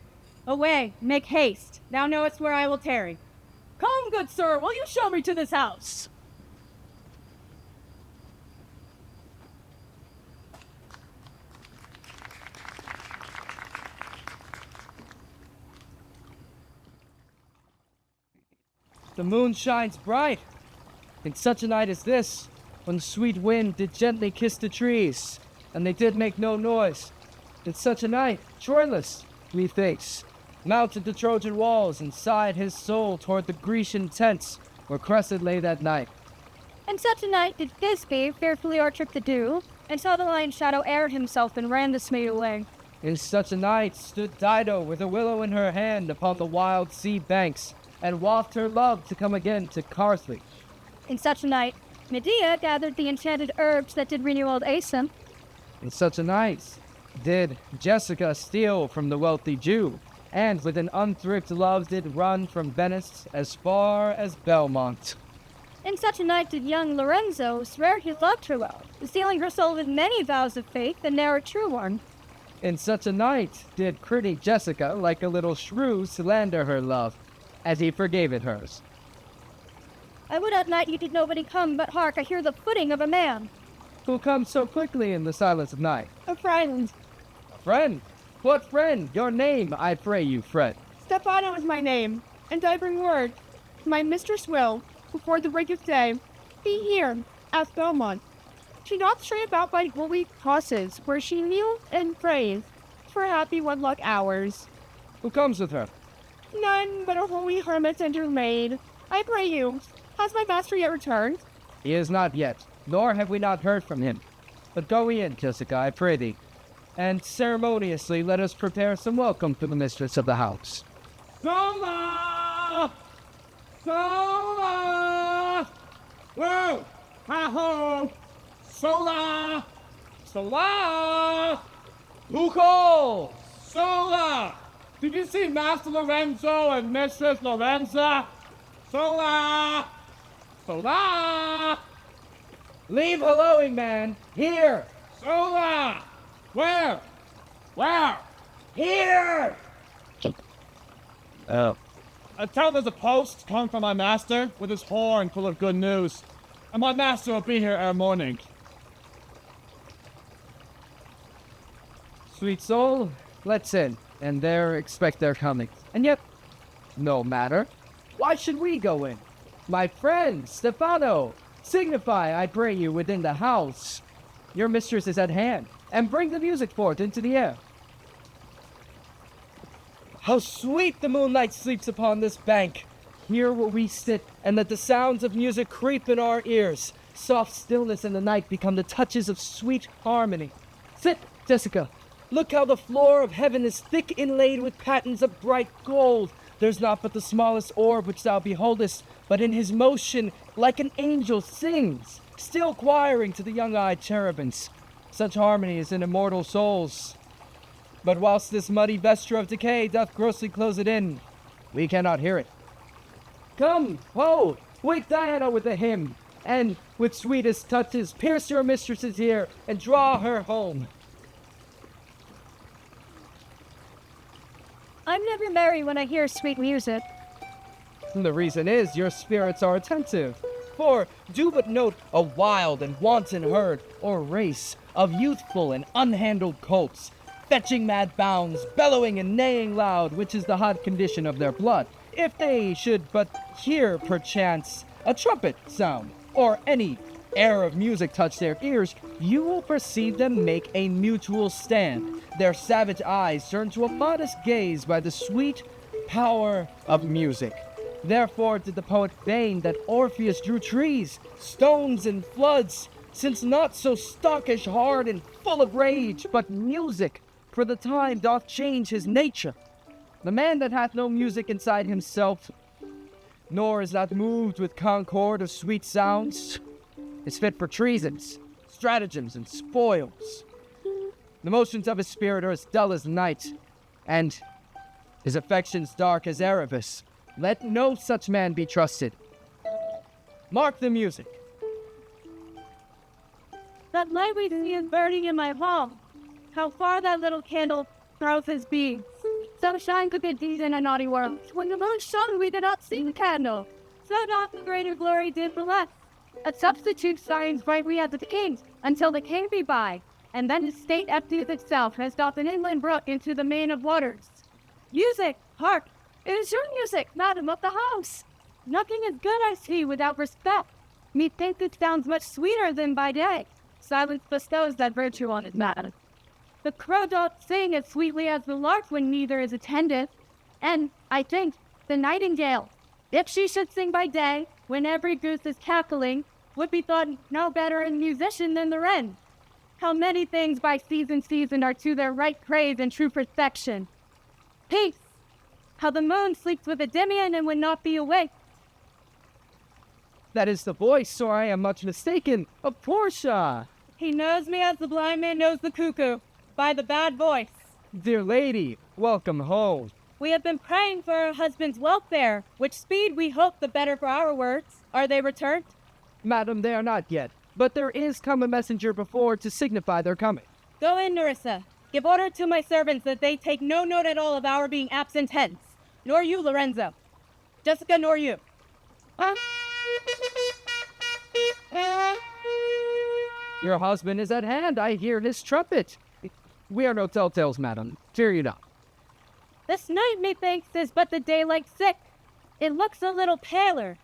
Away, make haste. Thou knowest where I will tarry. Come, good sir, will you show me to this house? The moon shines bright. In such a night as this, when the sweet wind did gently kiss the trees, and they did make no noise. In such a night, Troilus, methinks, mounted the Trojan walls and sighed his soul toward the Grecian tents where Cressid lay that night. And such a night did Thisbe fearfully o'ertrip the dew, and saw the lion's shadow aired himself and ran dismayed away. In such a night stood Dido with a willow in her hand upon the wild sea banks, and waft her love to come again to Carthage. In such a night, Medea gathered the enchanted herbs that did renew old Aesum. In such a night did Jessica steal from the wealthy Jew, and with an unthrift love did run from Venice as far as Belmont. In such a night did young Lorenzo swear he loved her well, sealing her soul with many vows of faith and ne'er a true one. In such a night did pretty Jessica, like a little shrew, slander her love, as he forgave it hers. I would at night you did nobody come, but hark, I hear the footing of a man. Who comes so quickly in the silence of night? A friend. A friend? What friend? Your name, I pray you, friend. Stefano is my name, and I bring word. My mistress will, before the break of day, be here at Belmont. She doth stray about by holy crosses, where she kneels and prays for happy wedlock hours. Who comes with her? None but a holy hermit and her maid. I pray you, has my master yet returned? He is not yet, nor have we not heard from him. But go we in, Jessica, I pray thee, and ceremoniously let us prepare some welcome to the mistress of the house. Sola! Sola! Whoa! Ha-ho! Sola! Sola! Who calls? Sola! Did you see Master Lorenzo and Mistress Lorenza? Sola! Sola! Leave hallooing, man. Here. Sola! Where? Where? Here! Tell there's a post come from my master with his horn full of good news. And my master will be here ere morning. Sweet soul, let's in, and there expect their coming. And yet, no matter. Why should we go in? My friend, Stefano, signify, I pray you, within the house. Your mistress is at hand, and bring the music forth into the air. How sweet the moonlight sleeps upon this bank. Here where we sit, and let the sounds of music creep in our ears. Soft stillness in the night become the touches of sweet harmony. Sit, Jessica. Look how the floor of heaven is thick inlaid with patterns of bright gold. There's not but the smallest orb which thou beholdest, but in his motion, like an angel, sings, still choiring to the young-eyed cherubims. Such harmony is in immortal souls. But whilst this muddy vesture of decay doth grossly close it in, we cannot hear it. Come, ho, wake Diana with a hymn, and with sweetest touches pierce your mistress's ear and draw her home. I'm never merry when I hear sweet music. The reason is your spirits are attentive. For do but note a wild and wanton herd or race of youthful and unhandled colts, fetching mad bounds, bellowing and neighing loud, which is the hot condition of their blood. If they should but hear, perchance, a trumpet sound, or any air of music touch their ears, you will perceive them make a mutual stand, their savage eyes turned to a modest gaze by the sweet power of music. Therefore did the poet feign that Orpheus drew trees, stones, and floods, since not so stockish, hard, and full of rage, but music, for the time doth change his nature. The man that hath no music inside himself, nor is not moved with concord of sweet sounds, is fit for treasons, stratagems, and spoils. The motions of his spirit are as dull as night, and his affections dark as Erebus. Let no such man be trusted. Mark the music. That light we see is burning in my home. How far that little candle throws his beams. Sunshine could be deed in a naughty world. When the moon shone, we did not see the candle. So not the greater glory did for less. A substitute signs bright we had the kings, until the king be by, and then the state empties itself, as doth an inland brook into the main of waters. Music, hark! It is your music, madam of the house. Nothing is good, I see, without respect. Methinks it sounds much sweeter than by day. Silence bestows that virtue on it, madam. The crow doth sing as sweetly as the lark when neither is attended. And, I think, the nightingale, if she should sing by day, when every goose is cackling, would be thought no better a musician than the wren. How many things by season are to their right praise and true perfection. Peace! How the moon sleeps with Endymion and would not be awake. That is the voice, or I am much mistaken, of Portia. He knows me as the blind man knows the cuckoo, by the bad voice. Dear lady, welcome home. We have been praying for our husband's welfare, which speed we hope the better for our words. Are they returned? Madam, they are not yet, but there is come a messenger before to signify their coming. Go in, Nerissa. Give order to my servants that they take no note at all of our being absent hence. Nor you, Lorenzo. Jessica, nor you. Your husband is at hand. I hear his trumpet. We are no telltales, madam. Fear you not. This night, methinks, is but the daylight sick. It looks a little paler.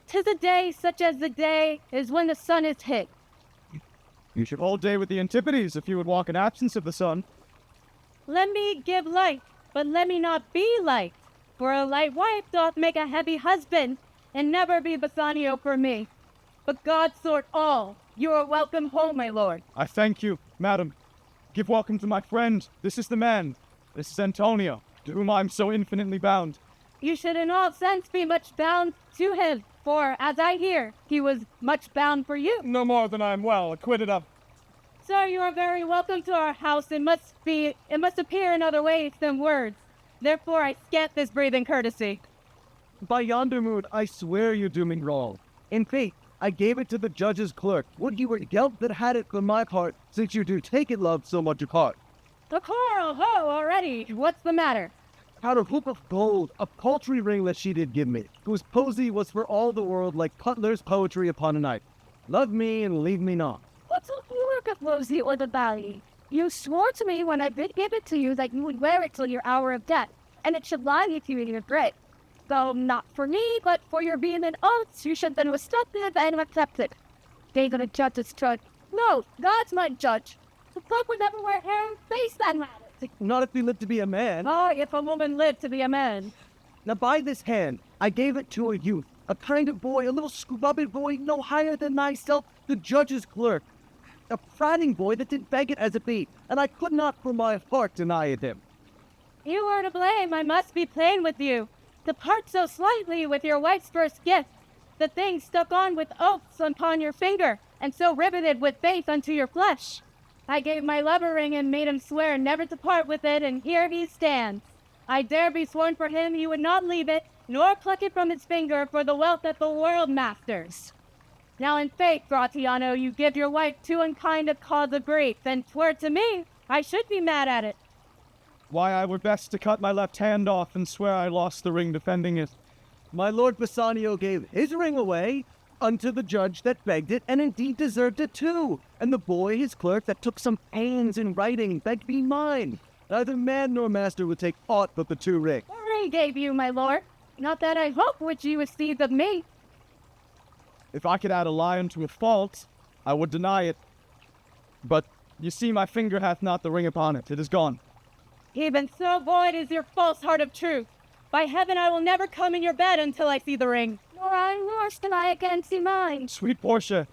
'Tis a day such as the day is when the sun is hid. You should hold day with the Antipodes if you would walk in absence of the sun. Let me give light, but let me not be light. For a light wife doth make a heavy husband, and never be Bassanio for me. But God sort all. You are welcome home, my lord. I thank you, madam. Give welcome to my friend. This is the man. This is Antonio, to whom I am so infinitely bound. You should in all sense be much bound to him, for, as I hear, he was much bound for you. No more than I am well acquitted of. Sir, you are very welcome to our house. It must appear in other ways than words. Therefore, I scant this breathing courtesy. By yonder moon, I swear you do me wrong. In faith, I gave it to the judge's clerk. Would you were guilt that had it for my part, since you do take it, love, so much apart. The quarrel, ho, already. What's the matter? Out of hoop of gold, a paltry ring that she did give me, whose posy was for all the world like Cutler's poetry upon a knife. Love me and leave me not. What's up, you work of Rosie or the Valley? You swore to me when I did give it to you that you would wear it till your hour of death, and it should lie with you in your grave. Though not for me, but for your vehement oaths, you should then respect it and accept it. David a judge is judge. No, God's my judge. The fuck would never wear hair and face that matter. Not if we live to be a man. Oh, if a woman lived to be a man. Now by this hand, I gave it to a youth, a kind of boy, a little scrubby boy, no higher than thyself, the judge's clerk. A prating boy that did beg it as a bee, and I could not for my heart deny it him. You are to blame, I must be plain with you. To part so slightly with your wife's first gift, the thing stuck on with oaths upon your finger, and so riveted with faith unto your flesh. I gave my lover ring and made him swear never to part with it, and here he stands. I dare be sworn for him he would not leave it, nor pluck it from his finger for the wealth that the world masters. Now in faith, Gratiano, you give your wife too unkind a cause of grief, and twere to me, I should be mad at it. Why, I were best to cut my left hand off and swear I lost the ring defending it. My lord Bassanio gave his ring away unto the judge that begged it, and indeed deserved it too. And the boy, his clerk, that took some pains in writing, begged me mine. Neither man nor master would take aught but the two ring. The ring gave you, my lord. Not that I hope which you received of me. If I could add a lie unto a fault, I would deny it. But you see, my finger hath not the ring upon it. It is gone. Even so void is your false heart of truth. By heaven, I will never come in your bed until I see the ring. Nor I, nor still I again see mine. Sweet Portia,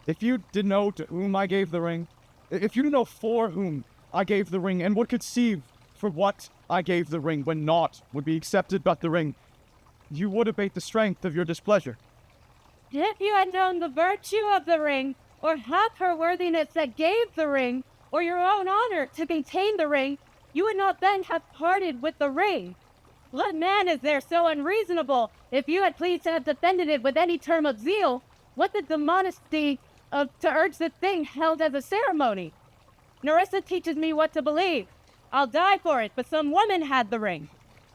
if you did know to whom I gave the ring, if you know for whom I gave the ring, and would conceive for what I gave the ring, when naught would be accepted but the ring, you would abate the strength of your displeasure. If you had known the virtue of the ring, or half her worthiness that gave the ring, or your own honor to maintain the ring, you would not then have parted with the ring. What man is there so unreasonable? If you had pleased to have defended it with any term of zeal, what did the modesty of to urge the thing held as a ceremony? Nerissa teaches me what to believe. I'll die for it, but some woman had the ring.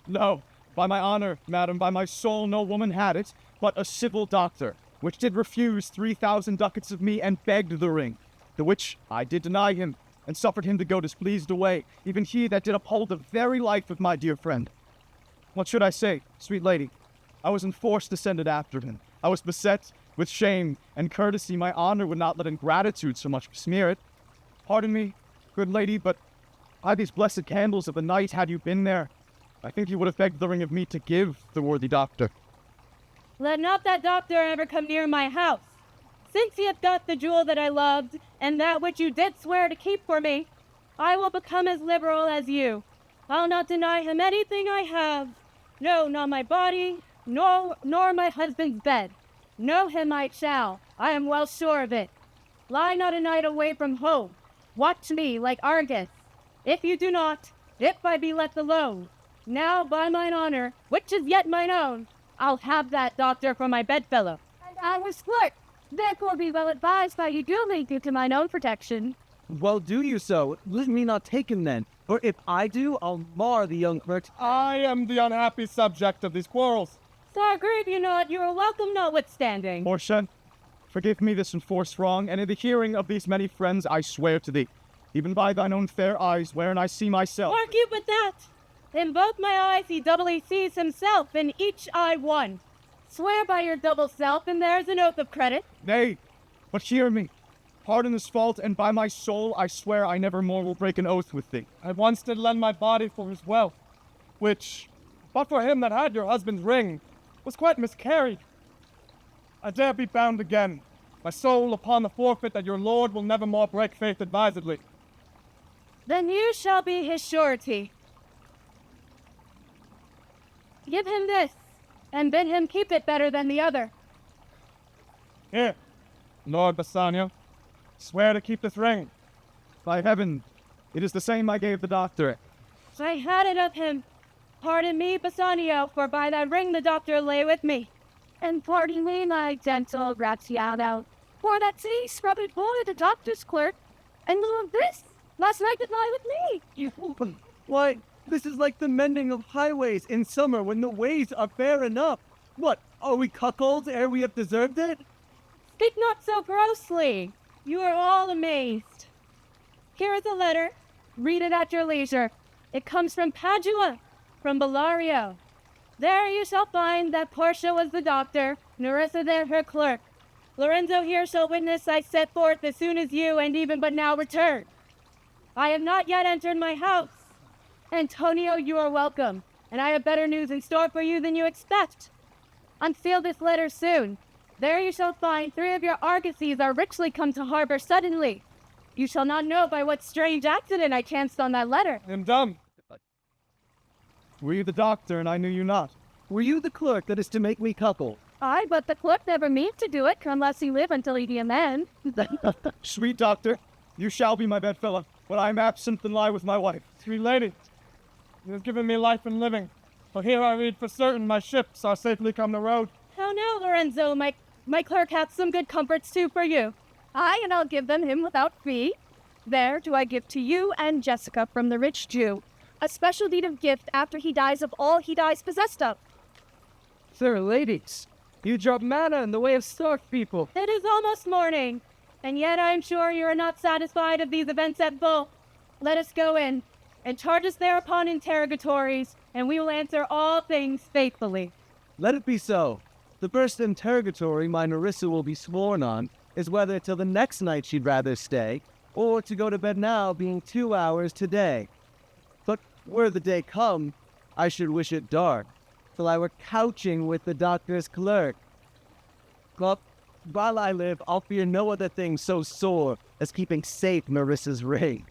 No, by my honor, madam, by my soul, no woman had it, but a civil doctor, which did refuse 3,000 ducats of me and begged the ring, the which I did deny him, and suffered him to go displeased away, even he that did uphold the very life of my dear friend. What should I say, sweet lady? I was enforced to send it after him. I was beset with shame and courtesy. My honor would not let ingratitude so much besmear it. Pardon me, good lady, but by these blessed candles of the night, had you been there, I think you would have begged the ring of me to give the worthy doctor. Let not that doctor ever come near my house. Since he hath got the jewel that I loved, and that which you did swear to keep for me, I will become as liberal as you. I'll not deny him anything I have. No, not my body, nor my husband's bed. Know him I shall, I am well sure of it. Lie not a night away from home. Watch me like Argus. If you do not, if I be left alone, now by mine honor, which is yet mine own, I'll have that doctor for my bedfellow. And I was clerk. Therefore be well advised by you do lead you to mine own protection. Well, do you so? Let me not take him then, for if I do, I'll mar the young clerk. I am the unhappy subject of these quarrels. Sir, grieve you not, you are welcome notwithstanding. Portia, forgive me this enforced wrong, and in the hearing of these many friends I swear to thee, even by thine own fair eyes wherein I see myself. Mark you but that. In both my eyes he doubly sees himself, in each eye one. Swear by your double self, and there's an oath of credit. Nay, but hear me. Pardon this fault, and by my soul I swear I never more will break an oath with thee. I once did lend my body for his wealth, which, but for him that had your husband's ring, was quite miscarried. I dare be bound again, my soul upon the forfeit that your lord will never more break faith advisedly. Then you shall be his surety. Give him this, and bid him keep it better than the other. Here, Lord Bassanio, Swear to keep this ring. By heaven, it is the same I gave the doctor. I had it of him. Pardon me, Bassanio, for by that ring the doctor lay with me. And pardon me, my gentle Gratiano, for that city scrubbed boy, the doctor's clerk, and lieu of this, last night did lie with me. Why, this is like the mending of highways in summer when the ways are fair enough. What, are we cuckolds ere we have deserved it? Speak not so grossly. You are all amazed. Here is a letter. Read it at your leisure. It comes from Padua, from Bellario. There you shall find that Portia was the doctor, Nerissa there her clerk. Lorenzo here shall witness I set forth as soon as you and even but now return. I have not yet entered my house. Antonio, you are welcome, and I have better news in store for you than you expect. Unseal this letter soon. There you shall find 3 of your argosies are richly come to harbor suddenly. You shall not know by what strange accident I chanced on that letter. I am dumb. Were you the doctor and I knew you not? Were you the clerk that is to make me cuckold? Aye, but the clerk never meant to do it unless he live until he be a man. Sweet doctor, you shall be my bedfellow when I am absent and lie with my wife. Sweet lady, you have given me life and living. For here I read for certain my ships are safely come to road. How now, Lorenzo? My clerk hath some good comforts too for you. Aye, and I'll give them him without fee. There do I give to you and Jessica from the rich Jew a special deed of gift after he dies of all he dies possessed of. Sir, ladies, you drop manna in the way of stark people. It is almost morning, and yet I am sure you are not satisfied of these events at both. Let us go in, and charge us thereupon interrogatories, and we will answer all things faithfully. Let it be so. The first interrogatory my Nerissa will be sworn on is whether till the next night she'd rather stay, or to go to bed now being 2 hours today. But were the day come, I should wish it dark, till I were couching with the doctor's clerk. But while I live, I'll fear no other thing so sore as keeping safe Nerissa's ring.